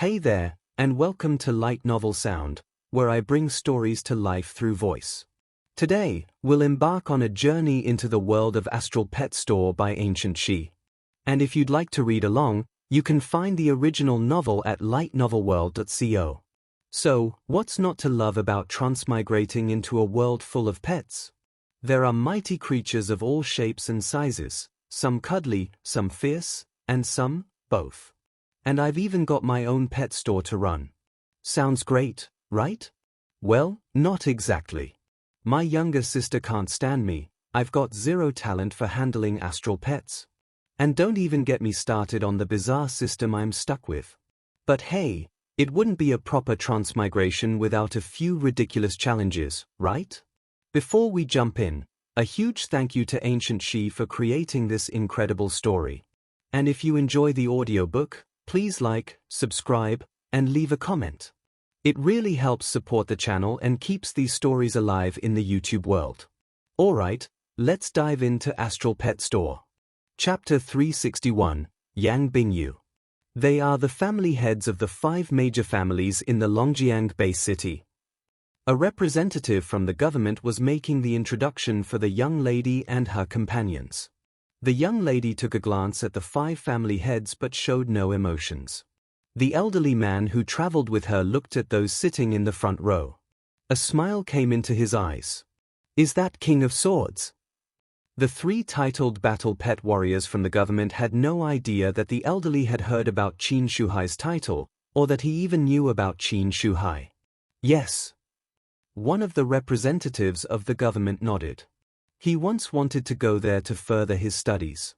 Hey there, and welcome to Light Novel Sound, where I bring stories to life through voice. Today, we'll embark on a journey into the world of Astral Pet Store by Ancient She. And if you'd like to read along, you can find the original novel at lightnovelworld.co. So, what's not to love about transmigrating into a world full of pets? There are mighty creatures of all shapes and sizes, some cuddly, some fierce, and some, both. And I've even got my own pet store to run. Sounds great, right? Well, not exactly. My younger sister can't stand me. I've got zero talent for handling astral pets. And don't even get me started on the bizarre system I'm stuck with. But hey, it wouldn't be a proper transmigration without a few ridiculous challenges, right? Before we jump in, a huge thank you to Ancient She for creating this incredible story. And if you enjoy the audiobook, please like, subscribe, and leave a comment. It really helps support the channel and keeps these stories alive in the YouTube world. Alright, let's dive into Astral Pet Store. Chapter 361, Yang Bingyue. They are the family heads of the 5 major families in the Longjiang Bay City. A representative from the government was making the introduction for the young lady and her companions. The young lady took a glance at the 5 family heads but showed no emotions. The elderly man who traveled with her looked at those sitting in the front row. A smile came into his eyes. Is that King of Swords? The 3 titled battle pet warriors from the government had no idea that the elderly had heard about Qin Shuhai's title, or that he even knew about Qin Shuhai. Yes. One of the representatives of the government nodded. He once wanted to go there to further his studies.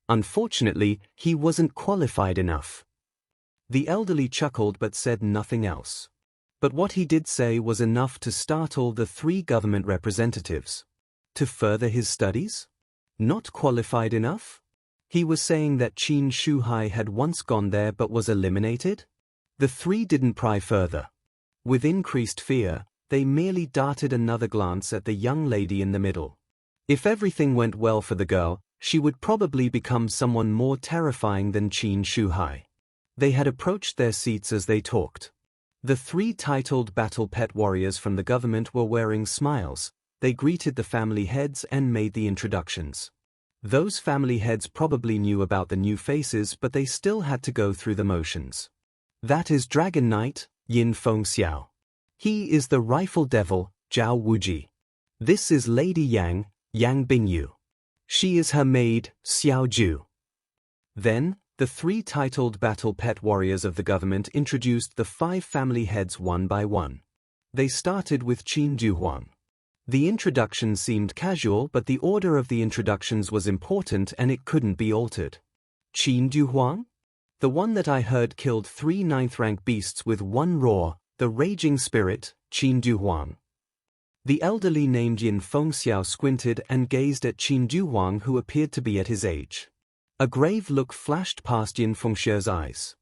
Unfortunately, he wasn't qualified enough. The elderly chuckled but said nothing else. But what he did say was enough to startle the 3 government representatives. To further his studies? Not qualified enough? He was saying that Qin Shuhai had once gone there but was eliminated? The 3 didn't pry further. With increased fear, they merely darted another glance at the young lady in the middle. If everything went well for the girl, she would probably become someone more terrifying than Qin Shuhai. They had approached their seats as they talked. The 3 titled battle pet warriors from the government were wearing smiles. They greeted the family heads and made the introductions. Those family heads probably knew about the new faces, but they still had to go through the motions. That is Dragon Knight, Yin Fengxiao. He is the Rifle Devil, Zhao Wuji. This is Lady Yang, Yang Bingyue. She is her maid, Xiao Ju. Then, the 3 titled battle pet warriors of the government introduced the 5 family heads one by one. They started with Qin Duhuang. The introduction seemed casual, but the order of the introductions was important and it couldn't be altered. Qin Duhuang? The one that I heard killed 3 9th-rank beasts with one roar, the raging spirit, Qin Duhuang. The elderly named Yin Fengxiao squinted and gazed at Qin Duhuang, who appeared to be at his age. A grave look flashed past Yin Fengxiao's eyes.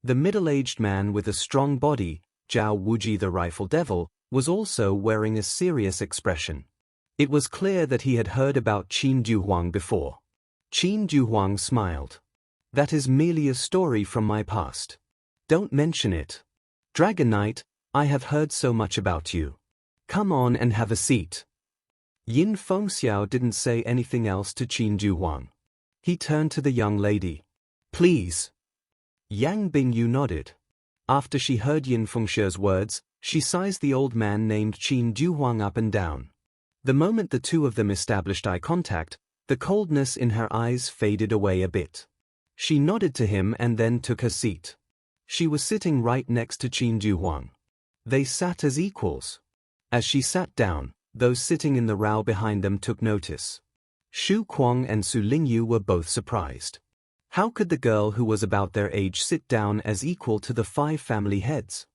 The middle-aged man with a strong body, Zhao Wuji the Rifle Devil, was also wearing a serious expression. It was clear that he had heard about Qin Duhuang before. Qin Duhuang smiled. That is merely a story from my past. Don't mention it. Dragon Knight, I have heard so much about you. Come on and have a seat. Yin Fengxiao didn't say anything else to Qin Duhuang. He turned to the young lady. Please. Yang Bingyue nodded. After she heard Yin Fengxiao's words, she sized the old man named Qin Duhuang up and down. The moment the 2 of them established eye contact, the coldness in her eyes faded away a bit. She nodded to him and then took her seat. She was sitting right next to Qin Duhuang. They sat as equals. As she sat down, those sitting in the row behind them took notice. Xu Kuang and Su Lingyu were both surprised. How could the girl who was about their age sit down as equal to the 5 family heads?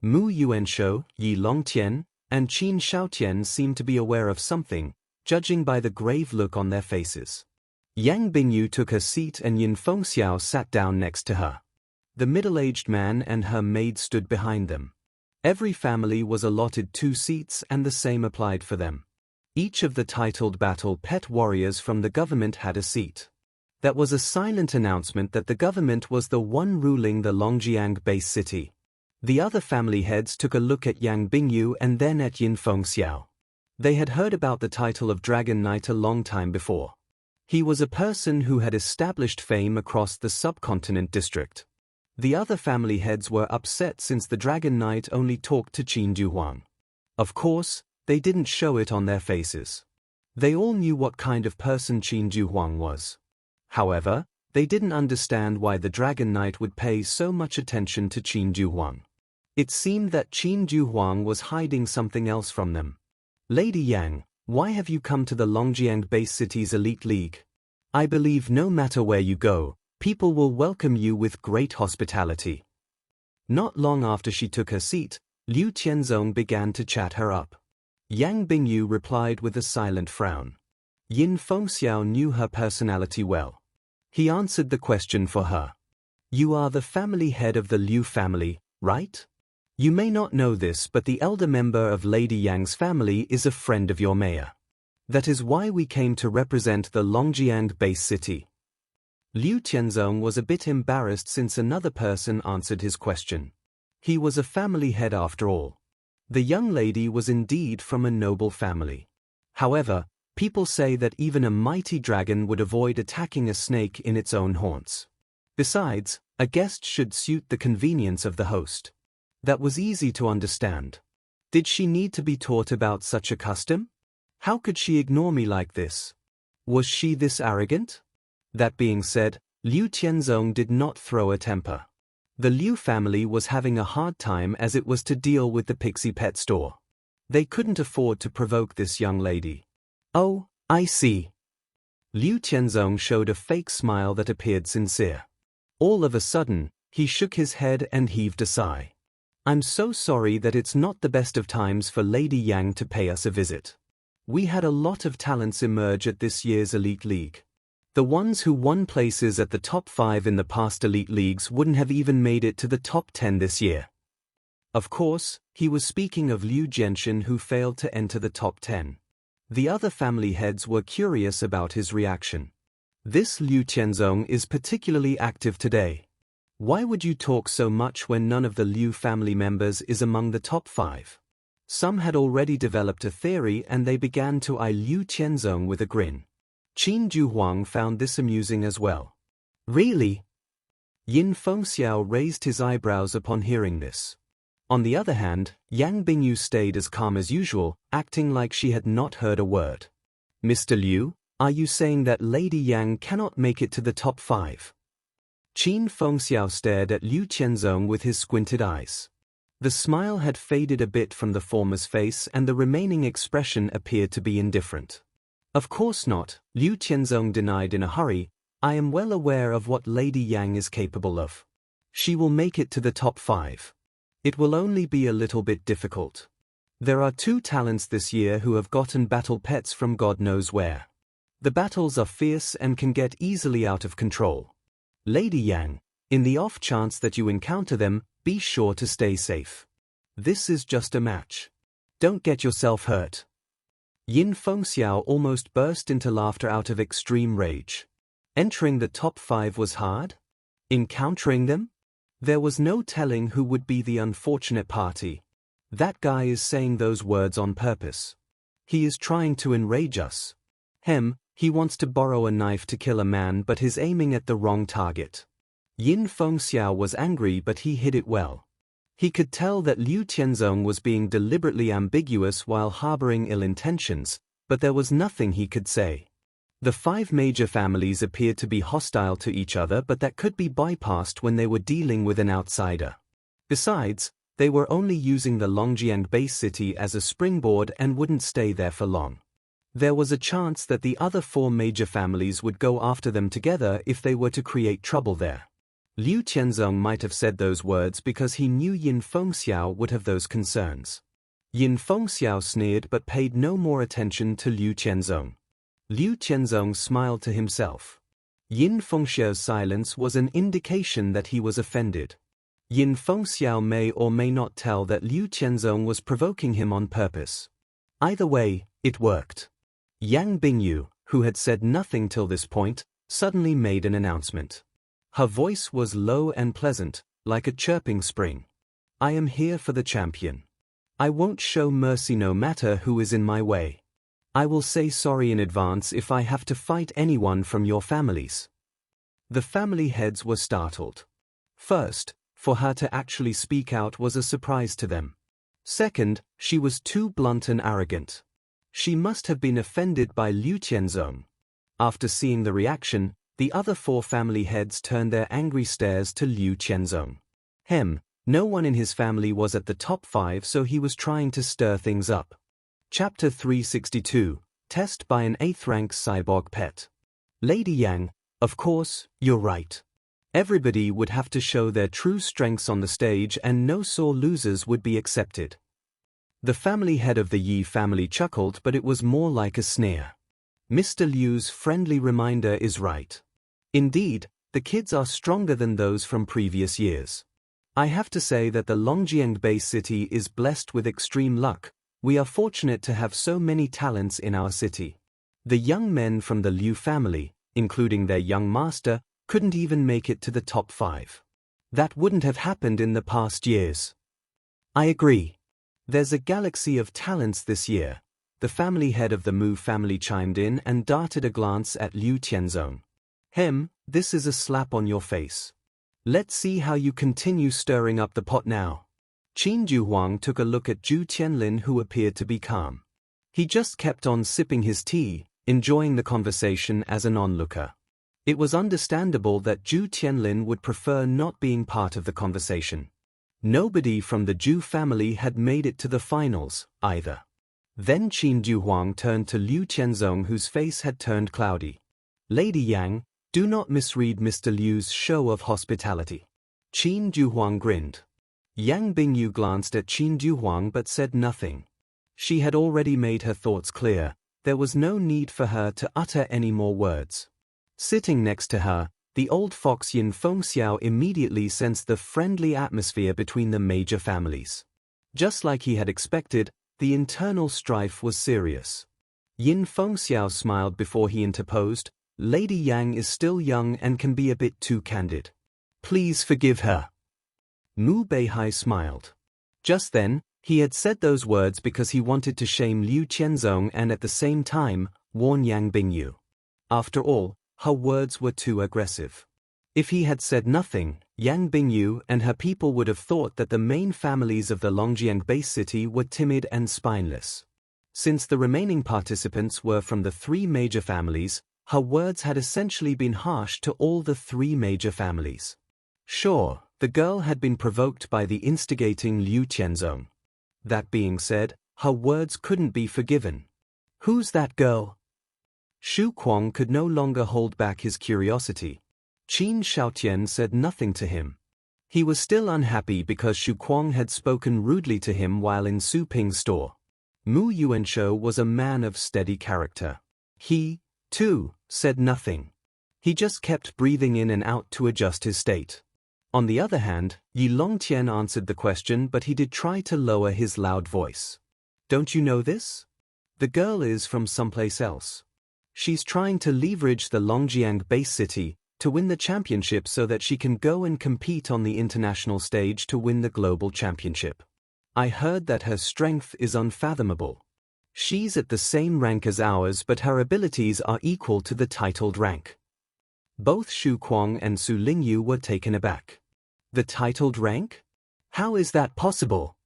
Mu Yuanshou, Yi Longtian, and Qin Shaotian seemed to be aware of something, judging by the grave look on their faces. Yang Bingyue took her seat and Yin Fengxiao sat down next to her. The middle-aged man and her maid stood behind them. Every family was allotted 2 seats and the same applied for them. Each of the titled battle pet warriors from the government had a seat. That was a silent announcement that the government was the one ruling the Longjiang base city. The other family heads took a look at Yang Bingyue and then at Yin Fengxiao. They had heard about the title of Dragon Knight a long time before. He was a person who had established fame across the subcontinent district. The other family heads were upset since the Dragon Knight only talked to Qin Duhuang. Of course, they didn't show it on their faces. They all knew what kind of person Qin Duhuang was. However, they didn't understand why the Dragon Knight would pay so much attention to Qin Duhuang. It seemed that Qin Duhuang was hiding something else from them. Lady Yang, why have you come to the Longjiang base city's elite league? I believe no matter where you go, people will welcome you with great hospitality. Not long after she took her seat, Liu Tianzong began to chat her up. Yang Bingyue replied with a silent frown. Yin Fengxiao knew her personality well. He answered the question for her. You are the family head of the Liu family, right? You may not know this, but the elder member of Lady Yang's family is a friend of your mayor. That is why we came to represent the Longjiang base city. Liu Tianzong was a bit embarrassed since another person answered his question. He was a family head after all. The young lady was indeed from a noble family. However, people say that even a mighty dragon would avoid attacking a snake in its own haunts. Besides, a guest should suit the convenience of the host. That was easy to understand. Did she need to be taught about such a custom? How could she ignore me like this? Was she this arrogant? That being said, Liu Tianzong did not throw a temper. The Liu family was having a hard time as it was to deal with the Pixie Pet store. They couldn't afford to provoke this young lady. Oh, I see. Liu Tianzong showed a fake smile that appeared sincere. All of a sudden, he shook his head and heaved a sigh. I'm so sorry that it's not the best of times for Lady Yang to pay us a visit. We had a lot of talents emerge at this year's Elite League. The ones who won places at the top 5 in the past Elite Leagues wouldn't have even made it to the top 10 this year. Of course, he was speaking of Liu Jianxin, who failed to enter the top 10. The other family heads were curious about his reaction. This Liu Tianzong is particularly active today. Why would you talk so much when none of the Liu family members is among the top 5? Some had already developed a theory and they began to eye Liu Tianzong with a grin. Qin Duhuang found this amusing as well. Really? Yin Fengxiao raised his eyebrows upon hearing this. On the other hand, Yang Bingyue stayed as calm as usual, acting like she had not heard a word. Mr. Liu, are you saying that Lady Yang cannot make it to the top 5? Qin Fengxiao stared at Liu Tianzong with his squinted eyes. The smile had faded a bit from the former's face and the remaining expression appeared to be indifferent. Of course not, Liu Tianzong denied in a hurry. I am well aware of what Lady Yang is capable of. She will make it to the top 5. It will only be a little bit difficult. There are 2 talents this year who have gotten battle pets from God knows where. The battles are fierce and can get easily out of control. Lady Yang, in the off chance that you encounter them, be sure to stay safe. This is just a match. Don't get yourself hurt. Yin Fengxiao almost burst into laughter out of extreme rage. Entering the top 5 was hard? Encountering them? There was no telling who would be the unfortunate party. That guy is saying those words on purpose. He is trying to enrage us. He wants to borrow a knife to kill a man but is aiming at the wrong target. Yin Fengxiao was angry but he hid it well. He could tell that Liu Tianzong was being deliberately ambiguous while harboring ill intentions, but there was nothing he could say. The 5 major families appeared to be hostile to each other, but that could be bypassed when they were dealing with an outsider. Besides, they were only using the Longjiang base city as a springboard and wouldn't stay there for long. There was a chance that the other 4 major families would go after them together if they were to create trouble there. Liu Tianzong might have said those words because he knew Yin Fengxiao would have those concerns. Yin Fengxiao sneered but paid no more attention to Liu Tianzong. Liu Tianzong smiled to himself. Yin Fengxiao's silence was an indication that he was offended. Yin Fengxiao may or may not tell that Liu Tianzong was provoking him on purpose. Either way, it worked. Yang Bingyue, who had said nothing till this point, suddenly made an announcement. Her voice was low and pleasant, like a chirping spring. I am here for the champion. I won't show mercy no matter who is in my way. I will say sorry in advance if I have to fight anyone from your families. The family heads were startled. First, for her to actually speak out was a surprise to them. Second, she was too blunt and arrogant. She must have been offended by Liu Tianzong. After seeing the reaction, the other four family heads turned their angry stares to Liu Tianzong. No one in his family was at the top 5, so he was trying to stir things up. Chapter 362, Test by an 8th rank Cyborg Pet. Lady Yang, of course, you're right. Everybody would have to show their true strengths on the stage and no sore losers would be accepted. The family head of the Yi family chuckled, but it was more like a sneer. Mr. Liu's friendly reminder is right. Indeed, the kids are stronger than those from previous years. I have to say that the Longjiang base city is blessed with extreme luck. We are fortunate to have so many talents in our city. The young men from the Liu family, including their young master, couldn't even make it to the top 5. That wouldn't have happened in the past years. I agree. There's a galaxy of talents this year. The family head of the Mu family chimed in and darted a glance at Liu Tianzong. This is a slap on your face. Let's see how you continue stirring up the pot now. Qin Juhuang took a look at Zhu Tianlin, who appeared to be calm. He just kept on sipping his tea, enjoying the conversation as an onlooker. It was understandable that Zhu Tianlin would prefer not being part of the conversation. Nobody from the Zhu family had made it to the finals, either. Then Qin Juhuang turned to Liu Tianzong, whose face had turned cloudy. Lady Yang, do not misread Mr. Liu's show of hospitality. Qin Juhuang grinned. Yang Bingyue glanced at Qin Juhuang but said nothing. She had already made her thoughts clear. There was no need for her to utter any more words. Sitting next to her, the old fox Yin Fengxiao immediately sensed the friendly atmosphere between the major families. Just like he had expected, the internal strife was serious. Yin Fengxiao smiled before he interposed. Lady Yang is still young and can be a bit too candid. Please forgive her. Mu Beihai smiled. Just then, he had said those words because he wanted to shame Liu Tianzong and at the same time, warn Yang Bingyue. After all, her words were too aggressive. If he had said nothing, Yang Bingyue and her people would have thought that the main families of the Longjiang base city were timid and spineless. Since the remaining participants were from the 3 major families, her words had essentially been harsh to all the 3 major families. Sure, the girl had been provoked by the instigating Liu Tianzong. That being said, her words couldn't be forgiven. Who's that girl? Shu Kuang could no longer hold back his curiosity. Qin Shaotian said nothing to him. He was still unhappy because Shu Kuang had spoken rudely to him while in Su Ping's store. Mu Yuanshou was a man of steady character. He, too, said nothing. He just kept breathing in and out to adjust his state. On the other hand, Yi Longtian answered the question, but he did try to lower his loud voice. Don't you know this? The girl is from someplace else. She's trying to leverage the Longjiang base city to win the championship so that she can go and compete on the international stage to win the global championship. I heard that her strength is unfathomable. She's at the same rank as ours, but her abilities are equal to the titled rank. Both Shu Kuang and Su Lingyu were taken aback. The titled rank? How is that possible?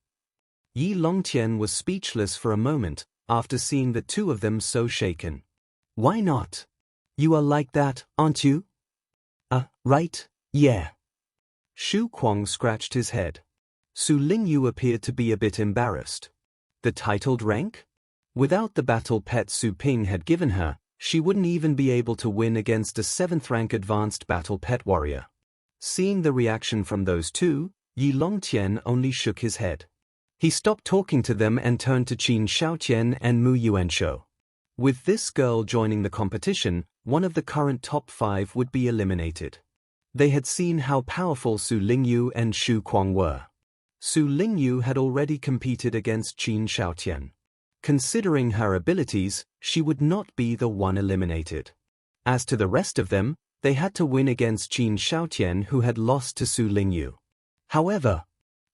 Yi Longtian was speechless for a moment, after seeing the two of them so shaken. Why not? You are like that, aren't you? Right, yeah. Shu Kuang scratched his head. Su Lingyu appeared to be a bit embarrassed. The titled rank? Without the battle pet Su Ping had given her, she wouldn't even be able to win against a 7th rank advanced battle pet warrior. Seeing the reaction from those two, Yi Longtian only shook his head. He stopped talking to them and turned to Qin Shaotian and Mu Yuanshou. With this girl joining the competition, one of the current top 5 would be eliminated. They had seen how powerful Su Lingyu and Shu Kuang were. Su Lingyu had already competed against Qin Shaotian. Considering her abilities, she would not be the one eliminated. As to the rest of them, they had to win against Qin Xiaotian, who had lost to Su Lingyu. However,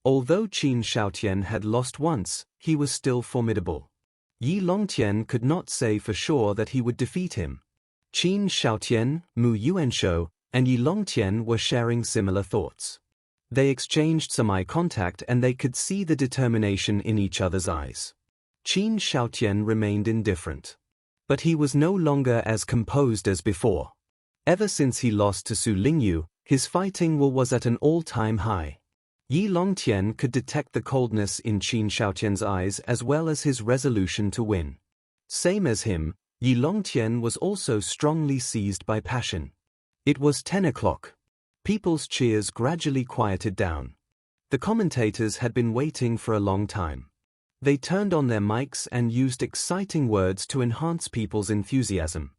although Qin Xiaotian had lost once, he was still formidable. Yi Longtian could not say for sure that he would defeat him. Qin Xiaotian, Mu Yuanshou, and Yi Longtian were sharing similar thoughts. They exchanged some eye contact and they could see the determination in each other's eyes. Qin Xiaotian remained indifferent. But he was no longer as composed as before. Ever since he lost to Su Lingyu, his fighting will was at an all-time high. Yi Longtian could detect the coldness in Qin Xiaotian's eyes as well as his resolution to win. Same as him, Yi Longtian was also strongly seized by passion. It was 10 o'clock. People's cheers gradually quieted down. The commentators had been waiting for a long time. They turned on their mics and used exciting words to enhance people's enthusiasm.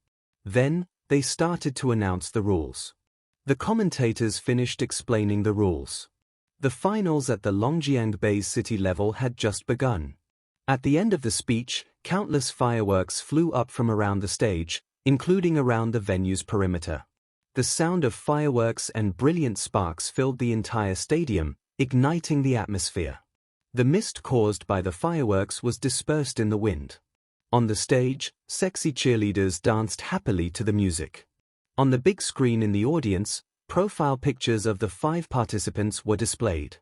Then, they started to announce the rules. The commentators finished explaining the rules. The finals at the Longjiang Bay's city level had just begun. At the end of the speech, countless fireworks flew up from around the stage, including around the venue's perimeter. The sound of fireworks and brilliant sparks filled the entire stadium, igniting the atmosphere. The mist caused by the fireworks was dispersed in the wind. On the stage, sexy cheerleaders danced happily to the music. On the big screen in the audience, profile pictures of the 5 participants were displayed.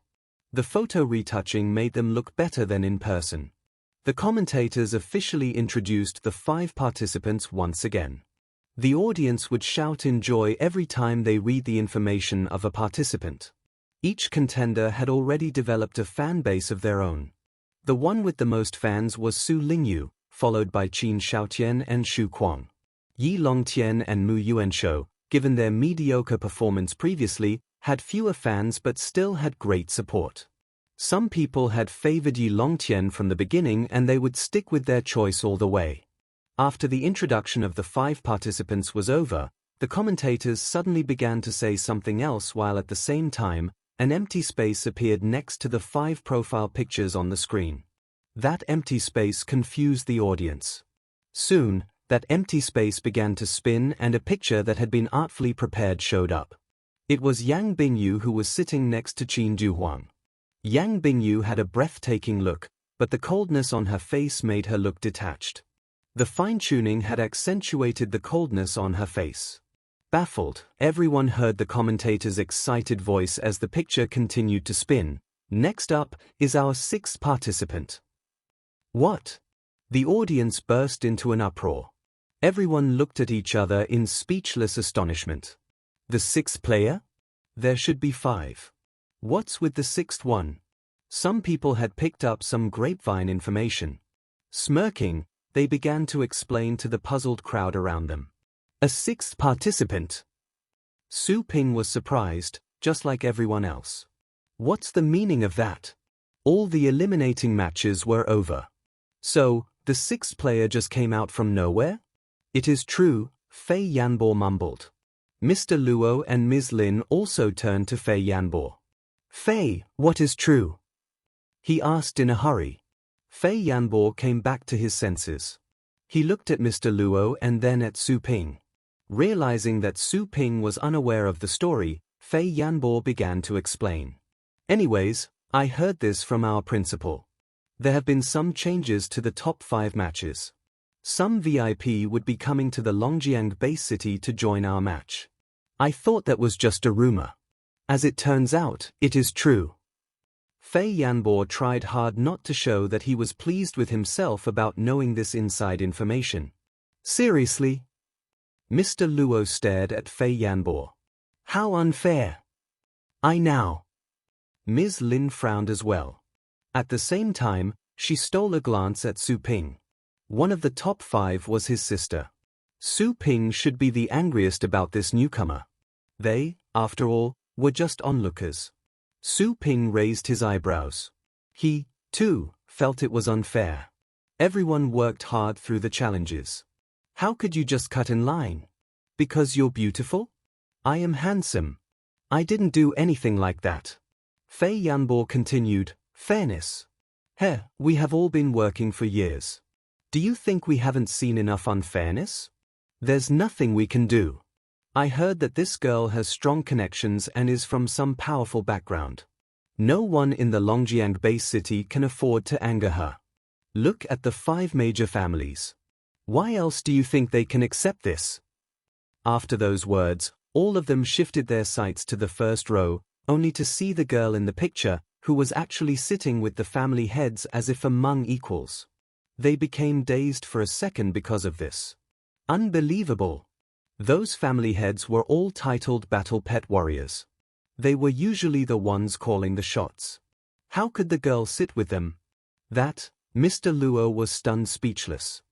The photo retouching made them look better than in person. The commentators officially introduced the 5 participants once again. The audience would shout in joy every time they read the information of a participant. Each contender had already developed a fan base of their own. The one with the most fans was Su Lingyu, followed by Qin Xiaotian and Xu Kuang. Yi Longtian and Mu Yuanshou, given their mediocre performance previously, had fewer fans but still had great support. Some people had favored Yi Longtian from the beginning and they would stick with their choice all the way. After the introduction of the 5 participants was over, the commentators suddenly began to say something else while at the same time, an empty space appeared next to the 5 profile pictures on the screen. That empty space confused the audience. Soon, that empty space began to spin and a picture that had been artfully prepared showed up. It was Yang Bingyue who was sitting next to Qin Duhuang. Yang Bingyue had a breathtaking look, but the coldness on her face made her look detached. The fine-tuning had accentuated the coldness on her face. Baffled, everyone heard the commentator's excited voice as the picture continued to spin. Next up is our 6th participant. What? The audience burst into an uproar. Everyone looked at each other in speechless astonishment. The 6th player? There should be 5. What's with the 6th one? Some people had picked up some grapevine information. Smirking, they began to explain to the puzzled crowd around them. A 6th participant. Su Ping was surprised, just like everyone else. What's the meaning of that? All the eliminating matches were over. So, the 6th player just came out from nowhere? It is true, Fei Yanbo mumbled. Mr. Luo and Ms. Lin also turned to Fei Yanbo. Fei, what is true? He asked in a hurry. Fei Yanbo came back to his senses. He looked at Mr. Luo and then at Su Ping. Realizing that Su Ping was unaware of the story, Fei Yanbo began to explain. Anyways, I heard this from our principal. There have been some changes to the top 5 matches. Some VIP would be coming to the Longjiang base city to join our match. I thought that was just a rumor. As it turns out, it is true. Fei Yanbo tried hard not to show that he was pleased with himself about knowing this inside information. Seriously? Mr. Luo stared at Fei Yanbo. How unfair. I now. Ms. Lin frowned as well. At the same time, she stole a glance at Su Ping. One of the top 5 was his sister. Su Ping should be the angriest about this newcomer. They, after all, were just onlookers. Su Ping raised his eyebrows. He, too, felt it was unfair. Everyone worked hard through the challenges. How could you just cut in line? Because you're beautiful? I am handsome. I didn't do anything like that. Fei Yanbo continued, fairness. We have all been working for years. Do you think we haven't seen enough unfairness? There's nothing we can do. I heard that this girl has strong connections and is from some powerful background. No one in the Longjiang base city can afford to anger her. Look at the 5 major families. Why else do you think they can accept this? After those words, all of them shifted their sights to the first row, only to see the girl in the picture, who was actually sitting with the family heads as if among equals. They became dazed for a second because of this. Unbelievable! Those family heads were all titled battle pet warriors. They were usually the ones calling the shots. How could the girl sit with them? That, Mr. Luo was stunned speechless.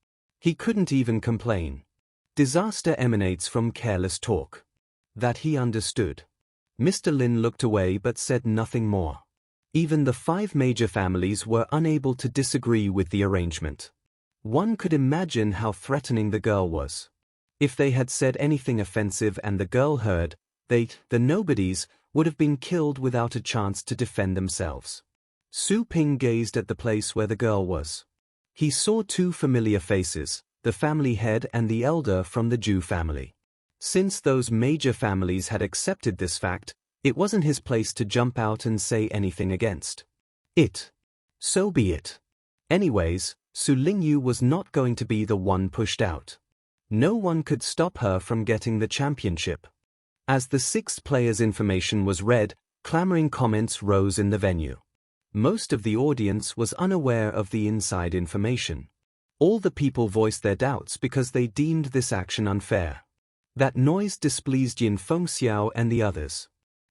He couldn't even complain. Disaster emanates from careless talk. That he understood. Mr. Lin looked away but said nothing more. Even the 5 major families were unable to disagree with the arrangement. One could imagine how threatening the girl was. If they had said anything offensive and the girl heard, they, the nobodies, would have been killed without a chance to defend themselves. Su Ping gazed at the place where the girl was. He saw 2 familiar faces, the family head and the elder from the Zhu family. Since those major families had accepted this fact, it wasn't his place to jump out and say anything against it. So be it. Anyways, Su Lingyu was not going to be the one pushed out. No one could stop her from getting the championship. As the 6th player's information was read, clamoring comments rose in the venue. Most of the audience was unaware of the inside information. All the people voiced their doubts because they deemed this action unfair. That noise displeased Yin Fengxiao and the others.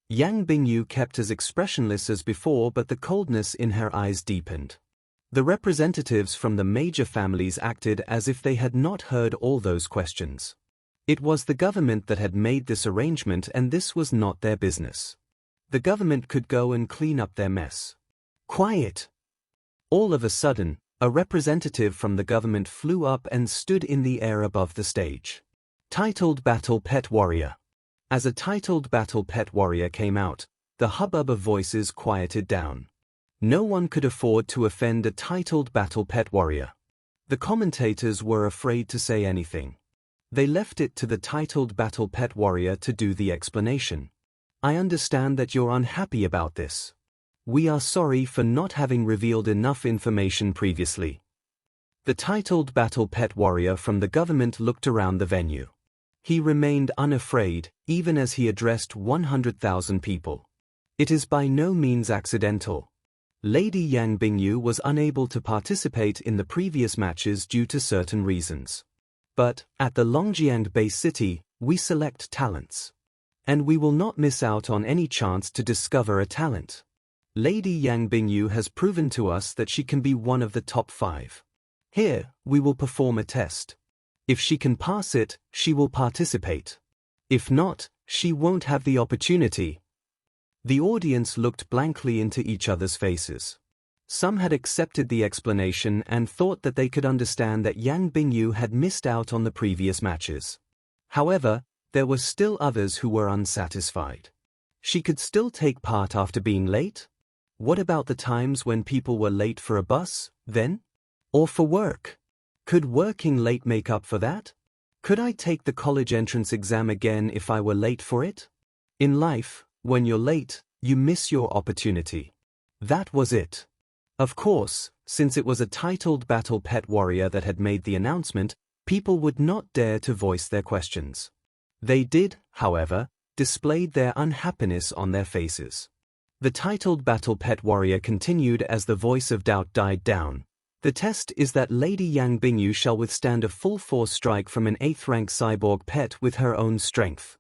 Yang Bingyue kept as expressionless as before, but the coldness in her eyes deepened. The representatives from the major families acted as if they had not heard all those questions. It was the government that had made this arrangement and this was not their business. The government could go and clean up their mess. Quiet! All of a sudden, a representative from the government flew up and stood in the air above the stage. Titled Battle Pet Warrior. As a titled Battle Pet Warrior came out, the hubbub of voices quieted down. No one could afford to offend a titled Battle Pet Warrior. The commentators were afraid to say anything. They left it to the titled Battle Pet Warrior to do the explanation. I understand that you're unhappy about this. We are sorry for not having revealed enough information previously. The titled Battle Pet Warrior from the government looked around the venue. He remained unafraid, even as he addressed 100,000 people. It is by no means accidental. Lady Yang Bingyue was unable to participate in the previous matches due to certain reasons. But, at the Longjiang base city, we select talents. And we will not miss out on any chance to discover a talent. Lady Yang Bingyue has proven to us that she can be one of the top 5. Here, we will perform a test. If she can pass it, she will participate. If not, she won't have the opportunity. The audience looked blankly into each other's faces. Some had accepted the explanation and thought that they could understand that Yang Bingyue had missed out on the previous matches. However, there were still others who were unsatisfied. She could still take part after being late? What about the times when people were late for a bus, then? Or for work? Could working late make up for that? Could I take the college entrance exam again if I were late for it? In life, when you're late, you miss your opportunity. That was it. Of course, since it was a titled Battle Pet Warrior that had made the announcement, people would not dare to voice their questions. They did, however, displayed their unhappiness on their faces. The titled Battle Pet Warrior continued as the voice of doubt died down. The test is that Lady Yang Bingyue shall withstand a full-force strike from an 8th rank cyborg pet with her own strength.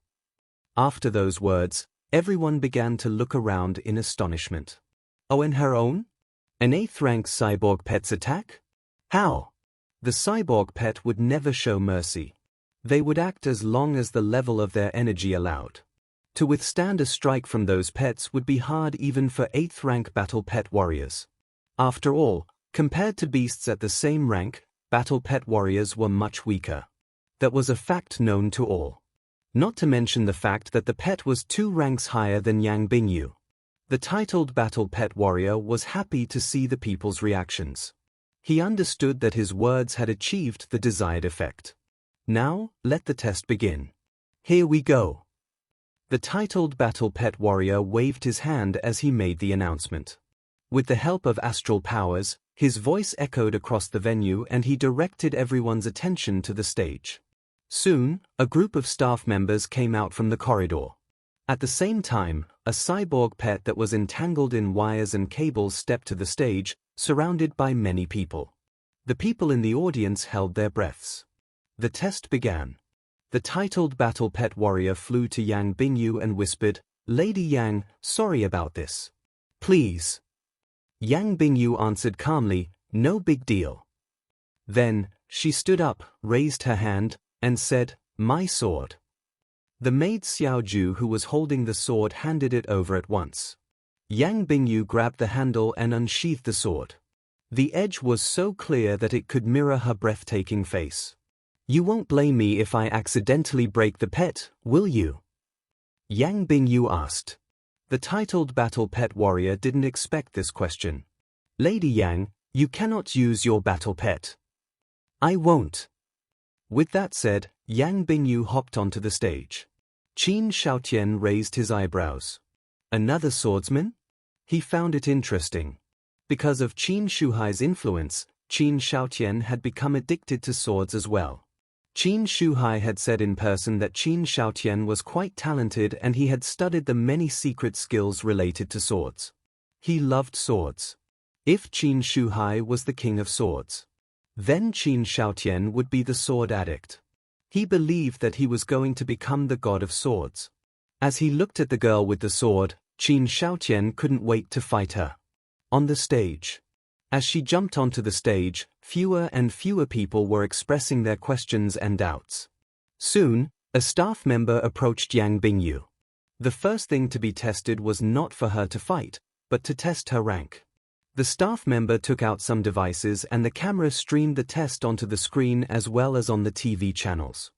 After those words, everyone began to look around in astonishment. Oh, and her own? An 8th rank cyborg pet's attack? How? The cyborg pet would never show mercy. They would act as long as the level of their energy allowed. To withstand a strike from those pets would be hard even for 8th rank battle pet warriors. After all, compared to beasts at the same rank, battle pet warriors were much weaker. That was a fact known to all. Not to mention the fact that the pet was 2 ranks higher than Yang Bingyue. The titled battle pet warrior was happy to see the people's reactions. He understood that his words had achieved the desired effect. Now, let the test begin. Here we go. The titled battle pet warrior waved his hand as he made the announcement. With the help of astral powers, his voice echoed across the venue and he directed everyone's attention to the stage. Soon, a group of staff members came out from the corridor. At the same time, a cyborg pet that was entangled in wires and cables stepped to the stage, surrounded by many people. The people in the audience held their breaths. The test began. The titled battle pet warrior flew to Yang Bingyue and whispered, "Lady Yang, sorry about this." "Please." Yang Bingyue answered calmly, "No big deal." Then, she stood up, raised her hand, and said, "My sword." The maid Xiaoju who was holding the sword handed it over at once. Yang Bingyue grabbed the handle and unsheathed the sword. The edge was so clear that it could mirror her breathtaking face. "You won't blame me if I accidentally break the pet, will you?" Yang Bingyue asked. The titled battle pet warrior didn't expect this question. "Lady Yang, you cannot use your battle pet." "I won't." With that said, Yang Bingyue hopped onto the stage. Qin Shaotian raised his eyebrows. Another swordsman? He found it interesting. Because of Qin Shuhai's influence, Qin Shaotian had become addicted to swords as well. Qin Shuhai had said in person that Qin Shaotian was quite talented and he had studied the many secret skills related to swords. He loved swords. If Qin Shuhai was the king of swords, then Qin Shaotian would be the sword addict. He believed that he was going to become the god of swords. As he looked at the girl with the sword, Qin Shaotian couldn't wait to fight her. On the stage. As she jumped onto the stage, fewer and fewer people were expressing their questions and doubts. Soon, a staff member approached Yang Bingyue. The first thing to be tested was not for her to fight, but to test her rank. The staff member took out some devices and the camera streamed the test onto the screen as well as on the TV channels.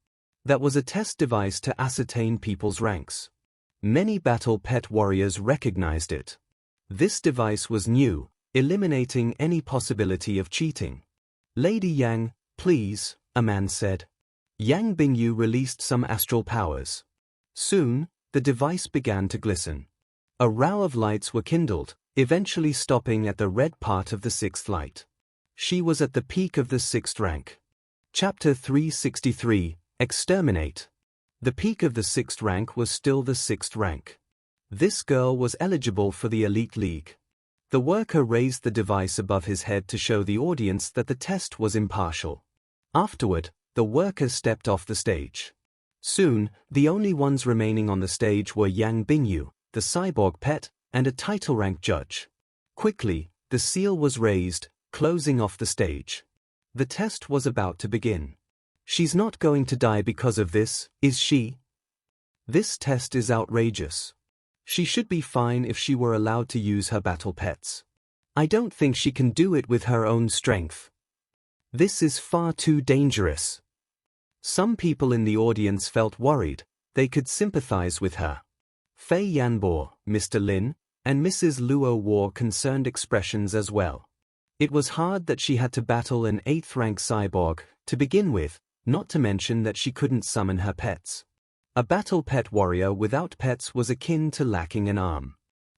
That was a test device to ascertain people's ranks. Many battle pet warriors recognized it. This device was new, eliminating any possibility of cheating. "Lady Yang, please," a man said. Yang Bingyue released some astral powers. Soon, the device began to glisten. A row of lights were kindled, eventually stopping at the red part of the sixth light. She was at the peak of the sixth rank. Chapter 363, Exterminate. The peak of the sixth rank was still the sixth rank. This girl was eligible for the Elite League. The worker raised the device above his head to show the audience that the test was impartial. Afterward, the worker stepped off the stage. Soon, the only ones remaining on the stage were Yang Bingyue, the cyborg pet, and a title-rank judge. Quickly, the seal was raised, closing off the stage. The test was about to begin. "She's not going to die because of this, is she?" "This test is outrageous. She should be fine if she were allowed to use her battle pets. I don't think she can do it with her own strength. This is far too dangerous." Some people in the audience felt worried. They could sympathize with her. Fei Yanbo, Mr. Lin, and Mrs. Luo wore concerned expressions as well. It was hard that she had to battle an 8th-rank cyborg, to begin with, not to mention that she couldn't summon her pets. A battle pet warrior without pets was akin to lacking an arm.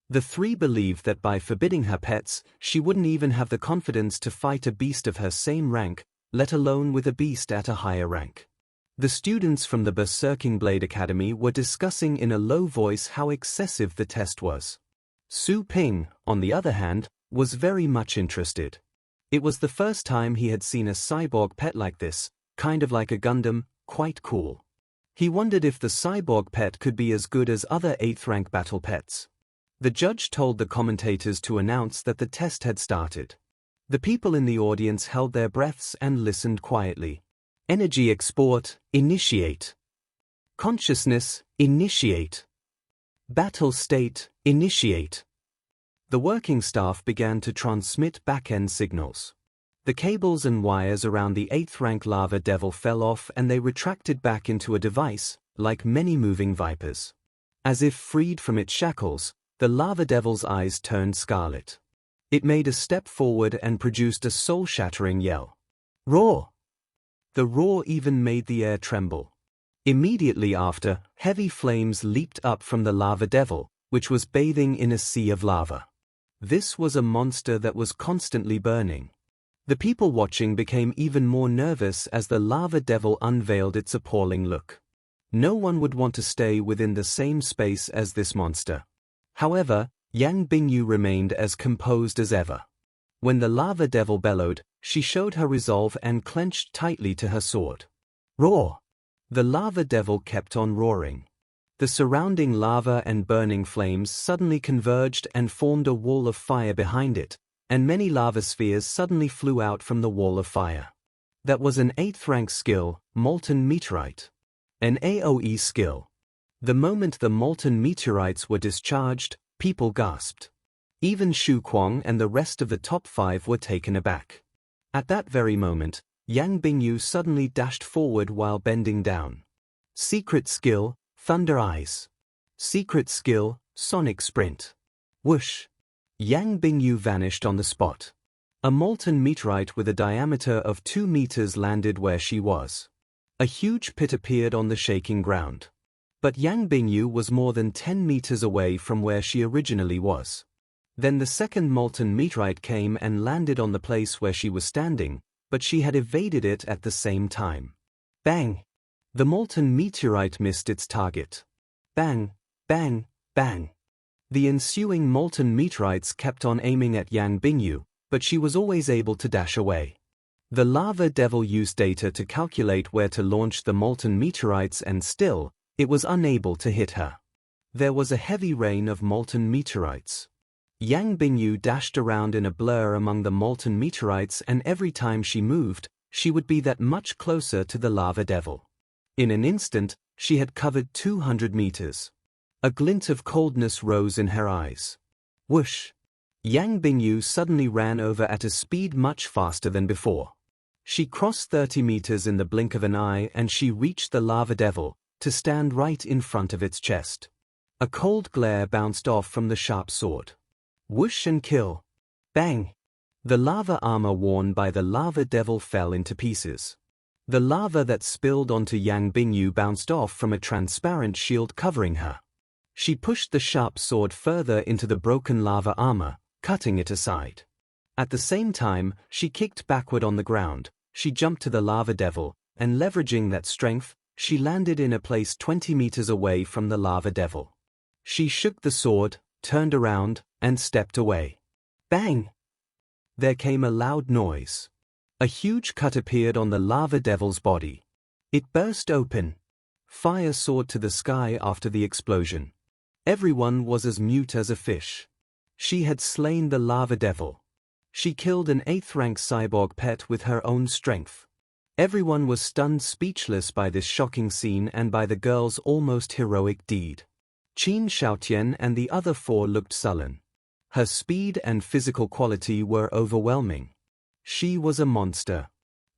The three believed that by forbidding her pets, she wouldn't even have the confidence to fight a beast of her same rank, let alone with a beast at a higher rank. The students from the Berserking Blade Academy were discussing in a low voice how excessive the test was. Su Ping, on the other hand, was very much interested. It was the first time he had seen a cyborg pet like this, kind of like a Gundam, quite cool. He wondered if the cyborg pet could be as good as other 8th-rank battle pets. The judge told the commentators to announce that the test had started. The people in the audience held their breaths and listened quietly. Energy export, initiate. Consciousness, initiate. Battle state, initiate. The working staff began to transmit back-end signals. The cables and wires around the 8th-rank lava devil fell off and they retracted back into a device, like many moving vipers. As if freed from its shackles, the lava devil's eyes turned scarlet. It made a step forward and produced a soul-shattering yell. Roar! The roar even made the air tremble. Immediately after, heavy flames leaped up from the lava devil, which was bathing in a sea of lava. This was a monster that was constantly burning. The people watching became even more nervous as the lava devil unveiled its appalling look. No one would want to stay within the same space as this monster. However, Yang Bingyue remained as composed as ever. When the lava devil bellowed, she showed her resolve and clenched tightly to her sword. Roar! The lava devil kept on roaring. The surrounding lava and burning flames suddenly converged and formed a wall of fire behind it, and many lava spheres suddenly flew out from the wall of fire. That was an 8th rank skill, Molten Meteorite. An AoE skill. The moment the molten meteorites were discharged, people gasped. Even Xu Kuang and the rest of the top 5 were taken aback. At that very moment, Yang Bingyue suddenly dashed forward while bending down. Secret skill, Thunder Eyes. Secret skill, Sonic Sprint. Whoosh! Yang Bingyue vanished on the spot. A molten meteorite with a diameter of 2 meters landed where she was. A huge pit appeared on the shaking ground. But Yang Bingyue was more than 10 meters away from where she originally was. Then the second molten meteorite came and landed on the place where she was standing, but she had evaded it at the same time. Bang! The molten meteorite missed its target. Bang! Bang! Bang! The ensuing molten meteorites kept on aiming at Yang Bingyue, but she was always able to dash away. The lava devil used data to calculate where to launch the molten meteorites, and still, it was unable to hit her. There was a heavy rain of molten meteorites. Yang Bingyue dashed around in a blur among the molten meteorites, and every time she moved, she would be that much closer to the lava devil. In an instant, she had covered 200 meters. A glint of coldness rose in her eyes. Whoosh! Yang Bingyue suddenly ran over at a speed much faster than before. She crossed 30 meters in the blink of an eye, and she reached the lava devil, to stand right in front of its chest. A cold glare bounced off from the sharp sword. Whoosh and kill. Bang! The lava armor worn by the lava devil fell into pieces. The lava that spilled onto Yang Bingyue bounced off from a transparent shield covering her. She pushed the sharp sword further into the broken lava armor, cutting it aside. At the same time, she kicked backward on the ground. She jumped to the lava devil, and leveraging that strength, she landed in a place 20 meters away from the lava devil. She shook the sword, turned around, and stepped away. Bang! There came a loud noise. A huge cut appeared on the lava devil's body. It burst open. Fire soared to the sky after the explosion. Everyone was as mute as a fish. She had slain the lava devil. She killed an 8th rank cyborg pet with her own strength. Everyone was stunned speechless by this shocking scene and by the girl's almost heroic deed. Qin Xiaotian and the other 4 looked sullen. Her speed and physical quality were overwhelming. She was a monster.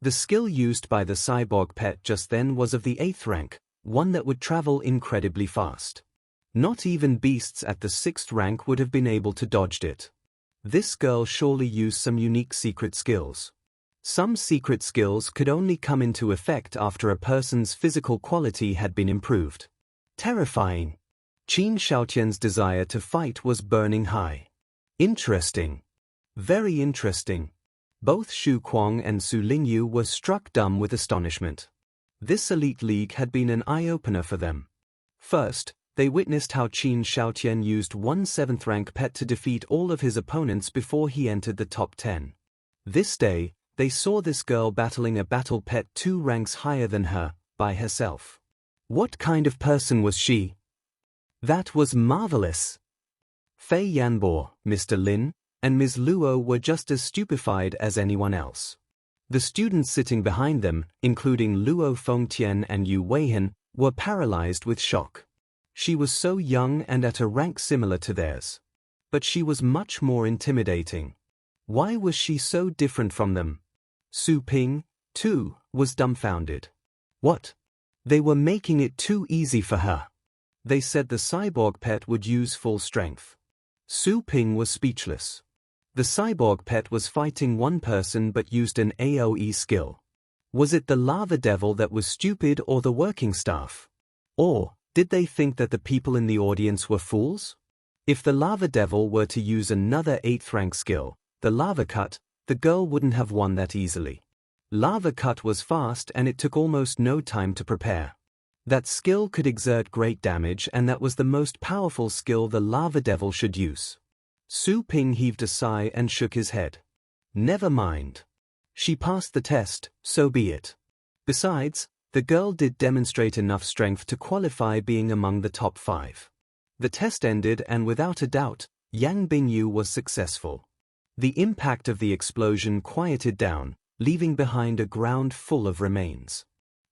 The skill used by the cyborg pet just then was of the 8th rank, one that would travel incredibly fast. Not even beasts at the 6th rank would have been able to dodge it. This girl surely used some unique secret skills. Some secret skills could only come into effect after a person's physical quality had been improved. Terrifying. Qin Xiaotian's desire to fight was burning high. Interesting. Very interesting. Both Xu Kuang and Su Lingyu were struck dumb with astonishment. This elite league had been an eye-opener for them. First, they witnessed how Qin Xiaotian used one 7th rank pet to defeat all of his opponents before he entered the top 10. This day, they saw this girl battling a battle pet 2 ranks higher than her, by herself. What kind of person was she? That was marvelous. Fei Yanbo, Mr. Lin, and Ms. Luo were just as stupefied as anyone else. The students sitting behind them, including Luo Fengtian and Yu Weihan, were paralyzed with shock. She was so young and at a rank similar to theirs. But she was much more intimidating. Why was she so different from them? Su Ping, too, was dumbfounded. What? They were making it too easy for her. They said the cyborg pet would use full strength. Su Ping was speechless. The cyborg pet was fighting one person but used an AoE skill. Was it the lava devil that was stupid or the working staff? Or did they think that the people in the audience were fools? If the lava devil were to use another 8th rank skill, the lava cut, the girl wouldn't have won that easily. Lava cut was fast and it took almost no time to prepare. That skill could exert great damage and that was the most powerful skill the lava devil should use. Su Ping heaved a sigh and shook his head. Never mind. She passed the test, so be it. Besides, the girl did demonstrate enough strength to qualify being among the top 5. The test ended and without a doubt, Yang Bingyue was successful. The impact of the explosion quieted down, leaving behind a ground full of remains.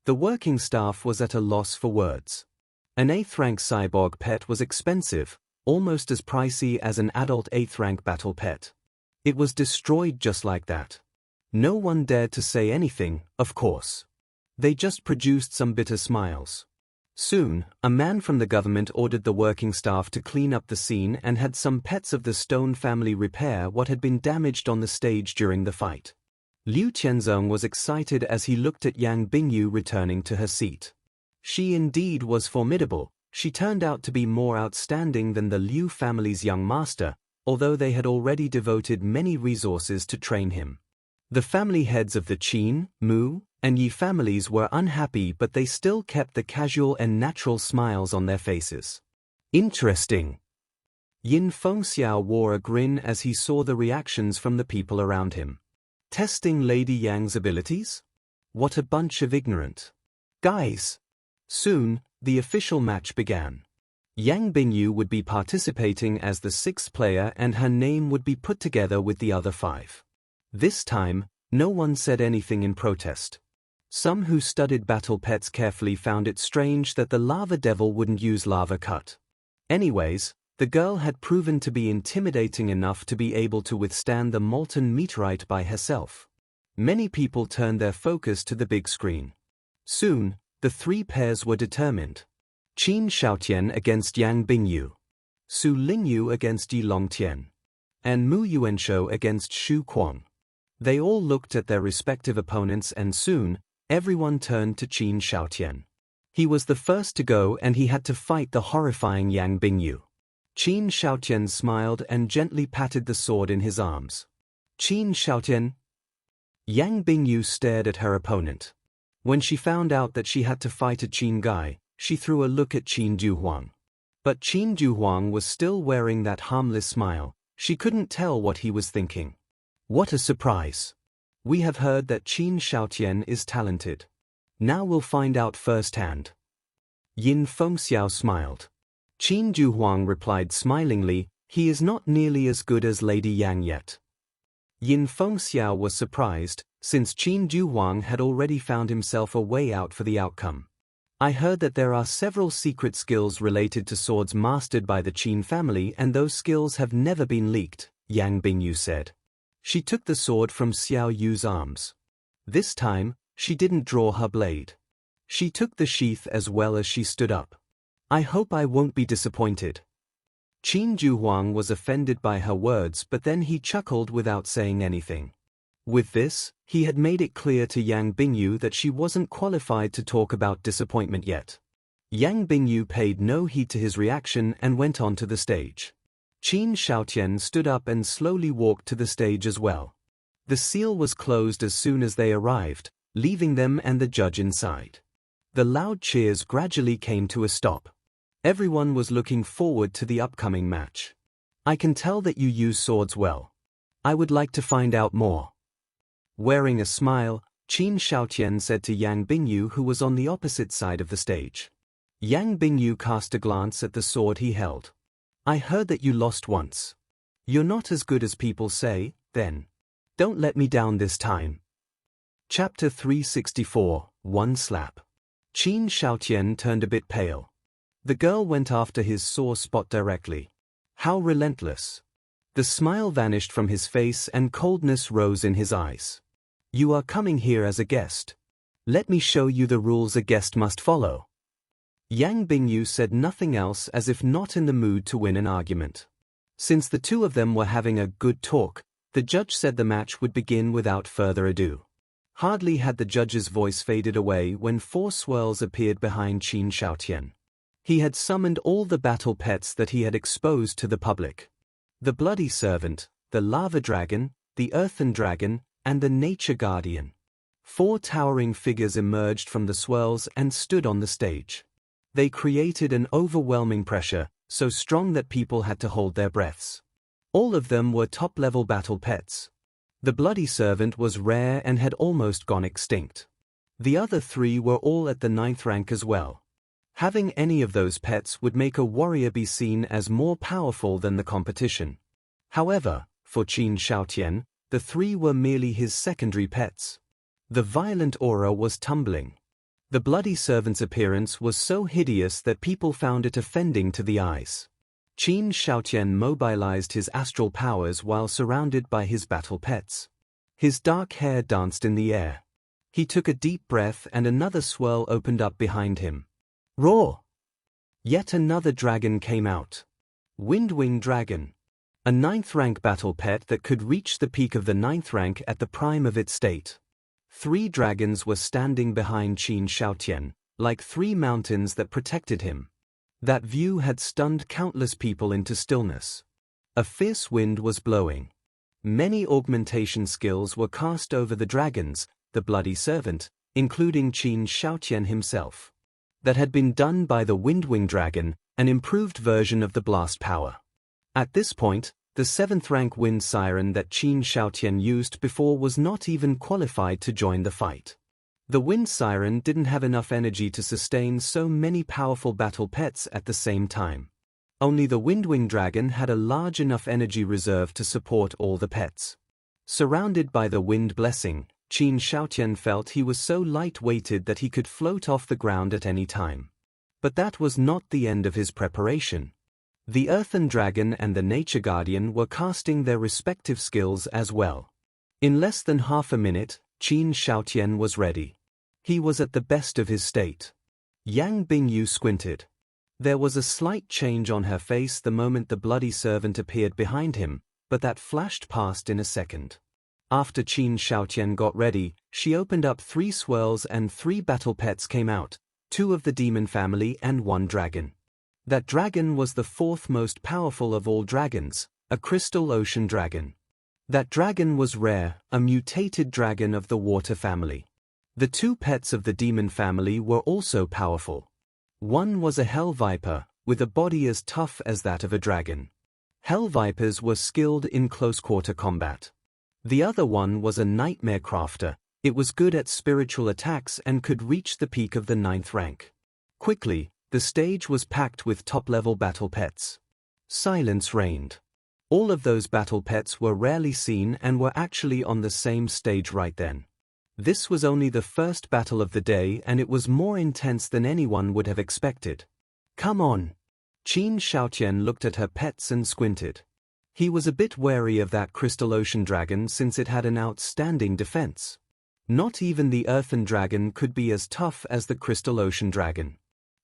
The working staff was at a loss for words. An 8th rank cyborg pet was expensive, almost as pricey as an adult 8th rank battle pet. It was destroyed just like that. No one dared to say anything, of course. They just produced some bitter smiles. Soon, a man from the government ordered the working staff to clean up the scene and had some pets of the Stone family repair what had been damaged on the stage during the fight. Liu Tianzong was excited as he looked at Yang Bingyue returning to her seat. She indeed was formidable. She turned out to be more outstanding than the Liu family's young master, although they had already devoted many resources to train him. The family heads of the Qin, Mu, and Yi families were unhappy, but they still kept the casual and natural smiles on their faces. Interesting. Yin Fengxiao wore a grin as he saw the reactions from the people around him. Testing Lady Yang's abilities? What a bunch of ignorant guys. Soon, the official match began. Yang Bingyue would be participating as the 6th player and her name would be put together with the other 5. This time, no one said anything in protest. Some who studied battle pets carefully found it strange that the lava devil wouldn't use lava cut. Anyways, the girl had proven to be intimidating enough to be able to withstand the molten meteorite by herself. Many people turned their focus to the big screen. Soon, the 3 pairs were determined. Qin Xiaotian against Yang Bingyue, Su Lingyu against Yi Longtian, and Mu Yuanshou against Xu Quan. They all looked at their respective opponents and soon, everyone turned to Qin Xiaotian. He was the first to go and he had to fight the horrifying Yang Bingyue. Qin Xiaotian smiled and gently patted the sword in his arms. Qin Xiaotian. Yang Bingyue stared at her opponent. When she found out that she had to fight a Qin guy, she threw a look at Qin Juhuang. But Qin Juhuang was still wearing that harmless smile. She couldn't tell what he was thinking. What a surprise. We have heard that Qin Xiaotian is talented. Now we'll find out firsthand. Yin Fengxiao smiled. Qin Juhuang replied smilingly, he is not nearly as good as Lady Yang yet. Yin Fengxiao was surprised, since Qin Juhuang had already found himself a way out for the outcome. I heard that there are several secret skills related to swords mastered by the Qin family and those skills have never been leaked, Yang Bingyue said. She took the sword from Xiao Yu's arms. This time, she didn't draw her blade. She took the sheath as well as she stood up. I hope I won't be disappointed. Qin Juhuang was offended by her words, but then he chuckled without saying anything. With this, he had made it clear to Yang Bingyue that she wasn't qualified to talk about disappointment yet. Yang Bingyue paid no heed to his reaction and went on to the stage. Qin Xiaotian stood up and slowly walked to the stage as well. The seal was closed as soon as they arrived, leaving them and the judge inside. The loud cheers gradually came to a stop. Everyone was looking forward to the upcoming match. I can tell that you use swords well. I would like to find out more. Wearing a smile, Qin Xiaotian said to Yang Bingyue, who was on the opposite side of the stage. Yang Bingyue cast a glance at the sword he held. I heard that you lost once. You're not as good as people say, then. Don't let me down this time. Chapter 364, One Slap. Qin Xiaotian turned a bit pale. The girl went after his sore spot directly. How relentless. The smile vanished from his face and coldness rose in his eyes. You are coming here as a guest. Let me show you the rules a guest must follow. Yang Bingyue said nothing else, as if not in the mood to win an argument. Since the two of them were having a good talk, the judge said the match would begin without further ado. Hardly had the judge's voice faded away when 4 swirls appeared behind Qin Shaotian. He had summoned all the battle pets that he had exposed to the public. The Bloody Servant, the Lava Dragon, the Earthen Dragon, and the Nature Guardian. 4 towering figures emerged from the swirls and stood on the stage. They created an overwhelming pressure, so strong that people had to hold their breaths. All of them were top-level battle pets. The Bloody Servant was rare and had almost gone extinct. The other 3 were all at the 9th rank as well. Having any of those pets would make a warrior be seen as more powerful than the competition. However, for Qin Shaotian, the 3 were merely his secondary pets. The violent aura was tumbling. The Bloody Servant's appearance was so hideous that people found it offending to the eyes. Qin Shaotian mobilized his astral powers while surrounded by his battle pets. His dark hair danced in the air. He took a deep breath and another swirl opened up behind him. Roar! Yet another dragon came out. Windwing Dragon. A 9th rank battle pet that could reach the peak of the 9th rank at the prime of its state. 3 dragons were standing behind Qin Shaotian, like 3 mountains that protected him. That view had stunned countless people into stillness. A fierce wind was blowing. Many augmentation skills were cast over the dragons, the Bloody Servant, including Qin Shaotian himself. That had been done by the Windwing Dragon, an improved version of the blast power. At this point, the 7th rank Wind Siren that Qin Shaotian used before was not even qualified to join the fight. The Wind Siren didn't have enough energy to sustain so many powerful battle pets at the same time. Only the Windwing Dragon had a large enough energy reserve to support all the pets. Surrounded by the Wind Blessing, Qin Shaotian felt he was so light-weighted that he could float off the ground at any time. But that was not the end of his preparation. The Earthen Dragon and the Nature Guardian were casting their respective skills as well. In less than half a minute, Qin Shaotian was ready. He was at the best of his state. Yang Bingyue squinted. There was a slight change on her face the moment the Bloody Servant appeared behind him, but that flashed past in a second. After Qin Shaotian got ready, she opened up 3 swirls and 3 battle pets came out, 2 of the demon family and 1 dragon. That dragon was the 4th most powerful of all dragons, a crystal ocean dragon. That dragon was rare, a mutated dragon of the water family. The 2 pets of the demon family were also powerful. One was a hell viper, with a body as tough as that of a dragon. Hell vipers were skilled in close-quarter combat. The other one was a nightmare crafter. It was good at spiritual attacks and could reach the peak of the 9th rank. Quickly, the stage was packed with top-level battle pets. Silence reigned. All of those battle pets were rarely seen and were actually on the same stage right then. This was only the first battle of the day and it was more intense than anyone would have expected. Come on. Qin Shaotian looked at her pets and squinted. He was a bit wary of that Crystal Ocean Dragon since it had an outstanding defense. Not even the Earthen Dragon could be as tough as the Crystal Ocean Dragon.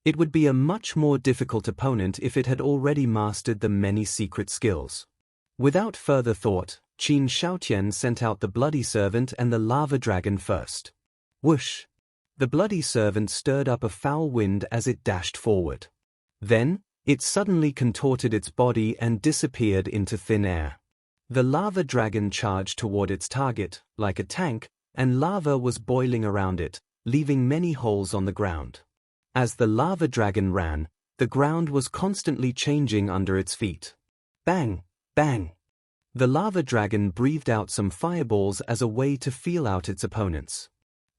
It would be a much more difficult opponent if it had already mastered the many secret skills. Without further thought, Qin Shaotian sent out the Bloody Servant and the Lava Dragon first. Whoosh! The Bloody Servant stirred up a foul wind as it dashed forward. Then, it suddenly contorted its body and disappeared into thin air. The Lava Dragon charged toward its target, like a tank, and lava was boiling around it, leaving many holes on the ground. As the Lava Dragon ran, the ground was constantly changing under its feet. Bang! Bang! The Lava Dragon breathed out some fireballs as a way to feel out its opponents.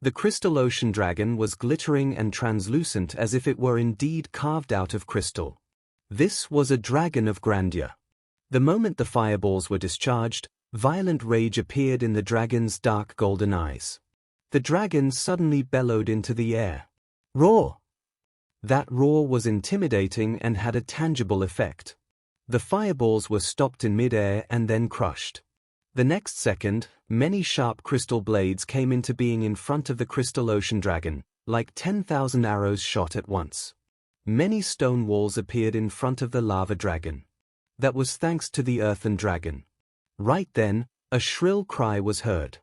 The Crystal Ocean Dragon was glittering and translucent as if it were indeed carved out of crystal. This was a dragon of grandeur. The moment the fireballs were discharged, violent rage appeared in the dragon's dark golden eyes. The dragon suddenly bellowed into the air. Roar! That roar was intimidating and had a tangible effect. The fireballs were stopped in mid-air and then crushed. The next second, many sharp crystal blades came into being in front of the Crystal Ocean Dragon, like 10,000 arrows shot at once. Many stone walls appeared in front of the Lava Dragon. That was thanks to the Earthen Dragon. Right then, a shrill cry was heard.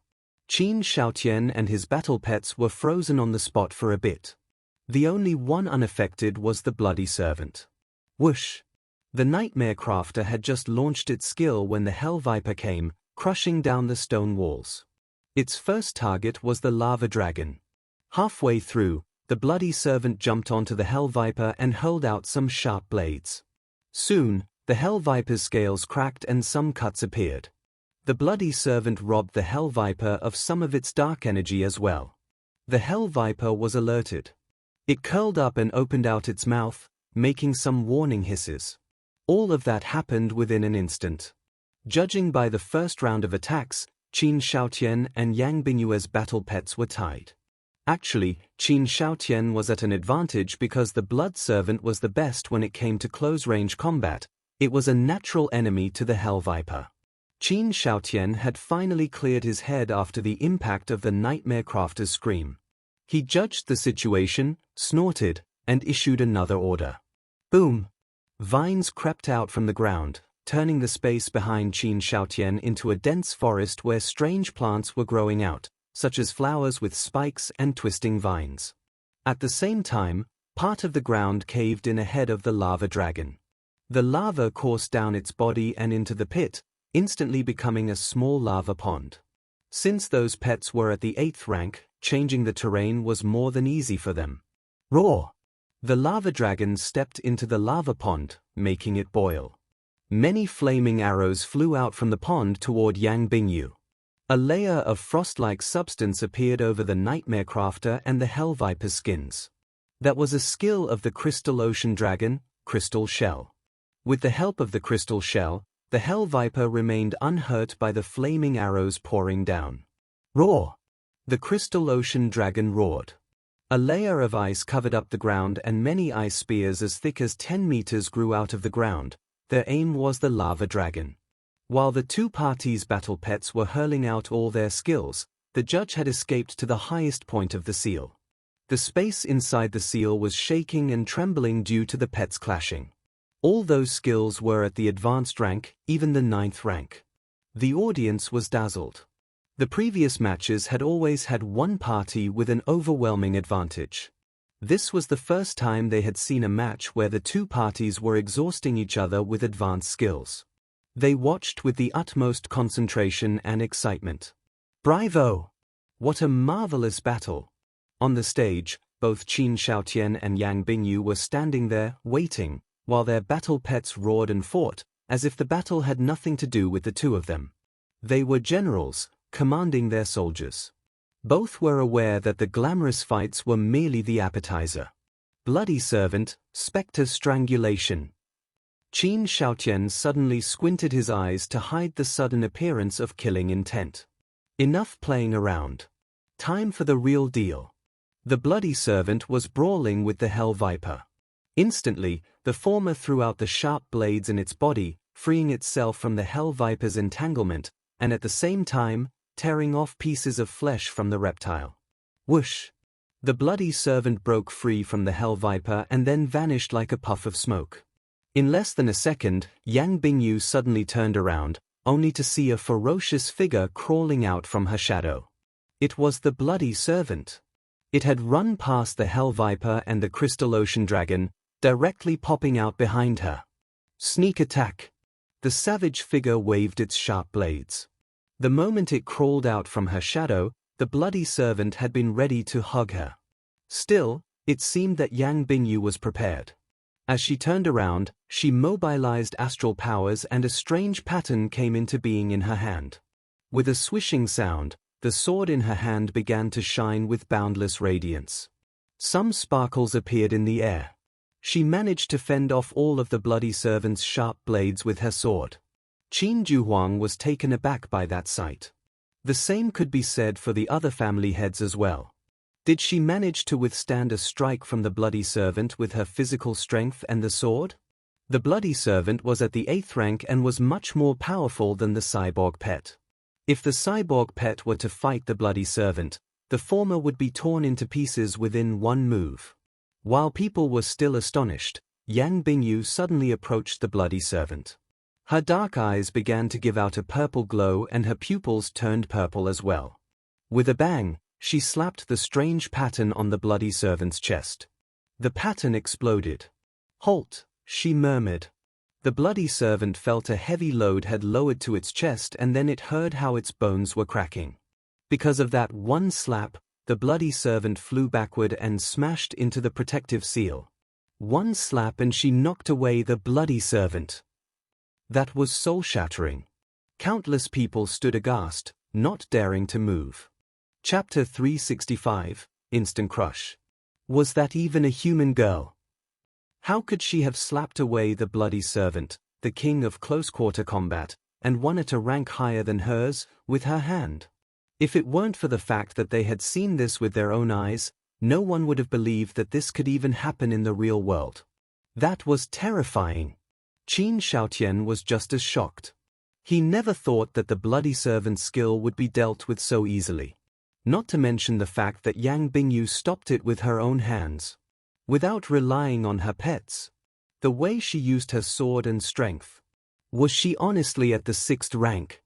Qin Shaotian and his battle pets were frozen on the spot for a bit. The only one unaffected was the bloody servant. Whoosh! The nightmare crafter had just launched its skill when the Hell Viper came, crushing down the stone walls. Its first target was the lava dragon. Halfway through, the bloody servant jumped onto the Hell Viper and hurled out some sharp blades. Soon, the Hell Viper's scales cracked and some cuts appeared. The bloody servant robbed the Hell Viper of some of its dark energy as well. The Hell Viper was alerted. It curled up and opened out its mouth, making some warning hisses. All of that happened within an instant. Judging by the first round of attacks, Qin Shaotian and Yang Bingyue's battle pets were tied. Actually, Qin Shaotian was at an advantage because the blood servant was the best when it came to close-range combat. It was a natural enemy to the Hell Viper. Qin Shaotian had finally cleared his head after the impact of the Nightmare Crafter's scream. He judged the situation, snorted, and issued another order. Boom! Vines crept out from the ground, turning the space behind Qin Shaotian into a dense forest where strange plants were growing out, such as flowers with spikes and twisting vines. At the same time, part of the ground caved in ahead of the lava dragon. The lava coursed down its body and into the pit, instantly becoming a small lava pond. Since those pets were at the 8th rank, changing the terrain was more than easy for them. Roar! The lava dragon stepped into the lava pond, making it boil. Many flaming arrows flew out from the pond toward Yang Bingyue. A layer of frost-like substance appeared over the Nightmare Crafter and the Hell Viper's skins. That was a skill of the Crystal Ocean Dragon, Crystal Shell. With the help of the Crystal Shell, the Hell Viper remained unhurt by the flaming arrows pouring down. Roar! The Crystal Ocean Dragon roared. A layer of ice covered up the ground and many ice spears as thick as 10 meters grew out of the ground. Their aim was the lava dragon. While the two parties' battle pets were hurling out all their skills, the judge had escaped to the highest point of the seal. The space inside the seal was shaking and trembling due to the pets clashing. All those skills were at the advanced rank, even the 9th rank. The audience was dazzled. The previous matches had always had one party with an overwhelming advantage. This was the first time they had seen a match where the two parties were exhausting each other with advanced skills. They watched with the utmost concentration and excitement. Bravo! What a marvelous battle! On the stage, both Qin Shaotian and Yang Bingyue were standing there, waiting, while their battle pets roared and fought, as if the battle had nothing to do with the two of them. They were generals, commanding their soldiers. Both were aware that the glamorous fights were merely the appetizer. Bloody servant, spectre strangulation. Qin Shaotian suddenly squinted his eyes to hide the sudden appearance of killing intent. Enough playing around. Time for the real deal. The bloody servant was brawling with the Hell Viper. Instantly, the former threw out the sharp blades in its body, freeing itself from the Hell Viper's entanglement, and at the same time, tearing off pieces of flesh from the reptile. Whoosh! The bloody servant broke free from the Hell Viper and then vanished like a puff of smoke. In less than a second, Yang Bingyue suddenly turned around, only to see a ferocious figure crawling out from her shadow. It was the bloody servant. It had run past the Hell Viper and the Crystal Ocean Dragon, directly popping out behind her. Sneak attack! The savage figure waved its sharp blades. The moment it crawled out from her shadow, the bloody servant had been ready to hug her. Still, it seemed that Yang Bingyue was prepared. As she turned around, she mobilized astral powers and a strange pattern came into being in her hand. With a swishing sound, the sword in her hand began to shine with boundless radiance. Some sparkles appeared in the air. She managed to fend off all of the bloody servant's sharp blades with her sword. Qin Juhuang was taken aback by that sight. The same could be said for the other family heads as well. Did she manage to withstand a strike from the bloody servant with her physical strength and the sword? The bloody servant was at the 8th rank and was much more powerful than the cyborg pet. If the cyborg pet were to fight the bloody servant, the former would be torn into pieces within one move. While people were still astonished, Yang Bingyue suddenly approached the bloody servant. Her dark eyes began to give out a purple glow and her pupils turned purple as well. With a bang, she slapped the strange pattern on the bloody servant's chest. The pattern exploded. "Halt," she murmured. The bloody servant felt a heavy load had lowered to its chest, and then it heard how its bones were cracking. Because of that one slap, the bloody servant flew backward and smashed into the protective seal. One slap and she knocked away the bloody servant. That was soul-shattering. Countless people stood aghast, not daring to move. Chapter 365, Instant Crush. Was that even a human girl? How could she have slapped away the bloody servant, the king of close-quarter combat, and one at a rank higher than hers, with her hand? If it weren't for the fact that they had seen this with their own eyes, no one would have believed that this could even happen in the real world. That was terrifying. Qin Shaotian was just as shocked. He never thought that the bloody servant's skill would be dealt with so easily. Not to mention the fact that Yang Bingyue stopped it with her own hands. Without relying on her pets. The way she used her sword and strength. Was she honestly at the 6th rank?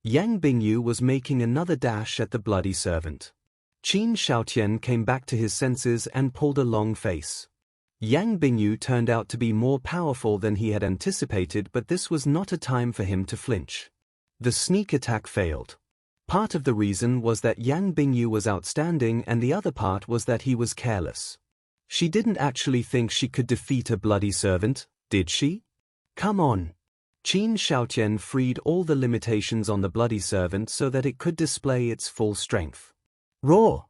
Yang Bingyue was making another dash at the bloody servant. Qin Shaotian came back to his senses and pulled a long face. Yang Bingyue turned out to be more powerful than he had anticipated, but this was not a time for him to flinch. The sneak attack failed. Part of the reason was that Yang Bingyue was outstanding, and the other part was that he was careless. She didn't actually think she could defeat a bloody servant, did she? Come on. Qin Shaotian freed all the limitations on the bloody servant so that it could display its full strength. Roar!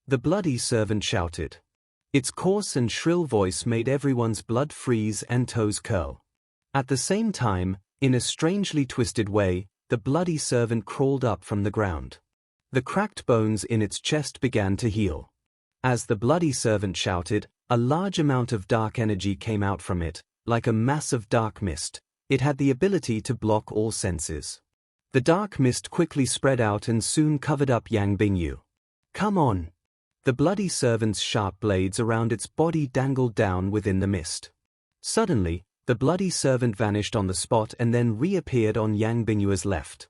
The bloody servant shouted. Its coarse and shrill voice made everyone's blood freeze and toes curl. At the same time, in a strangely twisted way, the bloody servant crawled up from the ground. The cracked bones in its chest began to heal. As the bloody servant shouted, a large amount of dark energy came out from it, like a mass of dark mist. It had the ability to block all senses. The dark mist quickly spread out and soon covered up Yang Bingyue. Come on! The bloody servant's sharp blades around its body dangled down within the mist. Suddenly, the bloody servant vanished on the spot and then reappeared on Yang Bingyue's left.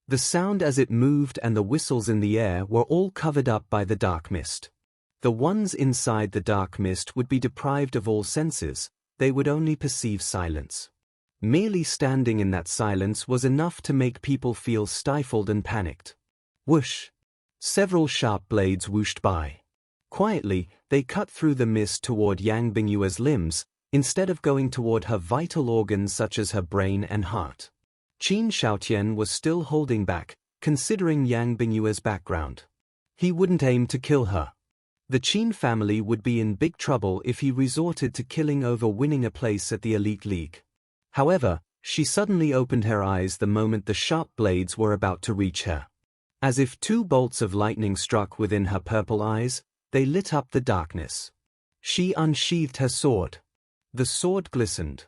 The sound as it moved and the whistles in the air were all covered up by the dark mist. The ones inside the dark mist would be deprived of all senses, they would only perceive silence. Merely standing in that silence was enough to make people feel stifled and panicked. Whoosh! Several sharp blades whooshed by. Quietly, they cut through the mist toward Yang Bingyue's limbs, instead of going toward her vital organs such as her brain and heart. Qin Shaotian was still holding back, considering Yang Bingyue's background. He wouldn't aim to kill her. The Qin family would be in big trouble if he resorted to killing over winning a place at the Elite League. However, she suddenly opened her eyes the moment the sharp blades were about to reach her. As if 2 bolts of lightning struck within her purple eyes, they lit up the darkness. She unsheathed her sword. The sword glistened.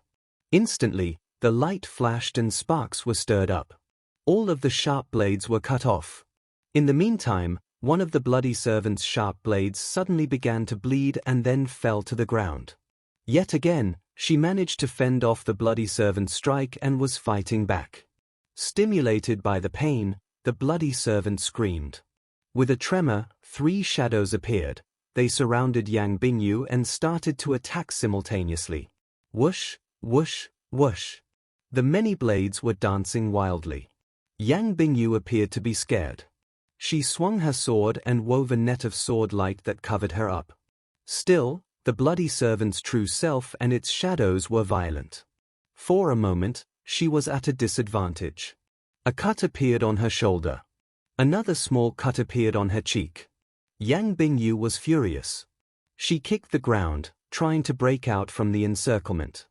Instantly, the light flashed and sparks were stirred up. All of the sharp blades were cut off. In the meantime, one of the bloody servant's sharp blades suddenly began to bleed and then fell to the ground. Yet again, she managed to fend off the bloody servant's strike and was fighting back. Stimulated by the pain, the bloody servant screamed. With a tremor, 3 shadows appeared. They surrounded Yang Bingyue and started to attack simultaneously. Whoosh, whoosh, whoosh. The many blades were dancing wildly. Yang Bingyue appeared to be scared. She swung her sword and wove a net of sword light that covered her up. Still, the bloody servant's true self and its shadows were violent. For a moment, she was at a disadvantage. A cut appeared on her shoulder. Another small cut appeared on her cheek. Yang Bingyue was furious. She kicked the ground, trying to break out from the encirclement.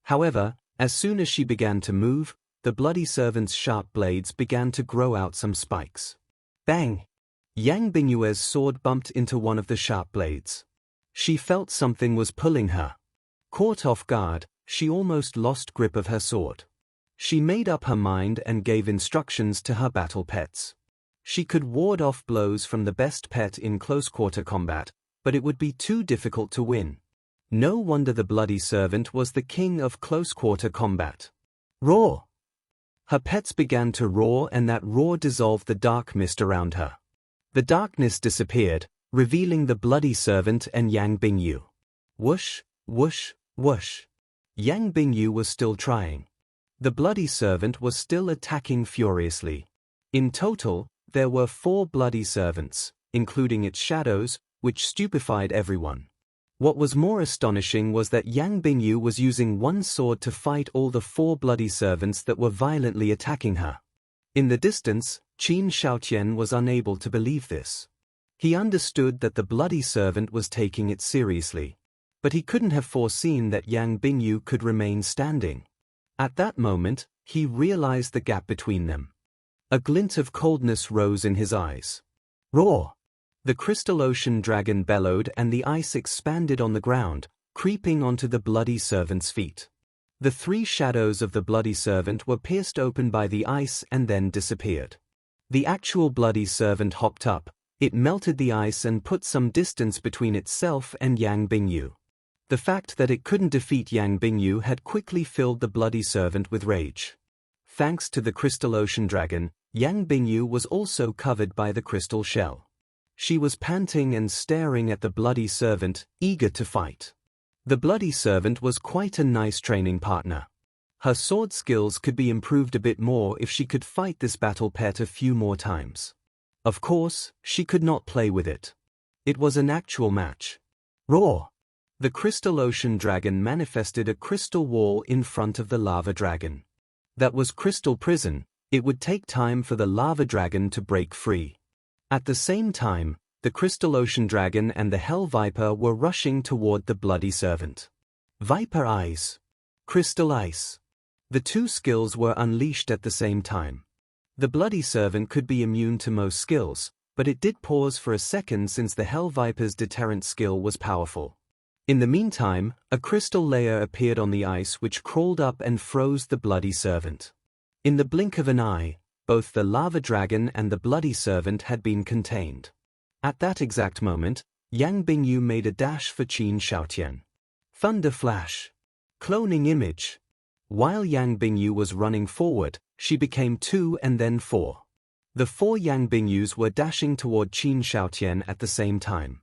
However, as soon as she began to move, the bloody servant's sharp blades began to grow out some spikes. Bang! Yang Bingyue's sword bumped into one of the sharp blades. She felt something was pulling her. Caught off guard, she almost lost grip of her sword. She made up her mind and gave instructions to her battle pets. She could ward off blows from the best pet in close-quarter combat, but it would be too difficult to win. No wonder the bloody servant was the king of close-quarter combat. Roar! Her pets began to roar, and that roar dissolved the dark mist around her. The darkness disappeared, revealing the bloody servant and Yang Bingyue. Whoosh, whoosh, whoosh. Yang Bingyue was still trying. The bloody servant was still attacking furiously. In total, there were 4 bloody servants, including its shadows, which stupefied everyone. What was more astonishing was that Yang Bingyue was using one sword to fight all the 4 bloody servants that were violently attacking her. In the distance, Qin Shaotian was unable to believe this. He understood that the bloody servant was taking it seriously, but he couldn't have foreseen that Yang Bingyue could remain standing. At that moment, he realized the gap between them. A glint of coldness rose in his eyes. Roar! The crystal ocean dragon bellowed and the ice expanded on the ground, creeping onto the bloody servant's feet. The 3 shadows of the bloody servant were pierced open by the ice and then disappeared. The actual bloody servant hopped up, it melted the ice and put some distance between itself and Yang Bingyue. The fact that it couldn't defeat Yang Bingyue had quickly filled the bloody servant with rage. Thanks to the crystal ocean dragon, Yang Bingyue was also covered by the crystal shell. She was panting and staring at the bloody servant, eager to fight. The bloody servant was quite a nice training partner. Her sword skills could be improved a bit more if she could fight this battle pet a few more times. Of course, she could not play with it. It was an actual match. Roar! The crystal ocean dragon manifested a crystal wall in front of the lava dragon. That was crystal prison. It would take time for the lava dragon to break free. At the same time, the crystal ocean dragon and the hell viper were rushing toward the bloody servant. Viper eyes. Crystal ice. The 2 skills were unleashed at the same time. The bloody servant could be immune to most skills, but it did pause for a second since the hell viper's deterrent skill was powerful. In the meantime, a crystal layer appeared on the ice which crawled up and froze the bloody servant. In the blink of an eye, both the lava dragon and the bloody servant had been contained. At that exact moment, Yang Bingyue made a dash for Qin Shaotian. Thunder flash. Cloning image. While Yang Bingyue was running forward, she became 2 and then 4. The 4 Yang Bingyues were dashing toward Qin Shaotian at the same time.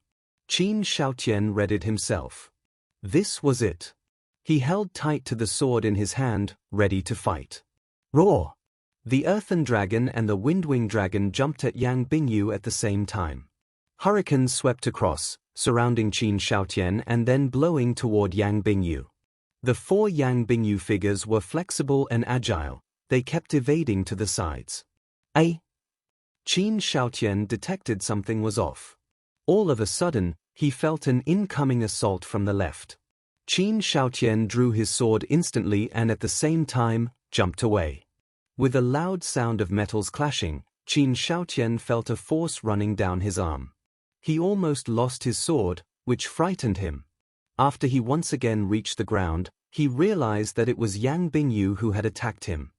Qin Shaotian readied himself. This was it. He held tight to the sword in his hand, ready to fight. Roar! The earthen dragon and the windwing dragon jumped at Yang Bingyue at the same time. Hurricanes swept across, surrounding Qin Shaotian and then blowing toward Yang Bingyue. The 4 Yang Bingyue figures were flexible and agile, they kept evading to the sides. Qin Shaotian detected something was off. All of a sudden, he felt an incoming assault from the left. Qin Shaotian drew his sword instantly and at the same time, jumped away. With a loud sound of metals clashing, Qin Shaotian felt a force running down his arm. He almost lost his sword, which frightened him. After he once again reached the ground, he realized that it was Yang Bingyue who had attacked him.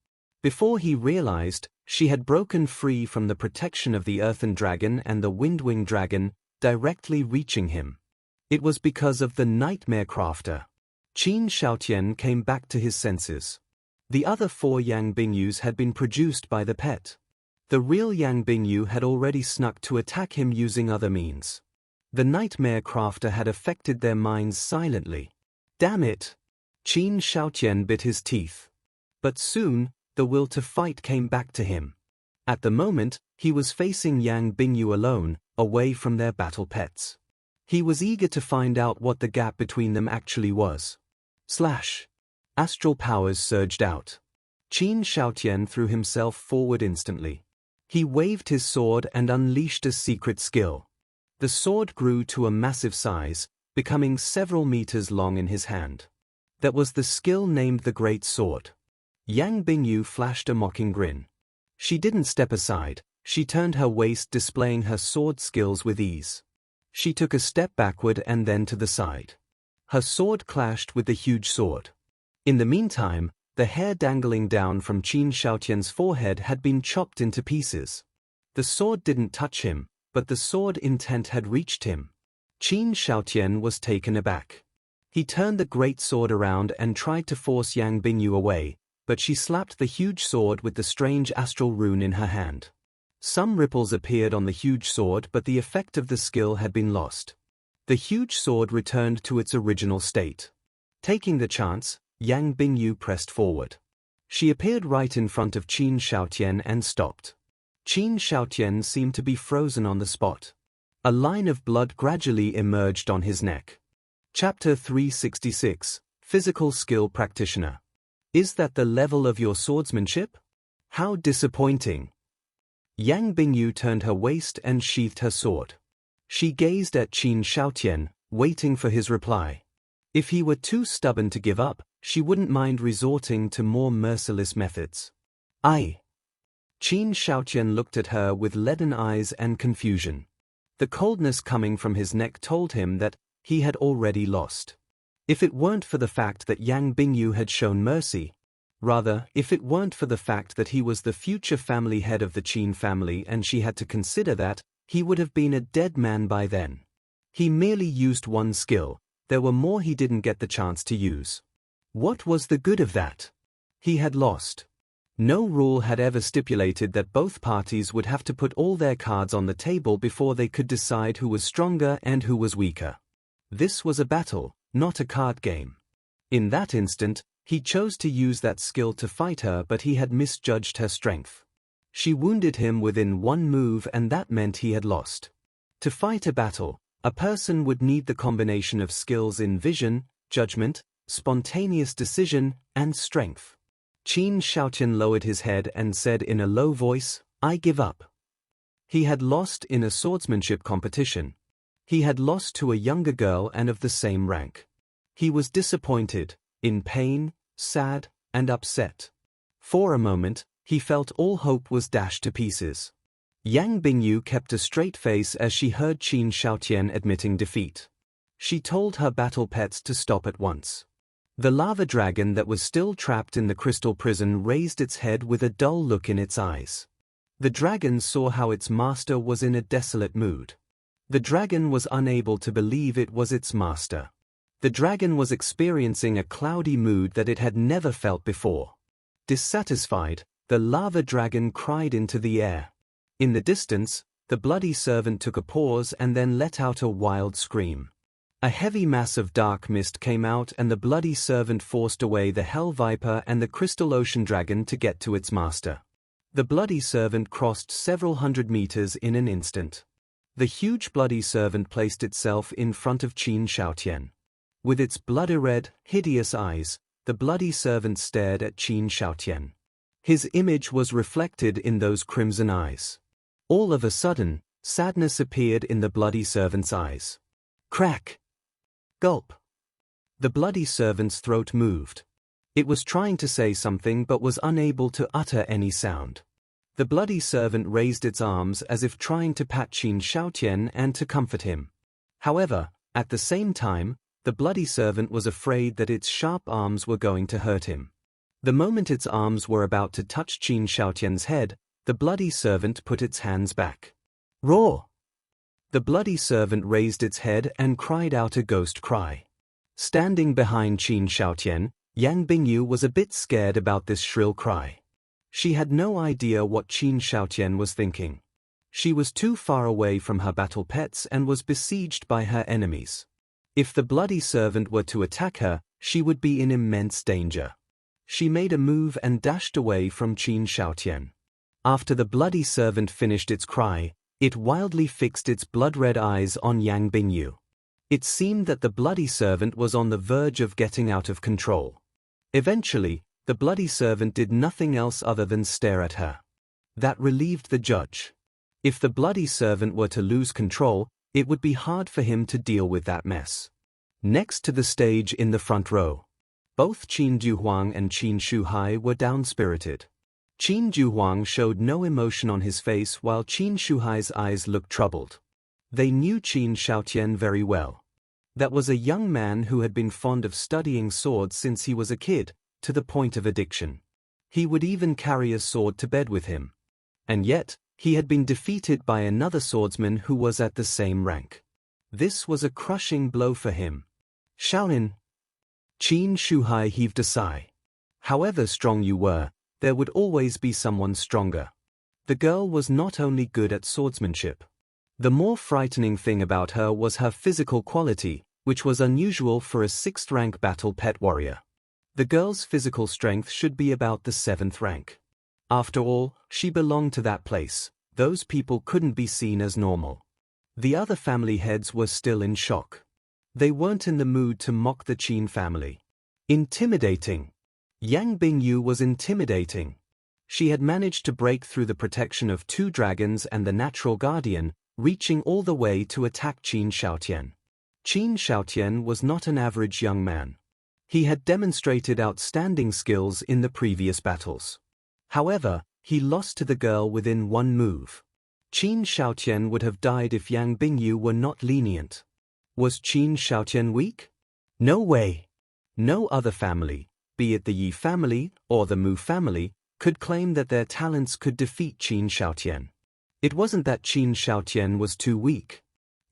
Before he realized, she had broken free from the protection of the earthen dragon and the windwing dragon, directly reaching him. It was because of the nightmare crafter. Qin Shaotian came back to his senses. The other 4 Yang Bingyus had been produced by the pet. The real Yang Bingyue had already snuck to attack him using other means. The nightmare crafter had affected their minds silently. Damn it! Qin Shaotian bit his teeth. But soon, the will to fight came back to him. At the moment, he was facing Yang Bingyue alone, away from their battle pets. He was eager to find out what the gap between them actually was. Slash! Astral powers surged out. Qin Shaotian threw himself forward instantly. He waved his sword and unleashed a secret skill. The sword grew to a massive size, becoming several meters long in his hand. That was the skill named the Great Sword. Yang Bingyue flashed a mocking grin. She didn't step aside, she turned her waist, displaying her sword skills with ease. She took a step backward and then to the side. Her sword clashed with the huge sword. In the meantime, the hair dangling down from Qin Shaotian's forehead had been chopped into pieces. The sword didn't touch him, but the sword intent had reached him. Qin Shaotian was taken aback. He turned the great sword around and tried to force Yang Bingyue away, but she slapped the huge sword with the strange astral rune in her hand. Some ripples appeared on the huge sword, but the effect of the skill had been lost. The huge sword returned to its original state. Taking the chance, Yang Bingyue pressed forward. She appeared right in front of Qin Shaotian and stopped. Qin Shaotian seemed to be frozen on the spot. A line of blood gradually emerged on his neck. Chapter 366, Physical Skill Practitioner. Is that the level of your swordsmanship? How disappointing. Yang Bingyue turned her waist and sheathed her sword. She gazed at Qin Shaotian, waiting for his reply. If he were too stubborn to give up, she wouldn't mind resorting to more merciless methods. Qin Shaotian looked at her with leaden eyes and confusion. The coldness coming from his neck told him that he had already lost. If it weren't for the fact that Yang Bingyue had shown mercy, rather, if it weren't for the fact that he was the future family head of the Qin family and she had to consider that, he would have been a dead man by then. He merely used one skill, there were more he didn't get the chance to use. What was the good of that? He had lost. No rule had ever stipulated that both parties would have to put all their cards on the table before they could decide who was stronger and who was weaker. This was a battle, not a card game. In that instant, he chose to use that skill to fight her, but he had misjudged her strength. She wounded him within one move, and that meant he had lost. To fight a battle, a person would need the combination of skills in vision, judgment, spontaneous decision, and strength. Qin Shaotian lowered his head and said in a low voice, "I give up." He had lost in a swordsmanship competition. He had lost to a younger girl and of the same rank. He was disappointed, in pain, sad, and upset. For a moment, he felt all hope was dashed to pieces. Yang Bingyue kept a straight face as she heard Qin Shaotian admitting defeat. She told her battle pets to stop at once. The lava dragon that was still trapped in the crystal prison raised its head with a dull look in its eyes. The dragon saw how its master was in a desolate mood. The dragon was unable to believe it was its master. The dragon was experiencing a cloudy mood that it had never felt before. Dissatisfied, the lava dragon cried into the air. In the distance, the bloody servant took a pause and then let out a wild scream. A heavy mass of dark mist came out and the bloody servant forced away the hell viper and the crystal ocean dragon to get to its master. The bloody servant crossed several hundred meters in an instant. The huge bloody servant placed itself in front of Qin Shaotian. With its bloody-red, hideous eyes, the bloody servant stared at Qin Shaotian. His image was reflected in those crimson eyes. All of a sudden, sadness appeared in the bloody servant's eyes. Crack! Gulp! The bloody servant's throat moved. It was trying to say something but was unable to utter any sound. The bloody servant raised its arms as if trying to pat Qin Shaotian and to comfort him. However, at the same time, the bloody servant was afraid that its sharp arms were going to hurt him. The moment its arms were about to touch Qin Shaotian's head, the bloody servant put its hands back. Roar! The bloody servant raised its head and cried out a ghost cry. Standing behind Qin Shaotian, Yang Bingyue was a bit scared about this shrill cry. She had no idea what Qin Shaotian was thinking. She was too far away from her battle pets and was besieged by her enemies. If the bloody servant were to attack her, she would be in immense danger. She made a move and dashed away from Qin Shaotian. After the bloody servant finished its cry, it wildly fixed its blood-red eyes on Yang Bingyue. It seemed that the bloody servant was on the verge of getting out of control. Eventually, the bloody servant did nothing else other than stare at her. That relieved the judge. If the bloody servant were to lose control, it would be hard for him to deal with that mess. Next to the stage in the front row, both Qin Duhuang and Qin Shuhai were down-spirited. Qin Duhuang showed no emotion on his face while Qin Shuhai's eyes looked troubled. They knew Qin Shaotian very well. That was a young man who had been fond of studying swords since he was a kid, to the point of addiction. He would even carry a sword to bed with him. And yet, he had been defeated by another swordsman who was at the same rank. This was a crushing blow for him. Shaolin! Qin Shuhai heaved a sigh. However strong you were, there would always be someone stronger. The girl was not only good at swordsmanship. The more frightening thing about her was her physical quality, which was unusual for a 6th rank battle pet warrior. The girl's physical strength should be about the 7th rank. After all, she belonged to that place. Those people couldn't be seen as normal. The other family heads were still in shock. They weren't in the mood to mock the Qin family. Intimidating. Yang Bingyue was intimidating. She had managed to break through the protection of 2 dragons and the natural guardian, reaching all the way to attack Qin Xiaotian. Qin Xiaotian was not an average young man. He had demonstrated outstanding skills in the previous battles. However, he lost to the girl within 1 move. Qin Xiaotian would have died if Yang Bingyue were not lenient. Was Qin Xiaotian weak? No way. No other family, be it the Yi family or the Mu family, could claim that their talents could defeat Qin Xiaotian. It wasn't that Qin Xiaotian was too weak.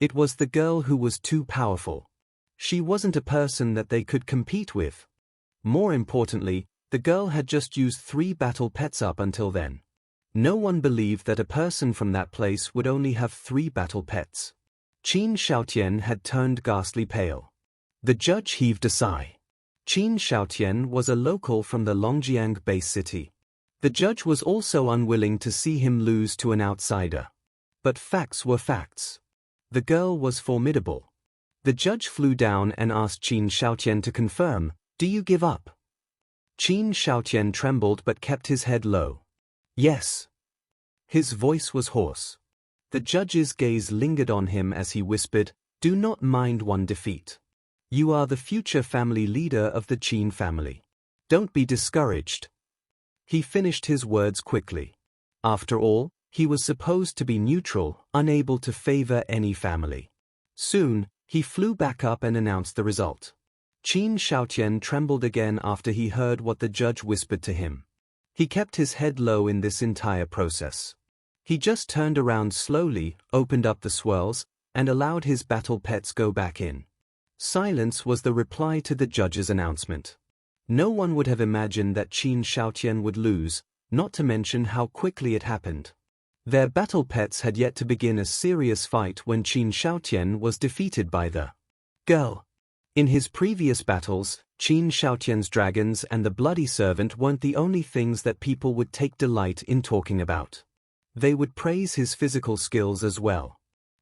It was the girl who was too powerful. She wasn't a person that they could compete with. More importantly, the girl had just used 3 battle pets up until then. No one believed that a person from that place would only have 3 battle pets. Qin Xiaotian had turned ghastly pale. The judge heaved a sigh. Qin Xiaotian was a local from the Longjiang base city. The judge was also unwilling to see him lose to an outsider. But facts were facts. The girl was formidable. The judge flew down and asked Qin Xiaotian to confirm, "Do you give up?" Qin Xiaotian trembled but kept his head low. "Yes." His voice was hoarse. The judge's gaze lingered on him as he whispered, "Do not mind one defeat. You are the future family leader of the Qin family. Don't be discouraged." He finished his words quickly. After all, he was supposed to be neutral, unable to favor any family. Soon, he flew back up and announced the result. Qin Xiaotian trembled again after he heard what the judge whispered to him. He kept his head low in this entire process. He just turned around slowly, opened up the swirls, and allowed his battle pets go back in. Silence was the reply to the judge's announcement. No one would have imagined that Qin Xiaotian would lose, not to mention how quickly it happened. Their battle pets had yet to begin a serious fight when Qin Xiaotian was defeated by the girl. In his previous battles, Qin Xiaotian's dragons and the bloody servant weren't the only things that people would take delight in talking about. They would praise his physical skills as well.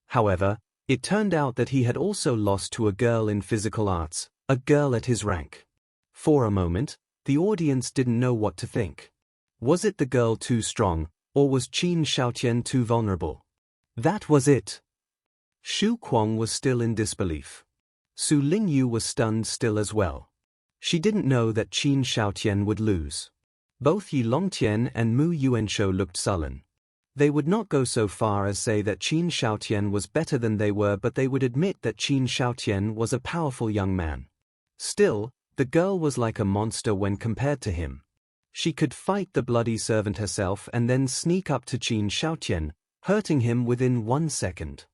However, it turned out that he had also lost to a girl in physical arts, a girl at his rank. For a moment, the audience didn't know what to think. Was it the girl too strong, or was Qin Xiaotian too vulnerable? That was it. Xu Kuang was still in disbelief. Su Lingyu was stunned still as well. She didn't know that Qin Xiaotian would lose. Both Yi Longtian and Mu Yuanshou looked sullen. They would not go so far as say that Qin Xiaotian was better than they were, but they would admit that Qin Xiaotian was a powerful young man. Still, the girl was like a monster when compared to him. She could fight the bloody servant herself and then sneak up to Qin Xiaotian, hurting him within 1 second.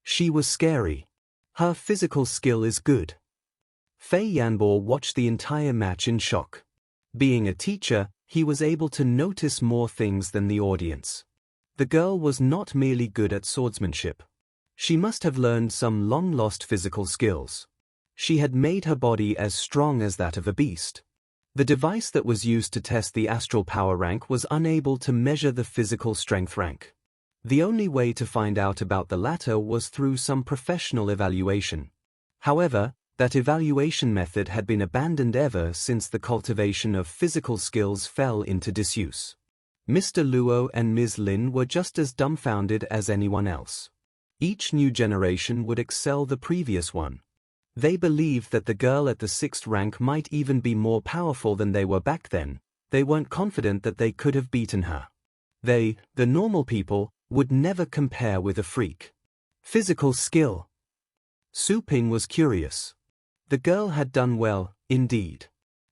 She was scary. Her physical skill is good. Fei Yanbo watched the entire match in shock. Being a teacher, he was able to notice more things than the audience. The girl was not merely good at swordsmanship. She must have learned some long-lost physical skills. She had made her body as strong as that of a beast. The device that was used to test the astral power rank was unable to measure the physical strength rank. The only way to find out about the latter was through some professional evaluation. However, that evaluation method had been abandoned ever since the cultivation of physical skills fell into disuse. Mr. Luo and Ms. Lin were just as dumbfounded as anyone else. Each new generation would excel the previous one. They believed that the girl at the 6th rank might even be more powerful than they were back then. They weren't confident that they could have beaten her. They, the normal people, would never compare with a freak. Physical skill. Su Ping was curious. The girl had done well, indeed.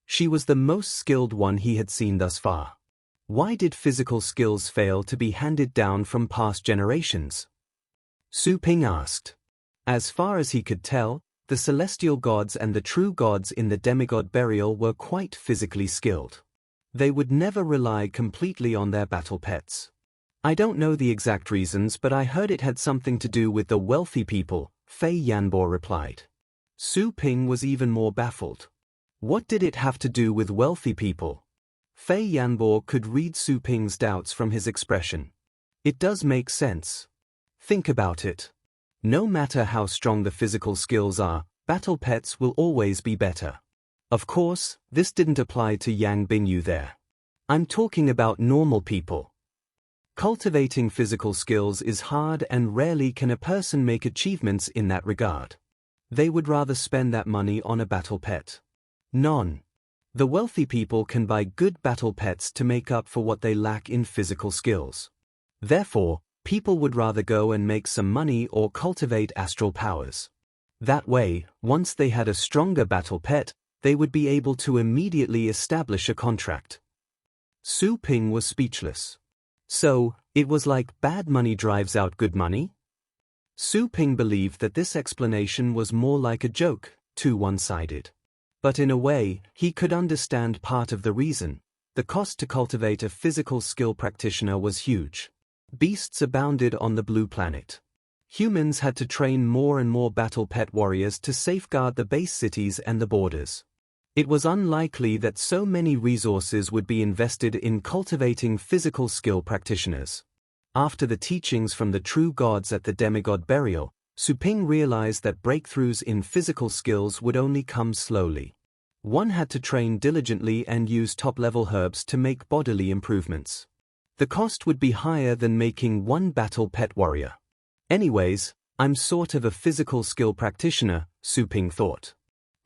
She was the most skilled one he had seen thus far. Why did physical skills fail to be handed down from past generations? Su Ping asked. As far as he could tell, the celestial gods and the true gods in the demigod burial were quite physically skilled. They would never rely completely on their battle pets. I don't know the exact reasons, but I heard it had something to do with the wealthy people, Fei Yanbo replied. Su Ping was even more baffled. What did it have to do with wealthy people? Fei Yanbo could read Su Ping's doubts from his expression. It does make sense. Think about it. No matter how strong the physical skills are, battle pets will always be better. Of course, this didn't apply to Yang Bingyue there. I'm talking about normal people. Cultivating physical skills is hard and rarely can a person make achievements in that regard. They would rather spend that money on a battle pet. None. The wealthy people can buy good battle pets to make up for what they lack in physical skills. Therefore, people would rather go and make some money or cultivate astral powers. That way, once they had a stronger battle pet, they would be able to immediately establish a contract. Su Ping was speechless. So, it was like bad money drives out good money? Su Ping believed that this explanation was more like a joke, too one-sided. But in a way, he could understand part of the reason. The cost to cultivate a physical skill practitioner was huge. Beasts abounded on the blue planet. Humans had to train more and more battle pet warriors to safeguard the base cities and the borders. It was unlikely that so many resources would be invested in cultivating physical skill practitioners. After the teachings from the true gods at the demigod burial, Su Ping realized that breakthroughs in physical skills would only come slowly. One had to train diligently and use top-level herbs to make bodily improvements. The cost would be higher than making one battle pet warrior. Anyways, I'm sort of a physical skill practitioner, Su Ping thought.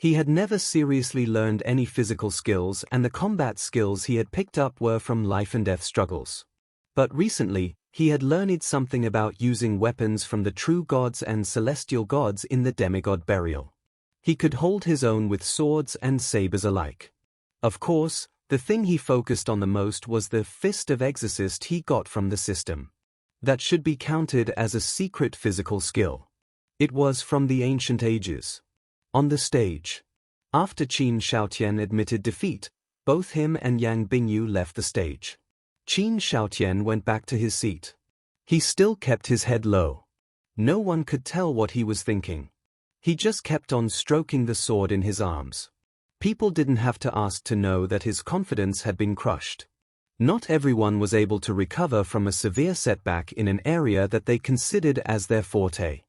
He had never seriously learned any physical skills, and the combat skills he had picked up were from life-and-death struggles. But recently, he had learned something about using weapons from the true gods and celestial gods in the demigod burial. He could hold his own with swords and sabers alike. Of course, the thing he focused on the most was the Fist of Exorcist he got from the system. That should be counted as a secret physical skill. It was from the ancient ages. On the stage, after Qin Shaotian admitted defeat, both him and Yang Bingyue left the stage. Qin Shaotian went back to his seat. He still kept his head low. No one could tell what he was thinking. He just kept on stroking the sword in his arms. People didn't have to ask to know that his confidence had been crushed. Not everyone was able to recover from a severe setback in an area that they considered as their forte.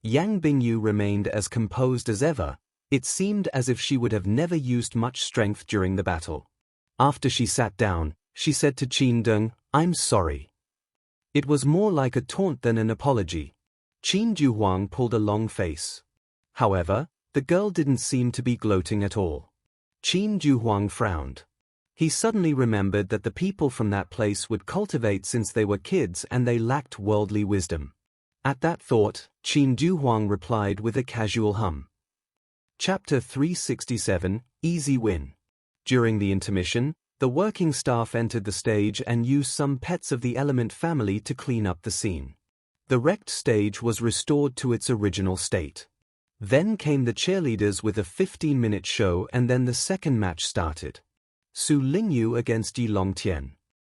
Yang Bingyue remained as composed as ever. It seemed as if she would have never used much strength during the battle. After she sat down, she said to Qin Deng, "I'm sorry." It was more like a taunt than an apology. Qin Juhuang pulled a long face. However, the girl didn't seem to be gloating at all. Qin Juhuang frowned. He suddenly remembered that the people from that place would cultivate since they were kids and they lacked worldly wisdom. At that thought, Qin Juhuang replied with a casual hum. Chapter 367, Easy Win. During the intermission, the working staff entered the stage and used some pets of the element family to clean up the scene. The wrecked stage was restored to its original state. Then came the cheerleaders with a 15-minute show, and then the second match started. Su Lingyu against Yi Longtian.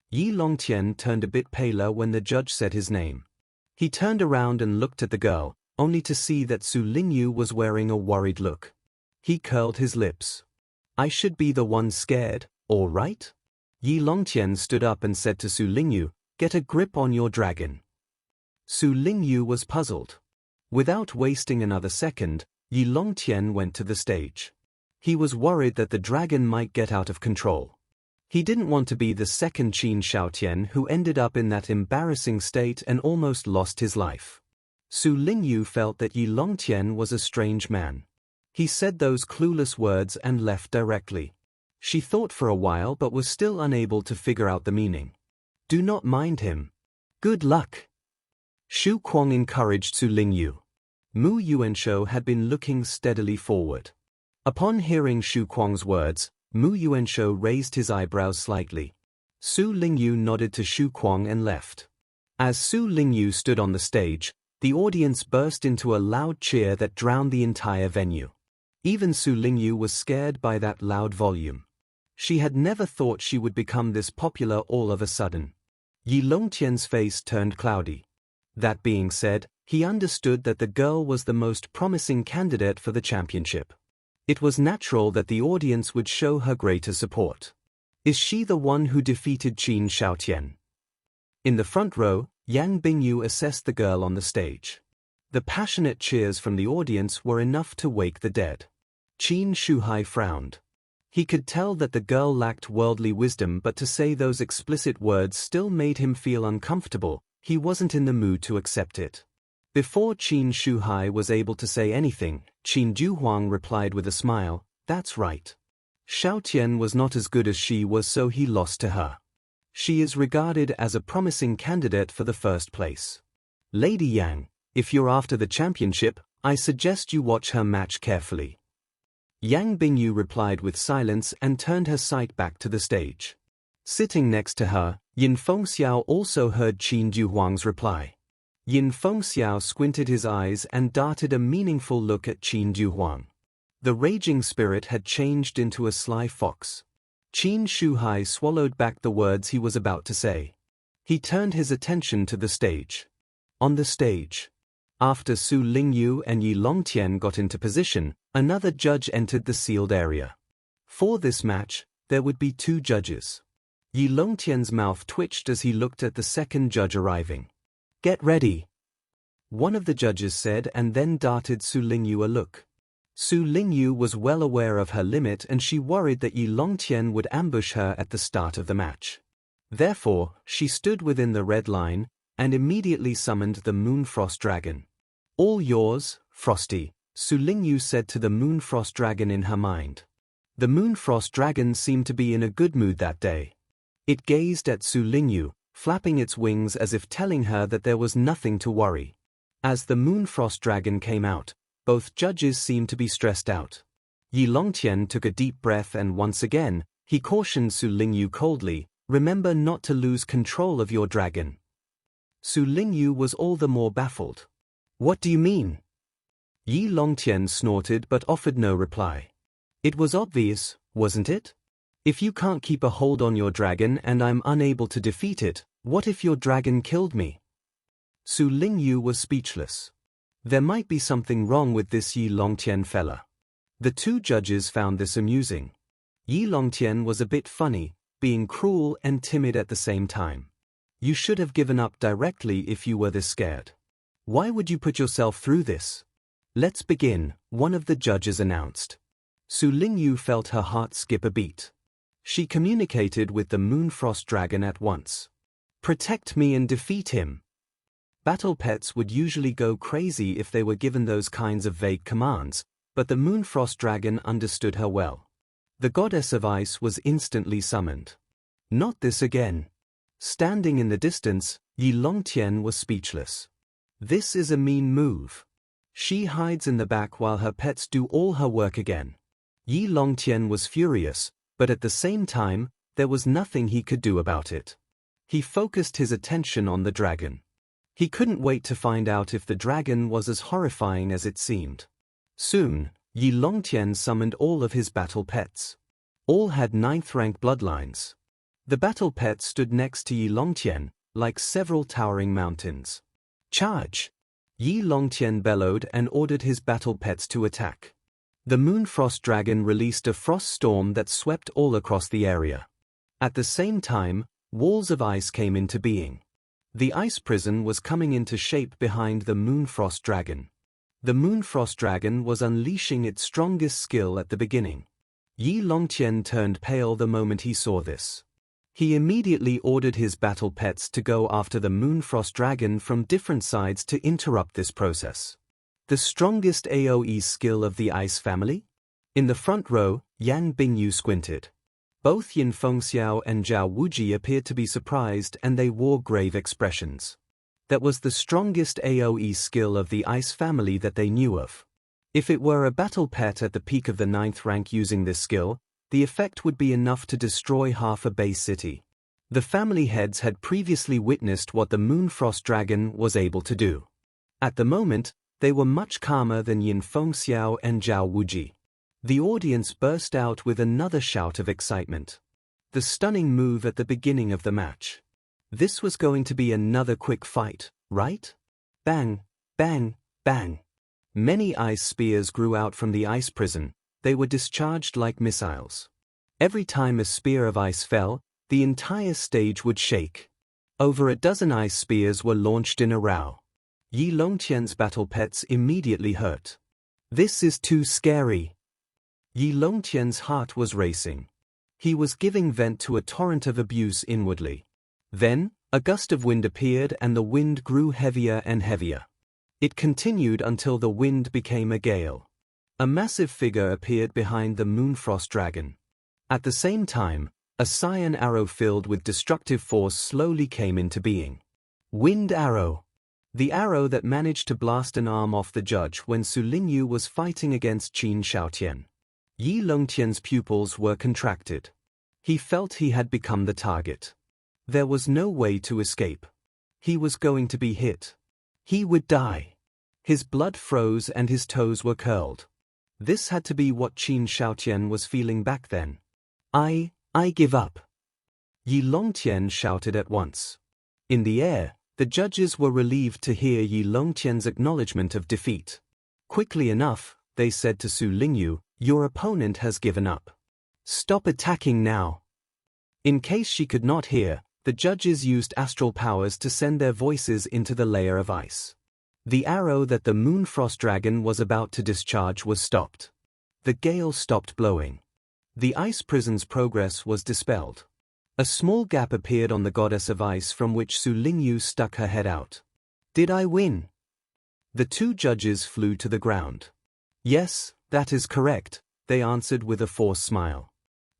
Yi Longtian turned a bit paler when the judge said his name. He turned around and looked at the girl, only to see that Su Lingyu was wearing a worried look. He curled his lips. "I should be the one scared, all right?" Yi Longtian stood up and said to Su Lingyu, "Get a grip on your dragon." Su Lingyu was puzzled. Without wasting another second, Yi Longtian went to the stage. He was worried that the dragon might get out of control. He didn't want to be the second Qin Shaotian who ended up in that embarrassing state and almost lost his life. Su Lingyu felt that Yi Longtian was a strange man. He said those clueless words and left directly. She thought for a while but was still unable to figure out the meaning. "Do not mind him. Good luck." Shu Kuang encouraged Su Lingyu. Mu Yuanshou had been looking steadily forward. Upon hearing Shu Kuang's words, Mu Yuanshou raised his eyebrows slightly. Su Lingyu nodded to Shu Kuang and left. As Su Lingyu stood on the stage, the audience burst into a loud cheer that drowned the entire venue. Even Su Lingyu was scared by that loud volume. She had never thought she would become this popular all of a sudden. Yi Longtian's face turned cloudy. That being said, he understood that the girl was the most promising candidate for the championship. It was natural that the audience would show her greater support. Is she the one who defeated Qin Shaotian? In the front row, Yang Bingyue assessed the girl on the stage. The passionate cheers from the audience were enough to wake the dead. Qin Shuhai frowned. He could tell that the girl lacked worldly wisdom, but to say those explicit words still made him feel uncomfortable. He wasn't in the mood to accept it. Before Qin Shuhai was able to say anything, Qin Duhuang replied with a smile, "That's right. Shaotian was not as good as she was, so he lost to her. She is regarded as a promising candidate for the first place. Lady Yang, if you're after the championship, I suggest you watch her match carefully." Yang Bingyue replied with silence and turned her sight back to the stage. Sitting next to her, Yin Fengxiao also heard Qin Duhuang's reply. Yin Fengxiao squinted his eyes and darted a meaningful look at Qin Duhuang. The raging spirit had changed into a sly fox. Qin Shuhai swallowed back the words he was about to say. He turned his attention to the stage. On the stage, after Su Lingyu and Yi Longtian got into position, another judge entered the sealed area. For this match, there would be 2 judges. Yi Longtian's mouth twitched as he looked at the second judge arriving. "Get ready," one of the judges said, and then darted Su Lingyu a look. Su Lingyu was well aware of her limit, and she worried that Yi Longtian would ambush her at the start of the match. Therefore, she stood within the red line, and immediately summoned the Moonfrost Dragon. "All yours, Frosty," Su Lingyu said to the Moonfrost Dragon in her mind. The Moonfrost Dragon seemed to be in a good mood that day. It gazed at Su Lingyu, flapping its wings as if telling her that there was nothing to worry. As the Moonfrost Dragon came out, both judges seemed to be stressed out. Yi Longtian took a deep breath and once again, he cautioned Su Lingyu coldly, "Remember not to lose control of your dragon." Su Lingyu was all the more baffled. "What do you mean?" Yi Longtian snorted but offered no reply. "It was obvious, wasn't it? If you can't keep a hold on your dragon and I'm unable to defeat it, what if your dragon killed me?" Su Lingyu was speechless. There might be something wrong with this Yi Longtian fella. The 2 judges found this amusing. Yi Longtian was a bit funny, being cruel and timid at the same time. "You should have given up directly if you were this scared. Why would you put yourself through this?" "Let's begin," one of the judges announced. Su Lingyu felt her heart skip a beat. She communicated with the Moonfrost Dragon at once. "Protect me and defeat him." Battle pets would usually go crazy if they were given those kinds of vague commands, but the Moonfrost Dragon understood her well. The Goddess of Ice was instantly summoned. "Not this again." Standing in the distance, Yi Longtian was speechless. This is a mean move. She hides in the back while her pets do all her work again. Yi Longtian was furious, but at the same time, there was nothing he could do about it. He focused his attention on the dragon. He couldn't wait to find out if the dragon was as horrifying as it seemed. Soon, Yi Longtian summoned all of his battle pets. All had 9th rank bloodlines. The battle pets stood next to Yi Longtian, like several towering mountains. "Charge!" Yi Longtian bellowed and ordered his battle pets to attack. The Moonfrost Dragon released a frost storm that swept all across the area. At the same time, walls of ice came into being. The ice prison was coming into shape behind the Moonfrost Dragon. The Moonfrost Dragon was unleashing its strongest skill at the beginning. Yi Longtian turned pale the moment he saw this. He immediately ordered his battle pets to go after the Moonfrost Dragon from different sides to interrupt this process. The strongest AoE skill of the Ice family? In the front row, Yang Bingyue squinted. Both Yin Fengxiao and Zhao Wuji appeared to be surprised, and they wore grave expressions. That was the strongest AoE skill of the Ice family that they knew of. If it were a battle pet at the peak of the 9th rank using this skill, the effect would be enough to destroy half a base city. The family heads had previously witnessed what the Moonfrost Dragon was able to do. At the moment, they were much calmer than Yin Fengxiao and Zhao Wuji. The audience burst out with another shout of excitement. The stunning move at the beginning of the match. This was going to be another quick fight, right? Bang, bang, bang. Many ice spears grew out from the ice prison. They were discharged like missiles. Every time a spear of ice fell, the entire stage would shake. Over a dozen ice spears were launched in a row. Yi Longqian's battle pets immediately hurt. This is too scary. Yi Longqian's heart was racing. He was giving vent to a torrent of abuse inwardly. Then, a gust of wind appeared and the wind grew heavier and heavier. It continued until the wind became a gale. A massive figure appeared behind the Moonfrost Dragon. At the same time, a cyan arrow filled with destructive force slowly came into being. Wind Arrow. The arrow that managed to blast an arm off the judge when Su Lingyu was fighting against Qin Shaotian. Yi Longqian's pupils were contracted. He felt he had become the target. There was no way to escape. He was going to be hit. He would die. His blood froze and his toes were curled. This had to be what Qin Shaotian was feeling back then. I give up. Yi Longqian shouted at once. In the air, the judges were relieved to hear Yi Longqian's acknowledgement of defeat. Quickly enough, they said to Su Lingyu, "Your opponent has given up. Stop attacking now." In case she could not hear, the judges used astral powers to send their voices into the layer of ice. The arrow that the Moonfrost Dragon was about to discharge was stopped. The gale stopped blowing. The ice prison's progress was dispelled. A small gap appeared on the goddess of ice from which Su Lingyu stuck her head out. Did I win? The two judges flew to the ground. Yes, that is correct, they answered with a forced smile.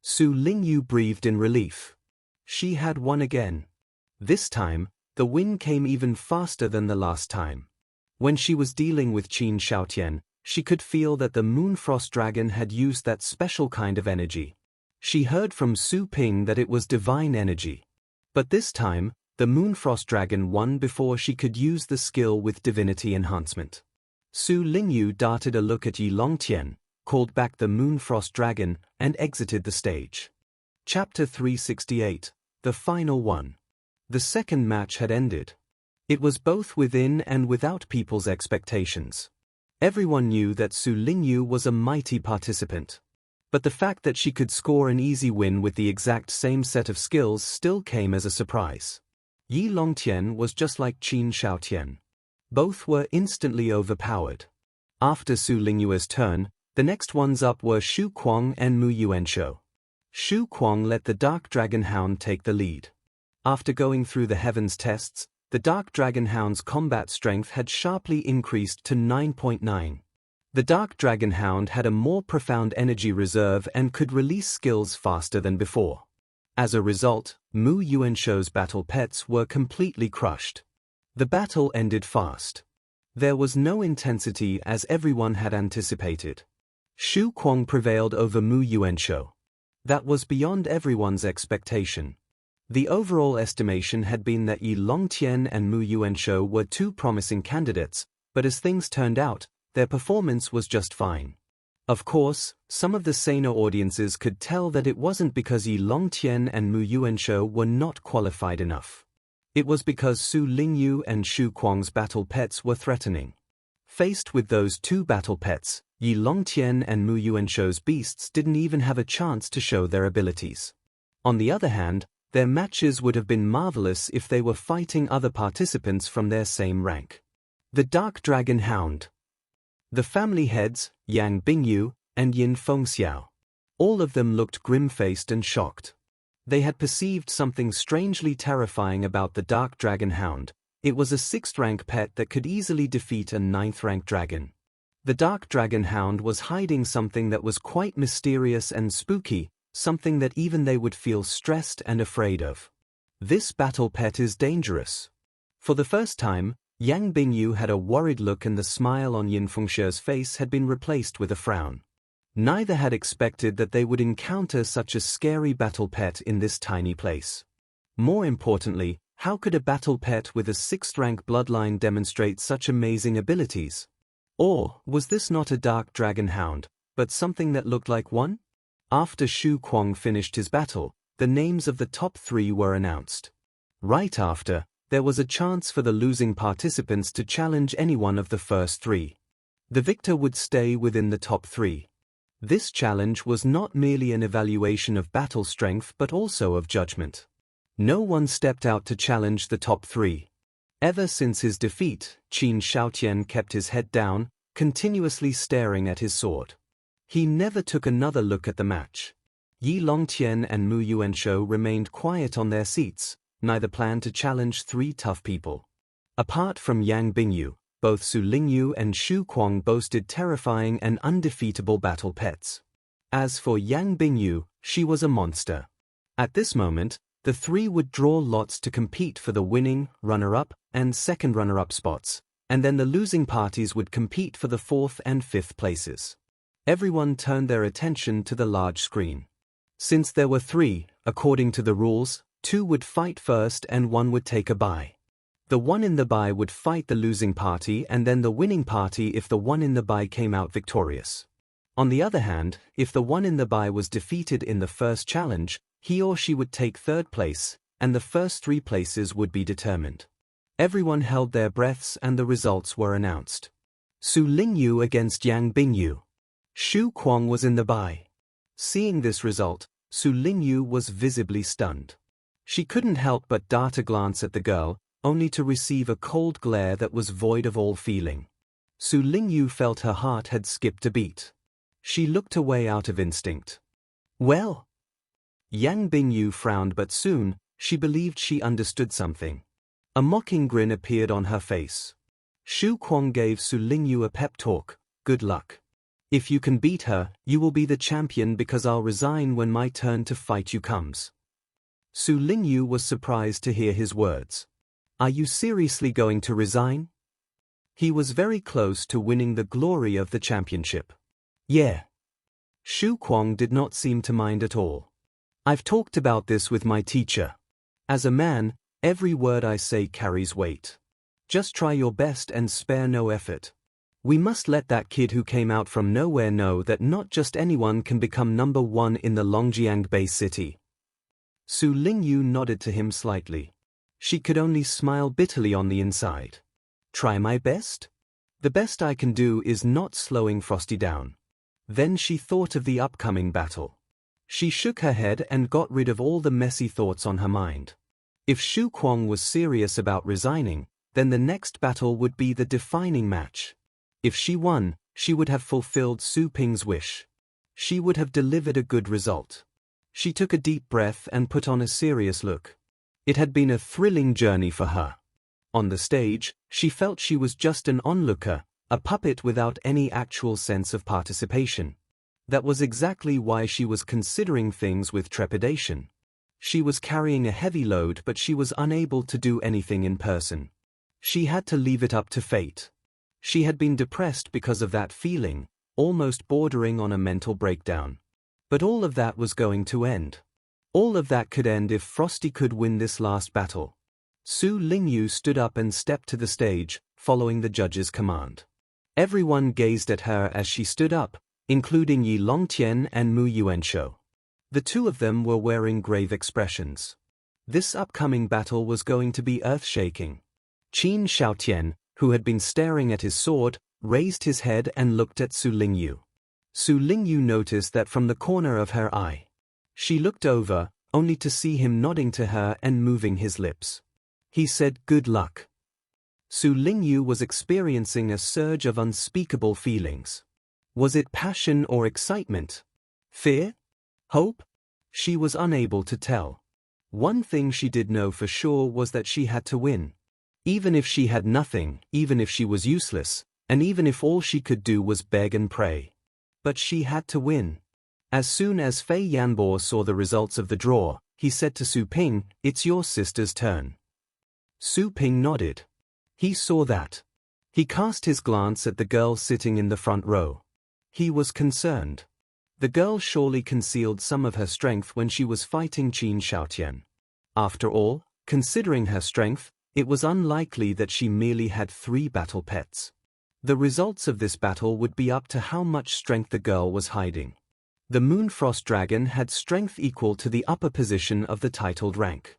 Su Lingyu breathed in relief. She had won again. This time, the win came even faster than the last time. When she was dealing with Qin Shaotian, she could feel that the Moonfrost Dragon had used that special kind of energy. She heard from Su Ping that it was divine energy. But this time, the Moonfrost Dragon won before she could use the skill with divinity enhancement. Su Lingyu darted a look at Yi Longqian, called back the Moonfrost Dragon, and exited the stage. Chapter 368, The Final One. The second match had ended. It was both within and without people's expectations. Everyone knew that Su Lingyu was a mighty participant. But the fact that she could score an easy win with the exact same set of skills still came as a surprise. Yi Longqian was just like Qin Shaotian. Both were instantly overpowered. After Su Lingyue's turn, the next ones up were Shu Kuang and Mu Yuanshou. Shu Kuang let the Dark Dragon Hound take the lead. After going through the heavens tests, the Dark Dragon Hound's combat strength had sharply increased to 9.9. The Dark Dragon Hound had a more profound energy reserve and could release skills faster than before. As a result, Mu Yuanshou's battle pets were completely crushed. The battle ended fast. There was no intensity as everyone had anticipated. Shu Kuang prevailed over Mu Yuanshou. That was beyond everyone's expectation. The overall estimation had been that Yi Longqian and Mu Yuanshou were two promising candidates, but as things turned out, their performance was just fine. Of course, some of the saner audiences could tell that it wasn't because Yi Longqian and Mu Yuanshou were not qualified enough. It was because Su Lingyu and Shu Kuang's battle pets were threatening. Faced with those two battle pets, Yi Longqian and Mu Yuanshou's beasts didn't even have a chance to show their abilities. On the other hand, their matches would have been marvelous if they were fighting other participants from their same rank. The Dark Dragon Hound. The family heads, Yang Bingyue and Yin Fengxiao. All of them looked grim-faced and shocked. They had perceived something strangely terrifying about the Dark Dragon Hound. It was a 6th-rank pet that could easily defeat a 9th-rank dragon. The Dark Dragon Hound was hiding something that was quite mysterious and spooky, something that even they would feel stressed and afraid of. This battle pet is dangerous. For the first time, Yang Bingyue had a worried look and the smile on Yin Fengxiao's face had been replaced with a frown. Neither had expected that they would encounter such a scary battle pet in this tiny place. More importantly, how could a battle pet with a 6th-rank bloodline demonstrate such amazing abilities? Or was this not a Dark Dragon Hound, but something that looked like one? After Shu Kuang finished his battle, the names of the top 3 were announced. Right after, there was a chance for the losing participants to challenge any one of the first three. The victor would stay within the top three. This challenge was not merely an evaluation of battle strength but also of judgment. No one stepped out to challenge the top three. Ever since his defeat, Qin Shaotian kept his head down, continuously staring at his sword. He never took another look at the match. Yi Longtian and Mu Yuanshou remained quiet on their seats, neither planned to challenge three tough people. Apart from Yang Bingyue, both Su Lingyu and Xu Kuang boasted terrifying and undefeatable battle pets. As for Yang Bingyue, she was a monster. At this moment, the three would draw lots to compete for the winning, runner-up, and second runner-up spots, and then the losing parties would compete for the fourth and fifth places. Everyone turned their attention to the large screen. Since there were three, according to the rules, two would fight first and one would take a bye. The one in the bye would fight the losing party and then the winning party if the one in the bye came out victorious. On the other hand, if the one in the bye was defeated in the first challenge, he or she would take third place, and the first three places would be determined. Everyone held their breaths and the results were announced. Su Lingyu against Yang Bingyue. Xu Kuang was in the bye. Seeing this result, Su Lingyu was visibly stunned. She couldn't help but dart a glance at the girl, only to receive a cold glare that was void of all feeling. Su Lingyu felt her heart had skipped a beat. She looked away out of instinct. Well? Yang Bingyue frowned, but soon, she believed she understood something. A mocking grin appeared on her face. Xu Kuang gave Su Lingyu a pep talk. Good luck. If you can beat her, you will be the champion because I'll resign when my turn to fight you comes. Su Lingyu was surprised to hear his words. Are you seriously going to resign? He was very close to winning the glory of the championship. Yeah. Xu Kuang did not seem to mind at all. I've talked about this with my teacher. As a man, every word I say carries weight. Just try your best and spare no effort. We must let that kid who came out from nowhere know that not just anyone can become number one in the Longjiang Bay City. Su Lingyu nodded to him slightly. She could only smile bitterly on the inside. Try my best? The best I can do is not slowing Frosty down. Then she thought of the upcoming battle. She shook her head and got rid of all the messy thoughts on her mind. If Xu Kuang was serious about resigning, then the next battle would be the defining match. If she won, she would have fulfilled Su Ping's wish. She would have delivered a good result. She took a deep breath and put on a serious look. It had been a thrilling journey for her. On the stage, she felt she was just an onlooker, a puppet without any actual sense of participation. That was exactly why she was considering things with trepidation. She was carrying a heavy load, but she was unable to do anything in person. She had to leave it up to fate. She had been depressed because of that feeling, almost bordering on a mental breakdown. But all of that was going to end. All of that could end if Frosty could win this last battle. Su Lingyu stood up and stepped to the stage, following the judge's command. Everyone gazed at her as she stood up, including Yi Longtian and Mu Yuanshou. The two of them were wearing grave expressions. This upcoming battle was going to be earth-shaking. Qin Shaotian, who had been staring at his sword, raised his head and looked at Su Lingyu. Su Lingyu noticed that from the corner of her eye. She looked over, only to see him nodding to her and moving his lips. He said, "Good luck." Su Lingyu was experiencing a surge of unspeakable feelings. Was it passion or excitement? Fear? Hope? She was unable to tell. One thing she did know for sure was that she had to win. Even if she had nothing, even if she was useless, and even if all she could do was beg and pray. But she had to win. As soon as Fei Yanbo saw the results of the draw, he said to Su Ping, "It's your sister's turn." Su Ping nodded. He saw that. He cast his glance at the girl sitting in the front row. He was concerned. The girl surely concealed some of her strength when she was fighting Qin Shaotian. After all, considering her strength, it was unlikely that she merely had 3 battle pets. The results of this battle would be up to how much strength the girl was hiding. The Moonfrost Dragon had strength equal to the upper position of the titled rank.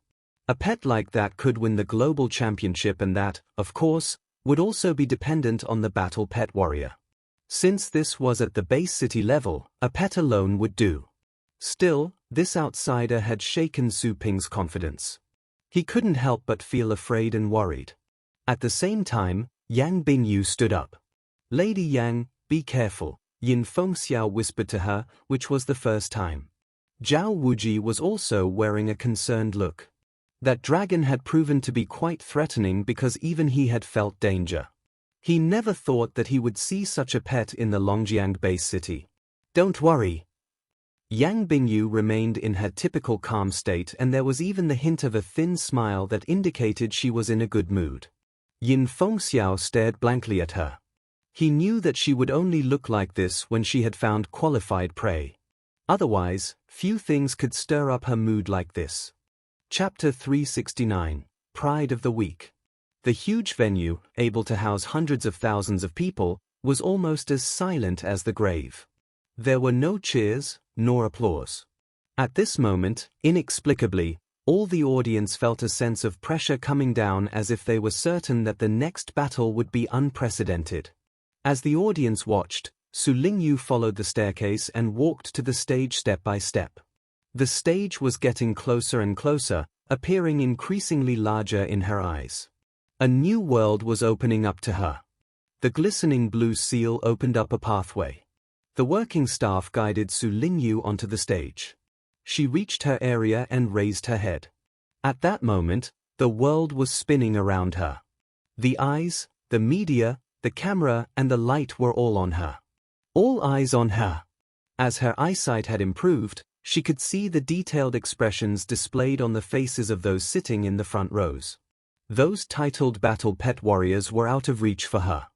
A pet like that could win the global championship, and that, of course, would also be dependent on the battle pet warrior. Since this was at the base city level, a pet alone would do. Still, this outsider had shaken Su Ping's confidence. He couldn't help but feel afraid and worried. At the same time, Yang Bingyue stood up. "Lady Yang, be careful," Yin Fengxiao whispered to her, which was the first time. Zhao Wuji was also wearing a concerned look. That dragon had proven to be quite threatening because even he had felt danger. He never thought that he would see such a pet in the Longjiang base city. "Don't worry." Yang Bingyue remained in her typical calm state, and there was even the hint of a thin smile that indicated she was in a good mood. Yin Fengxiao stared blankly at her. He knew that she would only look like this when she had found qualified prey. Otherwise, few things could stir up her mood like this. Chapter 369, Pride of the Week. The huge venue, able to house hundreds of thousands of people, was almost as silent as the grave. There were no cheers, nor applause. At this moment, inexplicably, all the audience felt a sense of pressure coming down, as if they were certain that the next battle would be unprecedented. As the audience watched, Su Lingyu followed the staircase and walked to the stage step by step. The stage was getting closer and closer, appearing increasingly larger in her eyes. A new world was opening up to her. The glistening blue seal opened up a pathway. The working staff guided Su Lingyu onto the stage. She reached her area and raised her head. At that moment, the world was spinning around her. The eyes, the media, the camera, and the light were all on her. All eyes on her. As her eyesight had improved, she could see the detailed expressions displayed on the faces of those sitting in the front rows. Those titled battle pet warriors were out of reach for her.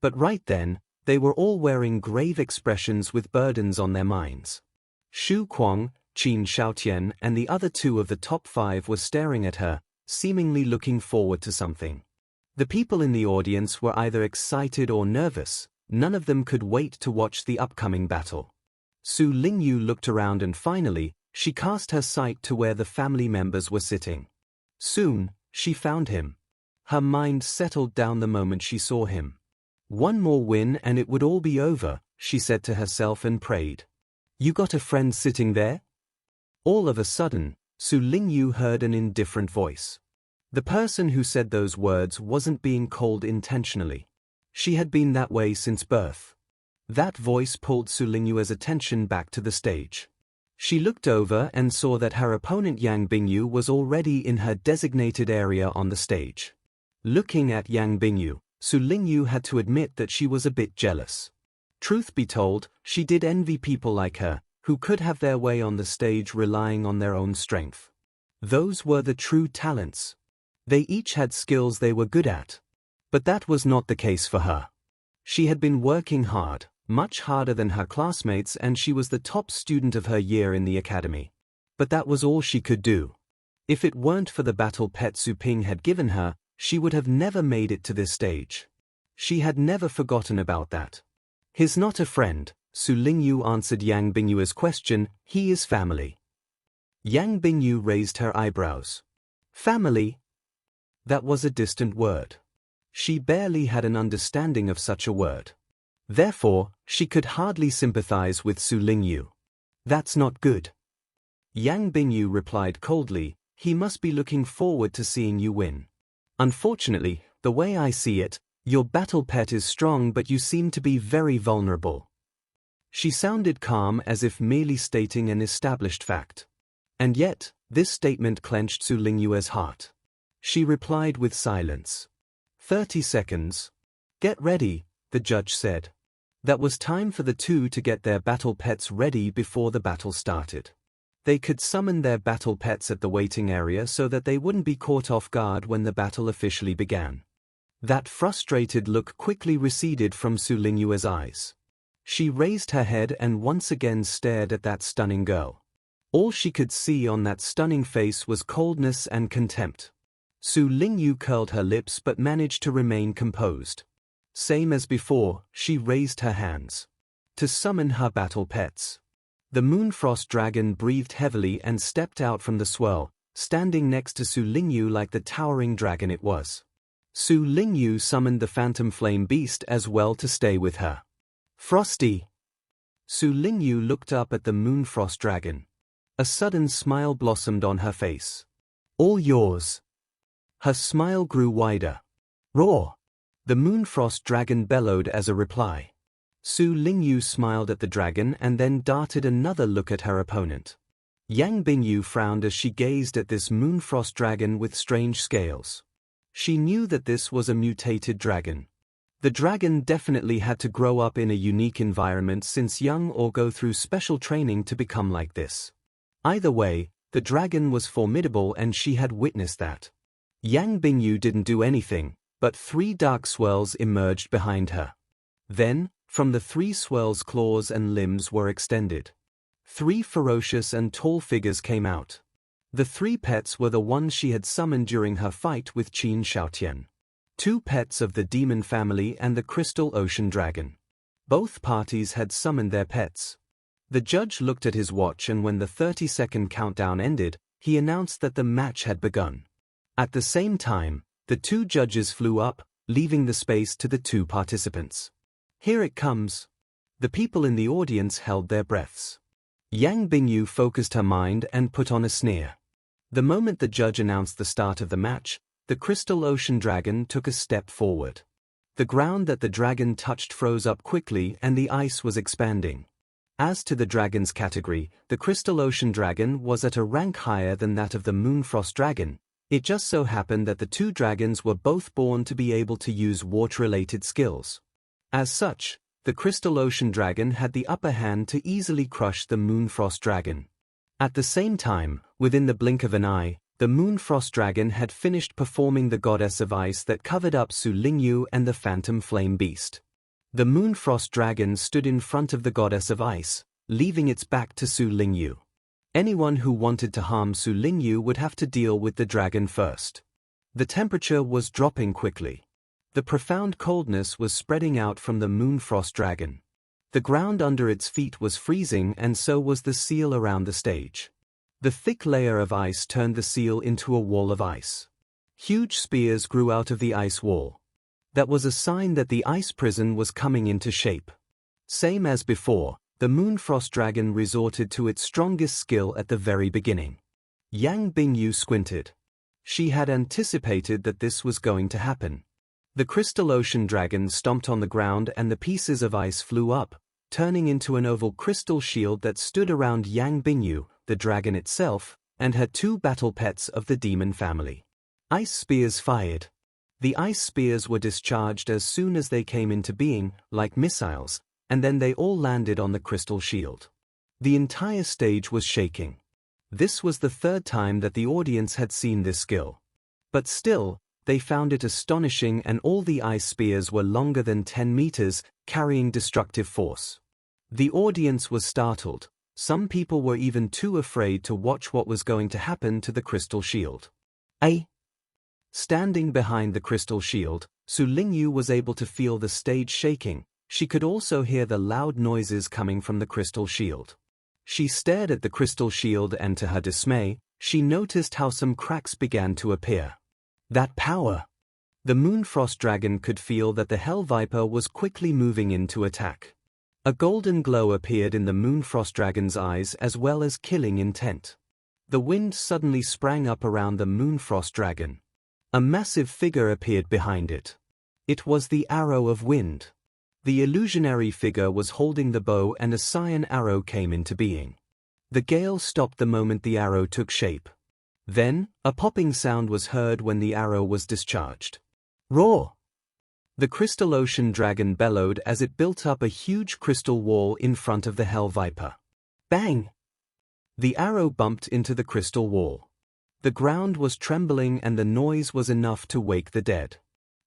But right then, they were all wearing grave expressions with burdens on their minds. Xu Kuang, Qin Shaotian, and the other two of the top 5 were staring at her, seemingly looking forward to something. The people in the audience were either excited or nervous. None of them could wait to watch the upcoming battle. Su Lingyu looked around and finally, she cast her sight to where the family members were sitting. Soon, she found him. Her mind settled down the moment she saw him. One more win and it would all be over, she said to herself and prayed. "You got a friend sitting there?" All of a sudden, Su Lingyu heard an indifferent voice. The person who said those words wasn't being cold intentionally. She had been that way since birth. That voice pulled Su Lingyue's attention back to the stage. She looked over and saw that her opponent Yang Bingyue was already in her designated area on the stage. Looking at Yang Bingyue, Su Lingyu had to admit that she was a bit jealous. Truth be told, she did envy people like her, who could have their way on the stage relying on their own strength. Those were the true talents. They each had skills they were good at. But that was not the case for her. She had been working hard, much harder than her classmates, and she was the top student of her year in the academy. But that was all she could do. If it weren't for the battle pet Su Ping had given her, she would have never made it to this stage. She had never forgotten about that. "He's not a friend," Su Lingyu answered Yang Bingyue's question, "he is family." Yang Bingyue raised her eyebrows. "Family?" That was a distant word. She barely had an understanding of such a word. Therefore, she could hardly sympathize with Su Lingyu. "That's not good." Yang Bingyue replied coldly, "He must be looking forward to seeing you win. Unfortunately, the way I see it, your battle pet is strong but you seem to be very vulnerable." She sounded calm, as if merely stating an established fact. And yet, this statement clenched Su Lingyue's heart. She replied with silence. 30 seconds. "Get ready," the judge said. That was time for the two to get their battle pets ready before the battle started. They could summon their battle pets at the waiting area so that they wouldn't be caught off guard when the battle officially began. That frustrated look quickly receded from Su Lingyue's eyes. She raised her head and once again stared at that stunning girl. All she could see on that stunning face was coldness and contempt. Su Lingyu curled her lips but managed to remain composed. Same as before, she raised her hands to summon her battle pets. The Moonfrost dragon breathed heavily and stepped out from the swirl, standing next to Su Lingyu like the towering dragon it was. Su Lingyu summoned the phantom flame beast as well to stay with her. Frosty! Su Lingyu looked up at the Moonfrost dragon. A sudden smile blossomed on her face. All yours. Her smile grew wider. Roar! The Moonfrost dragon bellowed as a reply. Su Lingyu smiled at the dragon and then darted another look at her opponent. Yang Bingyue frowned as she gazed at this Moonfrost dragon with strange scales. She knew that this was a mutated dragon. The dragon definitely had to grow up in a unique environment since young or go through special training to become like this. Either way, the dragon was formidable and she had witnessed that. Yang Bingyue didn't do anything, but 3 dark swirls emerged behind her. Then, from the 3 swirls claws and limbs were extended. 3 ferocious and tall figures came out. The 3 pets were the ones she had summoned during her fight with Qin Shaotian. 2 pets of the demon family and the crystal ocean dragon. Both parties had summoned their pets. The judge looked at his watch and when the 30-second countdown ended, he announced that the match had begun. At the same time, the 2 judges flew up, leaving the space to the 2 participants. Here it comes. The people in the audience held their breaths. Yang Bingyue focused her mind and put on a sneer. The moment the judge announced the start of the match, the crystal ocean dragon took a step forward. The ground that the dragon touched froze up quickly and the ice was expanding. As to the dragon's category, the crystal ocean dragon was at a rank higher than that of the Moonfrost dragon. It just so happened that the 2 dragons were both born to be able to use water-related skills. As such, the crystal ocean dragon had the upper hand to easily crush the Moonfrost dragon. At the same time, within the blink of an eye, the Moonfrost dragon had finished performing the goddess of ice that covered up Su Lingyu and the phantom flame beast. The Moonfrost dragon stood in front of the goddess of ice, leaving its back to Su Lingyu. Anyone who wanted to harm Su Lingyu would have to deal with the dragon first. The temperature was dropping quickly. The profound coldness was spreading out from the Moonfrost dragon. The ground under its feet was freezing and so was the seal around the stage. The thick layer of ice turned the seal into a wall of ice. Huge spears grew out of the ice wall. That was a sign that the ice prison was coming into shape. Same as before, the Moonfrost dragon resorted to its strongest skill at the very beginning. Yang Bingyue squinted. She had anticipated that this was going to happen. The crystal ocean dragon stomped on the ground and the pieces of ice flew up, turning into an oval crystal shield that stood around Yang Bingyue, the dragon itself, and her 2 battle pets of the demon family. Ice spears fired. The ice spears were discharged as soon as they came into being, like missiles, and then they all landed on the crystal shield. The entire stage was shaking. This was the 3rd time that the audience had seen this skill. But still, they found it astonishing and all the ice spears were longer than 10 meters, carrying destructive force. The audience was startled. Some people were even too afraid to watch what was going to happen to the crystal shield. Standing behind the crystal shield, Su Lingyu was able to feel the stage shaking. She could also hear the loud noises coming from the crystal shield. She stared at the crystal shield and to her dismay, she noticed how some cracks began to appear. That power! The Moonfrost dragon could feel that the Hell Viper was quickly moving in to attack. A golden glow appeared in the Moonfrost dragon's eyes as well as killing intent. The wind suddenly sprang up around the Moonfrost dragon. A massive figure appeared behind it. It was the Arrow of Wind. The illusionary figure was holding the bow and a cyan arrow came into being. The gale stopped the moment the arrow took shape. Then, a popping sound was heard when the arrow was discharged. Roar! The crystal ocean dragon bellowed as it built up a huge crystal wall in front of the Hell Viper. Bang! The arrow bumped into the crystal wall. The ground was trembling and the noise was enough to wake the dead.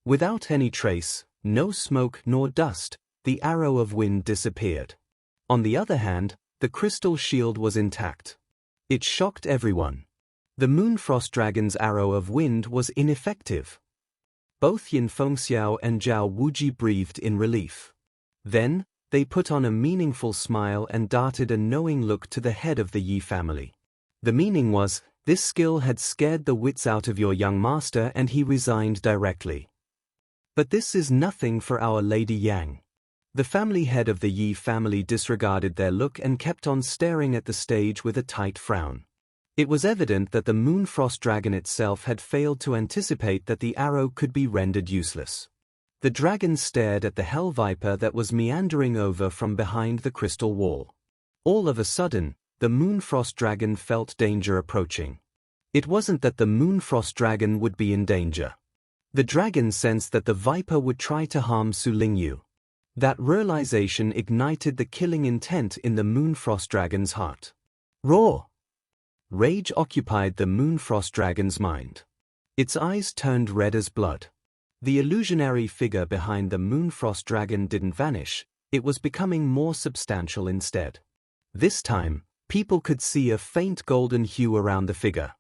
Without any trace, no smoke nor dust, the Arrow of Wind disappeared. On the other hand, the crystal shield was intact. It shocked everyone. The Moonfrost Dragon's Arrow of Wind was ineffective. Both Yin Fengxiao and Zhao Wuji breathed in relief. Then, they put on a meaningful smile and darted a knowing look to the head of the Yi family. The meaning was, This skill had scared the wits out of your young master and he resigned directly. But this is nothing for our Lady Yang. The family head of the Yi family disregarded their look and kept on staring at the stage with a tight frown. It was evident that the Moonfrost Dragon itself had failed to anticipate that the arrow could be rendered useless. The dragon stared at the Hell Viper that was meandering over from behind the crystal wall. All of a sudden, the Moonfrost Dragon felt danger approaching. It wasn't that the Moonfrost Dragon would be in danger. The dragon sensed that the Viper would try to harm Su Lingyu. That realization ignited the killing intent in the Moonfrost Dragon's heart. Roar! Rage occupied the Moonfrost Dragon's mind. Its eyes turned red as blood. The illusionary figure behind the Moonfrost Dragon didn't vanish, it was becoming more substantial instead. This time, people could see a faint golden hue around the figure.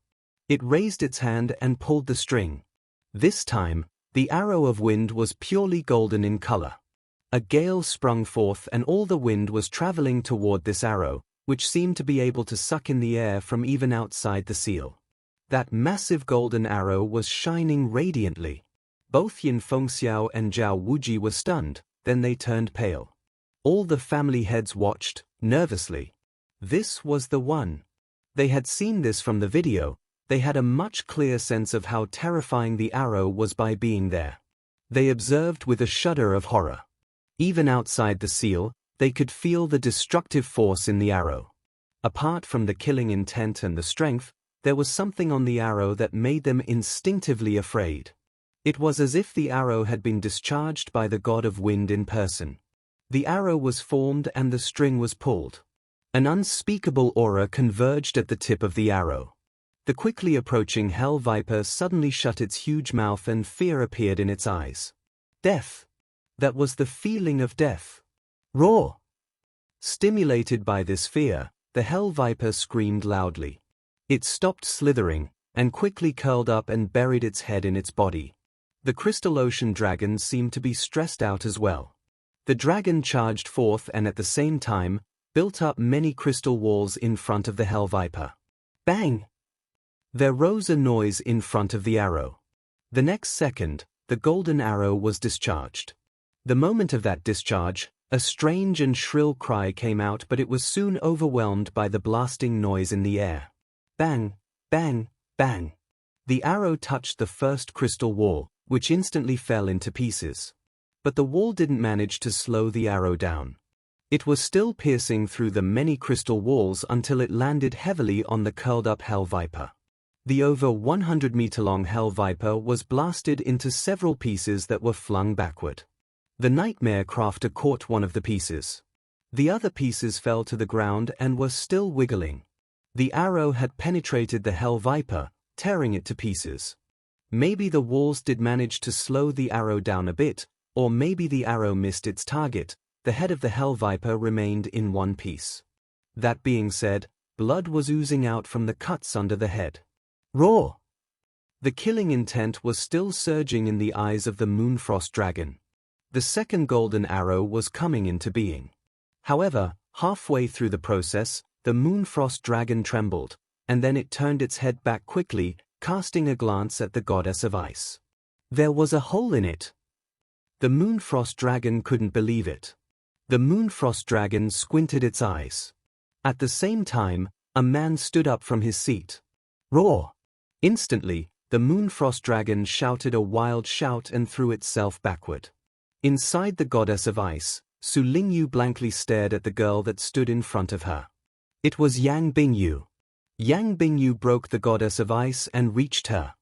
It raised its hand and pulled the string. This time, the arrow of wind was purely golden in color. A gale sprung forth and all the wind was traveling toward this arrow, which seemed to be able to suck in the air from even outside the seal. That massive golden arrow was shining radiantly. Both Yin Fengxiao and Zhao Wuji were stunned, then they turned pale. All the family heads watched, nervously. This was the one. They had seen this from the video, they had a much clearer sense of how terrifying the arrow was by being there. They observed with a shudder of horror. Even outside the seal, they could feel the destructive force in the arrow. Apart from the killing intent and the strength, there was something on the arrow that made them instinctively afraid. It was as if the arrow had been discharged by the god of wind in person. The arrow was formed and the string was pulled. An unspeakable aura converged at the tip of the arrow. The quickly approaching Hell Viper suddenly shut its huge mouth and fear appeared in its eyes. Death. That was the feeling of death. Roar! Stimulated by this fear, the Hell Viper screamed loudly. It stopped slithering, and quickly curled up and buried its head in its body. The Crystal Ocean Dragon seemed to be stressed out as well. The dragon charged forth and at the same time, built up many crystal walls in front of the Hell Viper. Bang! There rose a noise in front of the arrow. The next second, the golden arrow was discharged. The moment of that discharge, a strange and shrill cry came out, but it was soon overwhelmed by the blasting noise in the air. Bang, bang, bang. The arrow touched the first crystal wall, which instantly fell into pieces. But the wall didn't manage to slow the arrow down. It was still piercing through the many crystal walls until it landed heavily on the curled-up Hell Viper. The over 100-meter-long Hell Viper was blasted into several pieces that were flung backward. The Nightmare Crafter caught one of the pieces. The other pieces fell to the ground and were still wiggling. The arrow had penetrated the Hell Viper, tearing it to pieces. Maybe the walls did manage to slow the arrow down a bit, or maybe the arrow missed its target. The head of the Hell Viper remained in one piece. That being said, blood was oozing out from the cuts under the head. Roar! The killing intent was still surging in the eyes of the Moonfrost Dragon. The second golden arrow was coming into being. However, halfway through the process, the Moonfrost Dragon trembled, and then it turned its head back quickly, casting a glance at the Goddess of Ice. There was a hole in it. The Moonfrost Dragon couldn't believe it. The Moonfrost Dragon squinted its eyes. At the same time, a man stood up from his seat. Roar! Instantly, the Moonfrost Dragon shouted a wild shout and threw itself backward. Inside the Goddess of Ice, Su Lingyu blankly stared at the girl that stood in front of her. It was Yang Bingyue. Yang Bingyue broke the Goddess of Ice and reached her.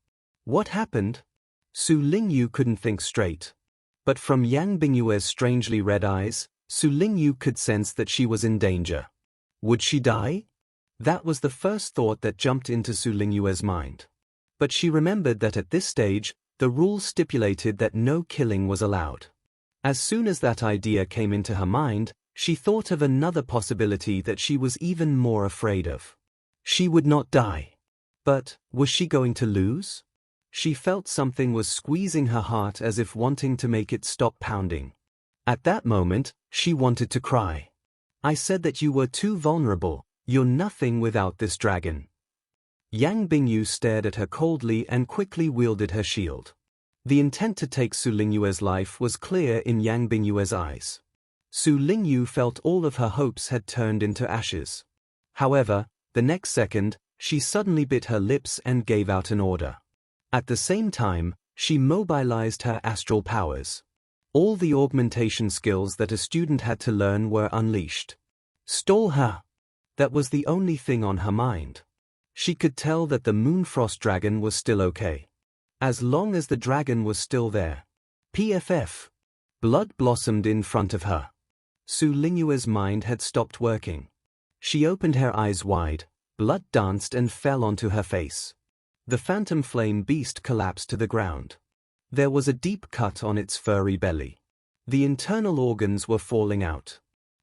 What happened? Su Lingyu couldn't think straight. But from Yang Bingyue's strangely red eyes, Su Lingyu could sense that she was in danger. Would she die? That was the first thought that jumped into Su Lingyue's mind. But she remembered that at this stage, the rules stipulated that no killing was allowed. As soon as that idea came into her mind, she thought of another possibility that she was even more afraid of. She would not die. But, was she going to lose? She felt something was squeezing her heart as if wanting to make it stop pounding. At that moment, she wanted to cry. I said that you were too vulnerable, you're nothing without this dragon. Yang Bingyue stared at her coldly and quickly wielded her shield. The intent to take Su Lingyue's life was clear in Yang Bingyue's eyes. Su Lingyue felt all of her hopes had turned into ashes. However, the next second, she suddenly bit her lips and gave out an order. At the same time, she mobilized her astral powers. All the augmentation skills that a student had to learn were unleashed. Stall her! That was the only thing on her mind. She could tell that the Moonfrost dragon was still okay. As long as the dragon was still there. PFF. Blood blossomed in front of her. Su Lingyue's mind had stopped working. She opened her eyes wide, blood danced and fell onto her face. The phantom flame beast collapsed to the ground. There was a deep cut on its furry belly. The internal organs were falling out.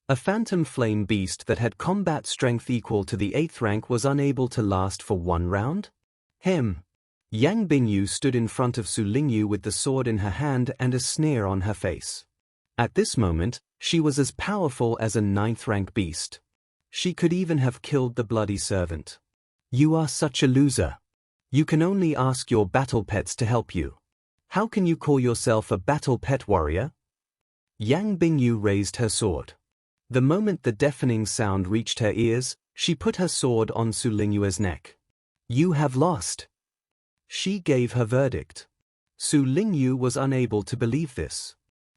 A phantom flame beast that had combat strength equal to the 8th rank was unable to last for one round? Yang Bingyue stood in front of Su Lingyue with the sword in her hand and a sneer on her face. At this moment, she was as powerful as a 9th rank beast. She could even have killed the bloody servant. You are such a loser. You can only ask your battle pets to help you. How can you call yourself a battle pet warrior? Yang Bingyue raised her sword. The moment the deafening sound reached her ears, she put her sword on Su Lingyue's neck. You have lost. She gave her verdict. Su Lingyue was unable to believe this.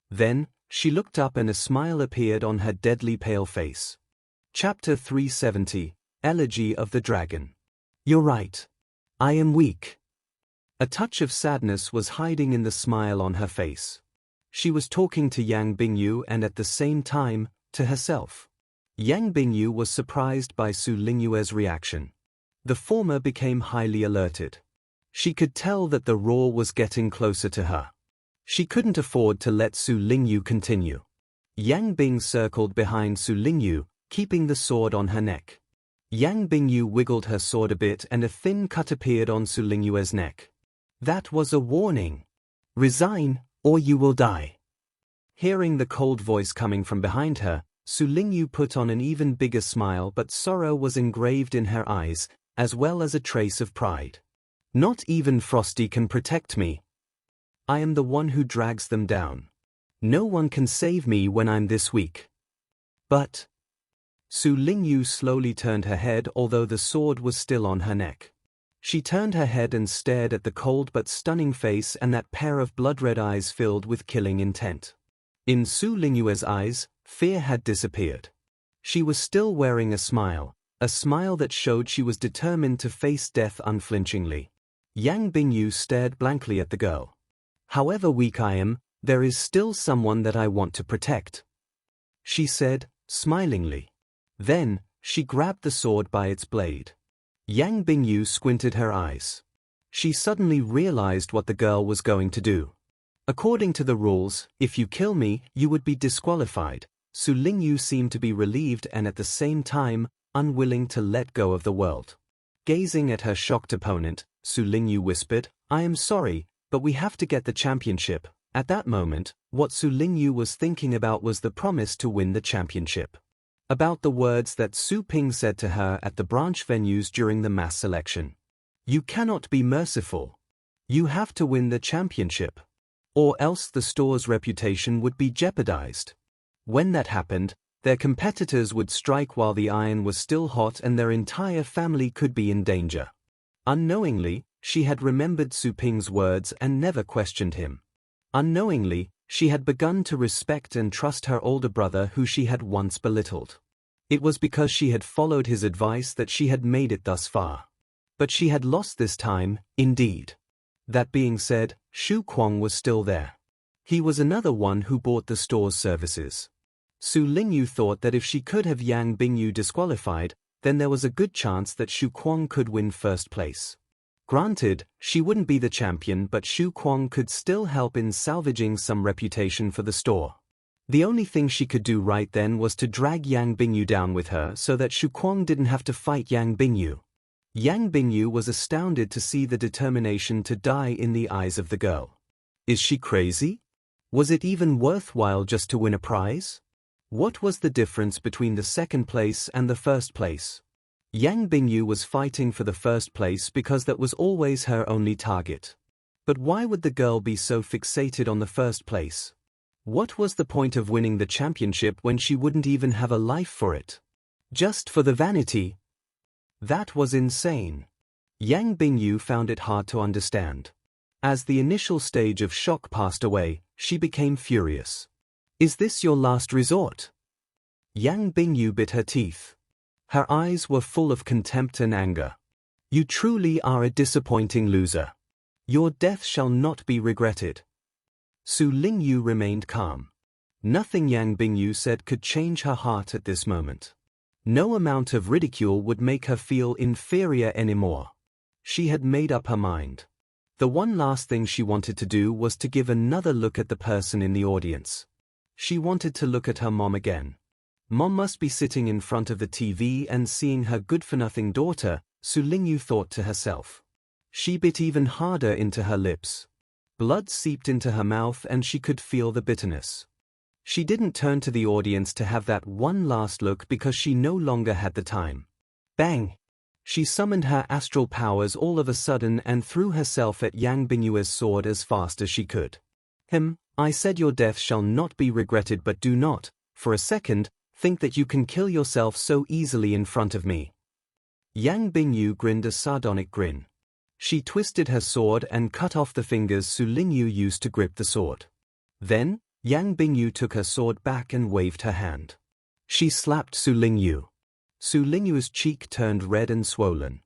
Then, she looked up and a smile appeared on her deadly pale face. Chapter 370, Elegy of the Dragon. You're right. I am weak. A touch of sadness was hiding in the smile on her face. She was talking to Yang Bingyue and at the same time, to herself. Yang Bingyue was surprised by Su Lingyue's reaction. The former became highly alerted. She could tell that the roar was getting closer to her. She couldn't afford to let Su Lingyue continue. Yang Bing circled behind Su Lingyue, keeping the sword on her neck. Yang Bingyue wiggled her sword a bit and a thin cut appeared on Su Lingyue's neck. That was a warning. Resign, or you will die. Hearing the cold voice coming from behind her, Su Lingyue put on an even bigger smile, but sorrow was engraved in her eyes, as well as a trace of pride. Not even Frosty can protect me. I am the one who drags them down. No one can save me when I'm this weak. But... Su Lingyue slowly turned her head, although the sword was still on her neck. She turned her head and stared at the cold but stunning face and that pair of blood-red eyes filled with killing intent. In Su Lingyue's eyes, fear had disappeared. She was still wearing a smile that showed she was determined to face death unflinchingly. Yang Bingyue stared blankly at the girl. However weak I am, there is still someone that I want to protect, she said, smilingly. Then, she grabbed the sword by its blade. Yang Bingyue squinted her eyes. She suddenly realized what the girl was going to do. According to the rules, if you kill me, you would be disqualified. Su Lingyue seemed to be relieved and at the same time, unwilling to let go of the world. Gazing at her shocked opponent, Su Lingyue whispered, I am sorry, but we have to get the championship. At that moment, what Su Lingyue was thinking about was the promise to win the championship. About the words that Su Ping said to her at the branch venues during the mass selection. You cannot be merciful. You have to win the championship. Or else the store's reputation would be jeopardized. When that happened, their competitors would strike while the iron was still hot and their entire family could be in danger. Unknowingly, she had remembered Su Ping's words and never questioned him. Unknowingly, she had begun to respect and trust her older brother who she had once belittled. It was because she had followed his advice that she had made it thus far. But she had lost this time, indeed. That being said, Shu Kuang was still there. He was another one who bought the store's services. Su Lingyue thought that if she could have Yang Bingyue disqualified, then there was a good chance that Shu Kuang could win first place. Granted, she wouldn't be the champion, but Shu Kuang could still help in salvaging some reputation for the store. The only thing she could do right then was to drag Yang Bingyue down with her so that Shu Kuang didn't have to fight Yang Bingyue. Yang Bingyue was astounded to see the determination to die in the eyes of the girl. Is she crazy? Was it even worthwhile just to win a prize? What was the difference between the second place and the first place? Yang Bingyue was fighting for the first place because that was always her only target. But why would the girl be so fixated on the first place? What was the point of winning the championship when she wouldn't even have a life for it? Just for the vanity? That was insane. Yang Bingyue found it hard to understand. As the initial stage of shock passed away, she became furious. Is this your last resort? Yang Bingyue bit her teeth. Her eyes were full of contempt and anger. You truly are a disappointing loser. Your death shall not be regretted. Su Lingyu remained calm. Nothing Yang Bingyue said could change her heart at this moment. No amount of ridicule would make her feel inferior anymore. She had made up her mind. The one last thing she wanted to do was to give another look at the person in the audience. She wanted to look at her mom again. Mom must be sitting in front of the TV and seeing her good-for-nothing daughter, Su Lingyu thought to herself. She bit even harder into her lips. Blood seeped into her mouth and she could feel the bitterness. She didn't turn to the audience to have that one last look because she no longer had the time. Bang! She summoned her astral powers all of a sudden and threw herself at Yang Bingyue's sword as fast as she could. I said your death shall not be regretted, but do not, for a second, think that you can kill yourself so easily in front of me. Yang Bingyue grinned a sardonic grin. She twisted her sword and cut off the fingers Su Lingyu used to grip the sword. Then, Yang Bingyue took her sword back and waved her hand. She slapped Su Lingyu. Su Lingyu's cheek turned red and swollen.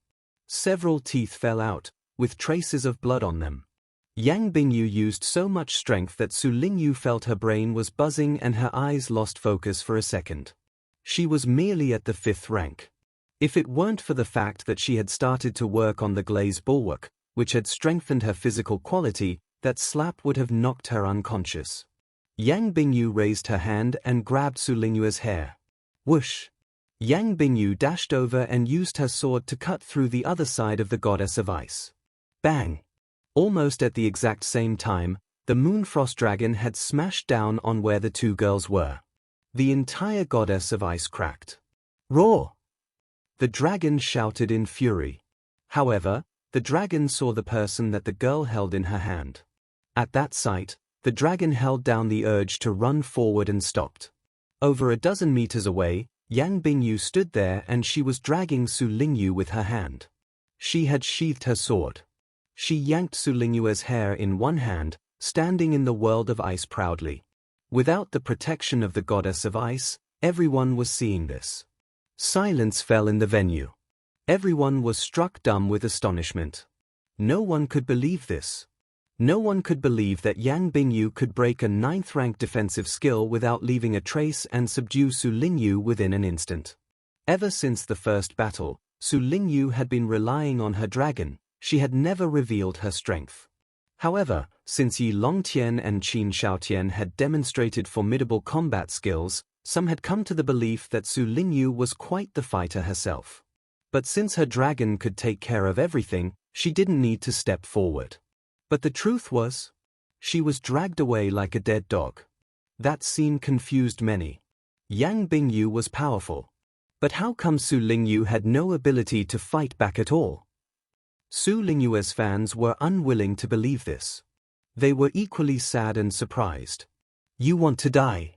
Several teeth fell out, with traces of blood on them. Yang Bingyue used so much strength that Su Lingyu felt her brain was buzzing and her eyes lost focus for a second. She was merely at the 5th rank. If it weren't for the fact that she had started to work on the glaze bulwark, which had strengthened her physical quality, that slap would have knocked her unconscious. Yang Bingyue raised her hand and grabbed Su Lingyue's hair. Whoosh! Yang Bingyue dashed over and used her sword to cut through the other side of the goddess of ice. Bang! Almost at the exact same time, the Moonfrost Dragon had smashed down on where the two girls were. The entire goddess of ice cracked. Roar! The dragon shouted in fury. However, the dragon saw the person that the girl held in her hand. At that sight, the dragon held down the urge to run forward and stopped. Over a dozen meters away, Yang Bingyue stood there and she was dragging Su Lingyu with her hand. She had sheathed her sword. She yanked Su Lingyue's hair in one hand, standing in the world of ice proudly. Without the protection of the goddess of ice, everyone was seeing this. Silence fell in the venue. Everyone was struck dumb with astonishment. No one could believe this. No one could believe that Yang Bingyue could break a 9th-rank defensive skill without leaving a trace and subdue Su Lingyu within an instant. Ever since the first battle, Su Lingyu had been relying on her dragon. She had never revealed her strength. However, since Yi Longtian and Qin Shaotian had demonstrated formidable combat skills, some had come to the belief that Su Lingyu was quite the fighter herself. But since her dragon could take care of everything, she didn't need to step forward. But the truth was, she was dragged away like a dead dog. That scene confused many. Yang Bingyue was powerful. But how come Su Lingyu had no ability to fight back at all? Su Lingyue's fans were unwilling to believe this. They were equally sad and surprised. You want to die?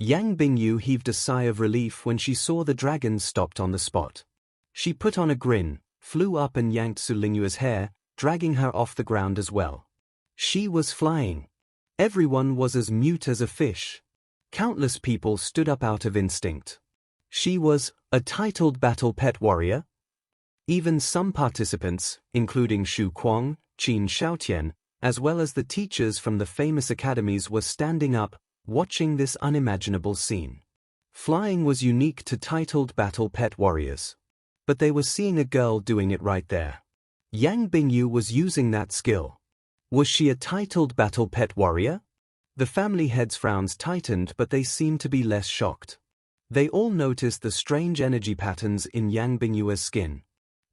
Yang Bingyue heaved a sigh of relief when she saw the dragon stopped on the spot. She put on a grin, flew up and yanked Su Lingyue's hair, dragging her off the ground as well. She was flying. Everyone was as mute as a fish. Countless people stood up out of instinct. She was a titled battle pet warrior? Even some participants, including Xu Kuang, Qin Shaotian, as well as the teachers from the famous academies, were standing up, watching this unimaginable scene. Flying was unique to titled battle pet warriors. But they were seeing a girl doing it right there. Yang Bingyue was using that skill. Was she a titled battle pet warrior? The family heads' frowns tightened, but they seemed to be less shocked. They all noticed the strange energy patterns in Yang Bingyue's skin.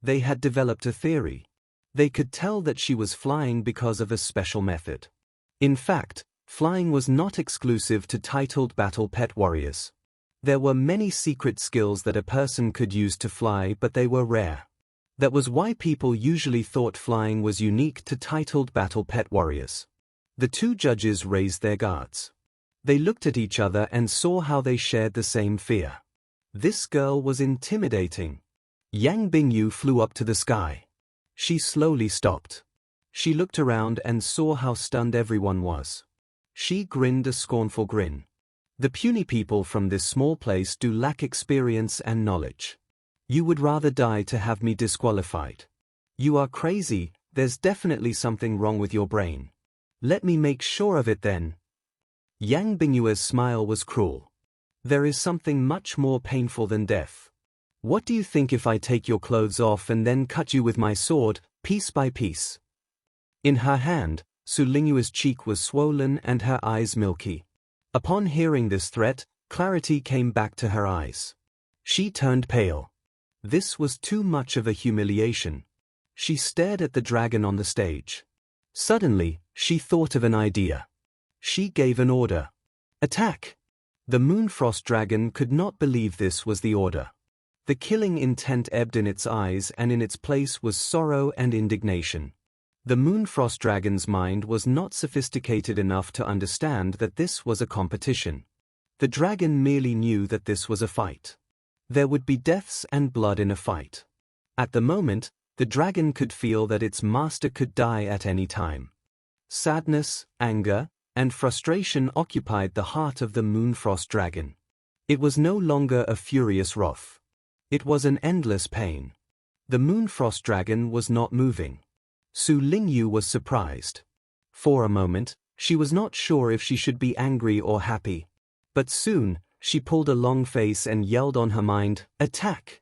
They had developed a theory. They could tell that she was flying because of a special method. In fact, flying was not exclusive to titled battle pet warriors. There were many secret skills that a person could use to fly, but they were rare. That was why people usually thought flying was unique to titled battle pet warriors. The two judges raised their guards. They looked at each other and saw how they shared the same fear. This girl was intimidating. Yang Bingyue flew up to the sky. She slowly stopped. She looked around and saw how stunned everyone was. She grinned a scornful grin. The puny people from this small place do lack experience and knowledge. You would rather die to have me disqualified. You are crazy, there's definitely something wrong with your brain. Let me make sure of it then. Yang Bingyue's smile was cruel. There is something much more painful than death. What do you think if I take your clothes off and then cut you with my sword, piece by piece? In her hand, Su Lingyue's cheek was swollen and her eyes milky. Upon hearing this threat, clarity came back to her eyes. She turned pale. This was too much of a humiliation. She stared at the dragon on the stage. Suddenly, she thought of an idea. She gave an order. Attack! The Moonfrost dragon could not believe this was the order. The killing intent ebbed in its eyes, and in its place was sorrow and indignation. The Moonfrost dragon's mind was not sophisticated enough to understand that this was a competition. The dragon merely knew that this was a fight. There would be deaths and blood in a fight. At the moment, the dragon could feel that its master could die at any time. Sadness, anger, and frustration occupied the heart of the Moonfrost dragon. It was no longer a furious wrath. It was an endless pain. The Moonfrost dragon was not moving. Su Lingyue was surprised. For a moment, she was not sure if she should be angry or happy. But soon, she pulled a long face and yelled on her mind, "Attack!"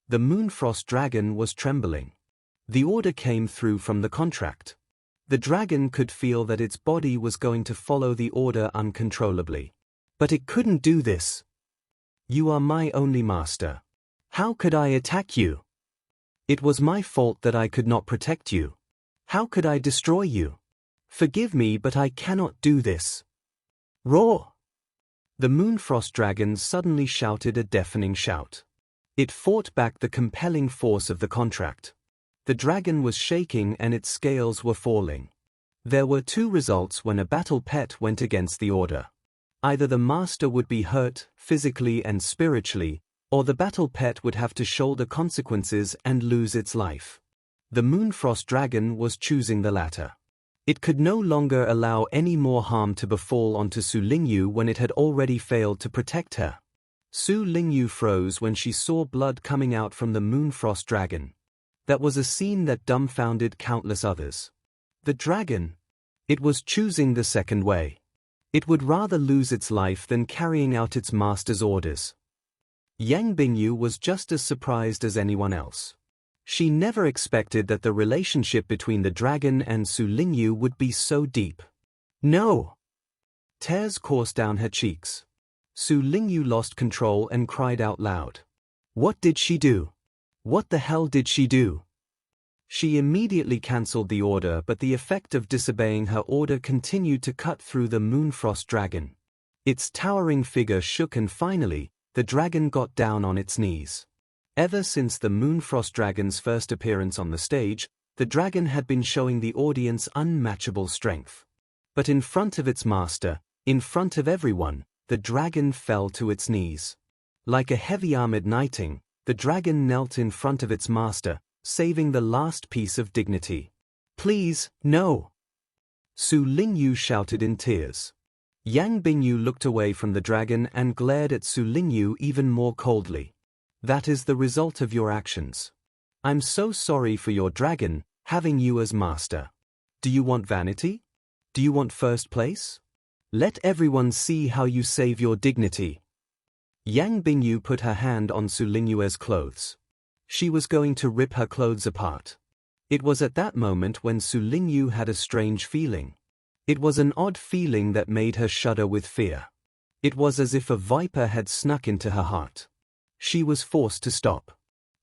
The Moonfrost dragon was trembling. The order came through from the contract. The dragon could feel that its body was going to follow the order uncontrollably. But it couldn't do this. You are my only master. How could I attack you? It was my fault that I could not protect you. How could I destroy you? Forgive me, but I cannot do this. Roar! The Moonfrost dragon suddenly shouted a deafening shout. It fought back the compelling force of the contract. The dragon was shaking and its scales were falling. There were two results when a battle pet went against the order. Either the master would be hurt, physically and spiritually, or the battle pet would have to shoulder consequences and lose its life. The Moonfrost dragon was choosing the latter. It could no longer allow any more harm to befall onto Su Lingyue when it had already failed to protect her. Su Lingyue froze when she saw blood coming out from the Moonfrost dragon. That was a scene that dumbfounded countless others. The dragon. It was choosing the second way. It would rather lose its life than carrying out its master's orders. Yang Bingyue was just as surprised as anyone else. She never expected that the relationship between the dragon and Su Lingyue would be so deep. No! Tears coursed down her cheeks. Su Lingyue lost control and cried out loud. What did she do? What the hell did she do? She immediately cancelled the order, but the effect of disobeying her order continued to cut through the Moonfrost dragon. Its towering figure shook and finally, the dragon got down on its knees. Ever since the Moonfrost dragon's first appearance on the stage, the dragon had been showing the audience unmatchable strength. But in front of its master, in front of everyone, the dragon fell to its knees. Like a heavy-armored knighting, the dragon knelt in front of its master, saving the last piece of dignity. Please, no! Su Lingyue shouted in tears. Yang Bingyue looked away from the dragon and glared at Su Lingyue even more coldly. That is the result of your actions. I'm so sorry for your dragon, having you as master. Do you want vanity? Do you want first place? Let everyone see how you save your dignity. Yang Bingyue put her hand on Su Lingyue's clothes. She was going to rip her clothes apart. It was at that moment when Su Lingyue had a strange feeling. It was an odd feeling that made her shudder with fear. It was as if a viper had snuck into her heart. She was forced to stop.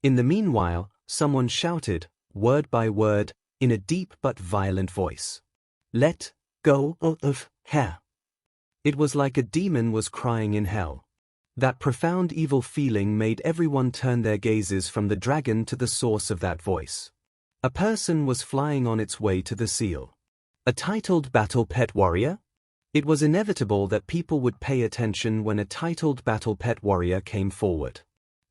In the meanwhile, someone shouted, word by word, in a deep but violent voice. Let go of her. It was like a demon was crying in hell. That profound evil feeling made everyone turn their gazes from the dragon to the source of that voice. A person was flying on its way to the seal. A titled battle pet warrior? It was inevitable that people would pay attention when a titled battle pet warrior came forward.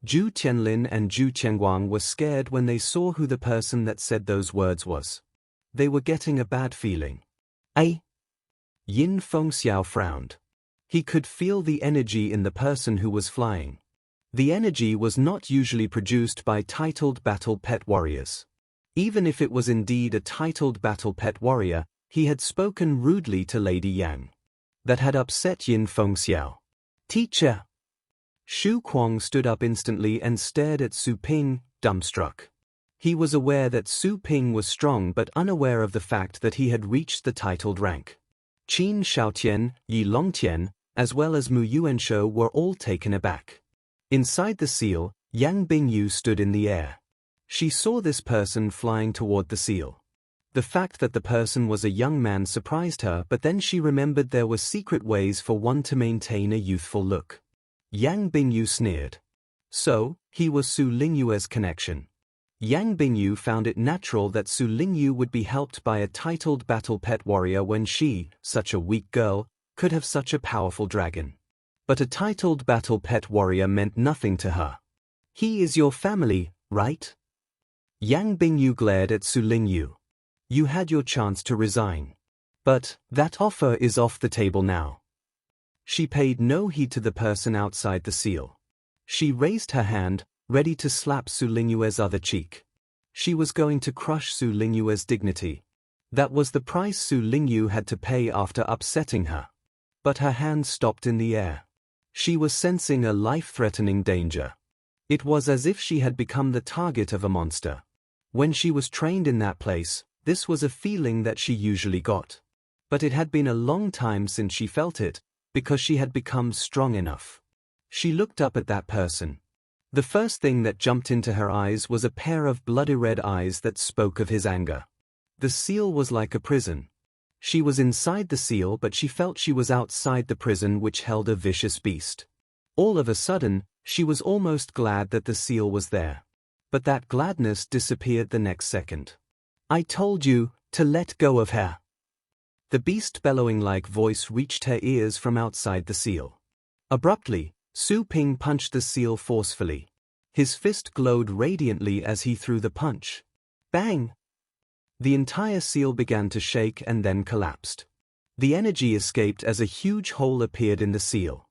Zhu Tianlin and Zhu Tianguang were scared when they saw who the person that said those words was. They were getting a bad feeling. Yin Fengxiao frowned. He could feel the energy in the person who was flying. The energy was not usually produced by titled battle pet warriors. Even if it was indeed a titled battle pet warrior, he had spoken rudely to Lady Yang. That had upset Yin Fengxiao. Teacher! Xu Kuang stood up instantly and stared at Su Ping, dumbstruck. He was aware that Su Ping was strong but unaware of the fact that he had reached the titled rank. Qin Shaotian, Yi Longtian, as well as Mu Yuanshou were all taken aback. Inside the seal, Yang Bingyue stood in the air. She saw this person flying toward the seal. The fact that the person was a young man surprised her, but then she remembered there were secret ways for one to maintain a youthful look. Yang Bingyue sneered. So, he was Su Lingyue's connection. Yang Bingyue found it natural that Su Lingyue would be helped by a titled battle pet warrior when she, such a weak girl, could have such a powerful dragon. But a titled battle pet warrior meant nothing to her. He is your family, right? Yang Bingyue glared at Su Lingyue. You had your chance to resign. But that offer is off the table now. She paid no heed to the person outside the seal. She raised her hand, ready to slap Su Lingyue's other cheek. She was going to crush Su Lingyue's dignity. That was the price Su Lingyue had to pay after upsetting her. But her hand stopped in the air. She was sensing a life-threatening danger. It was as if she had become the target of a monster. When she was trained in that place, this was a feeling that she usually got. But it had been a long time since she felt it, because she had become strong enough. She looked up at that person. The first thing that jumped into her eyes was a pair of bloody red eyes that spoke of his anger. The seal was like a prison. She was inside the seal, but she felt she was outside the prison which held a vicious beast. All of a sudden, she was almost glad that the seal was there. But that gladness disappeared the next second. I told you to let go of her. The beast-bellowing-like voice reached her ears from outside the seal. Abruptly, Su Ping punched the seal forcefully. His fist glowed radiantly as he threw the punch. Bang! The entire seal began to shake and then collapsed. The energy escaped as a huge hole appeared in the seal.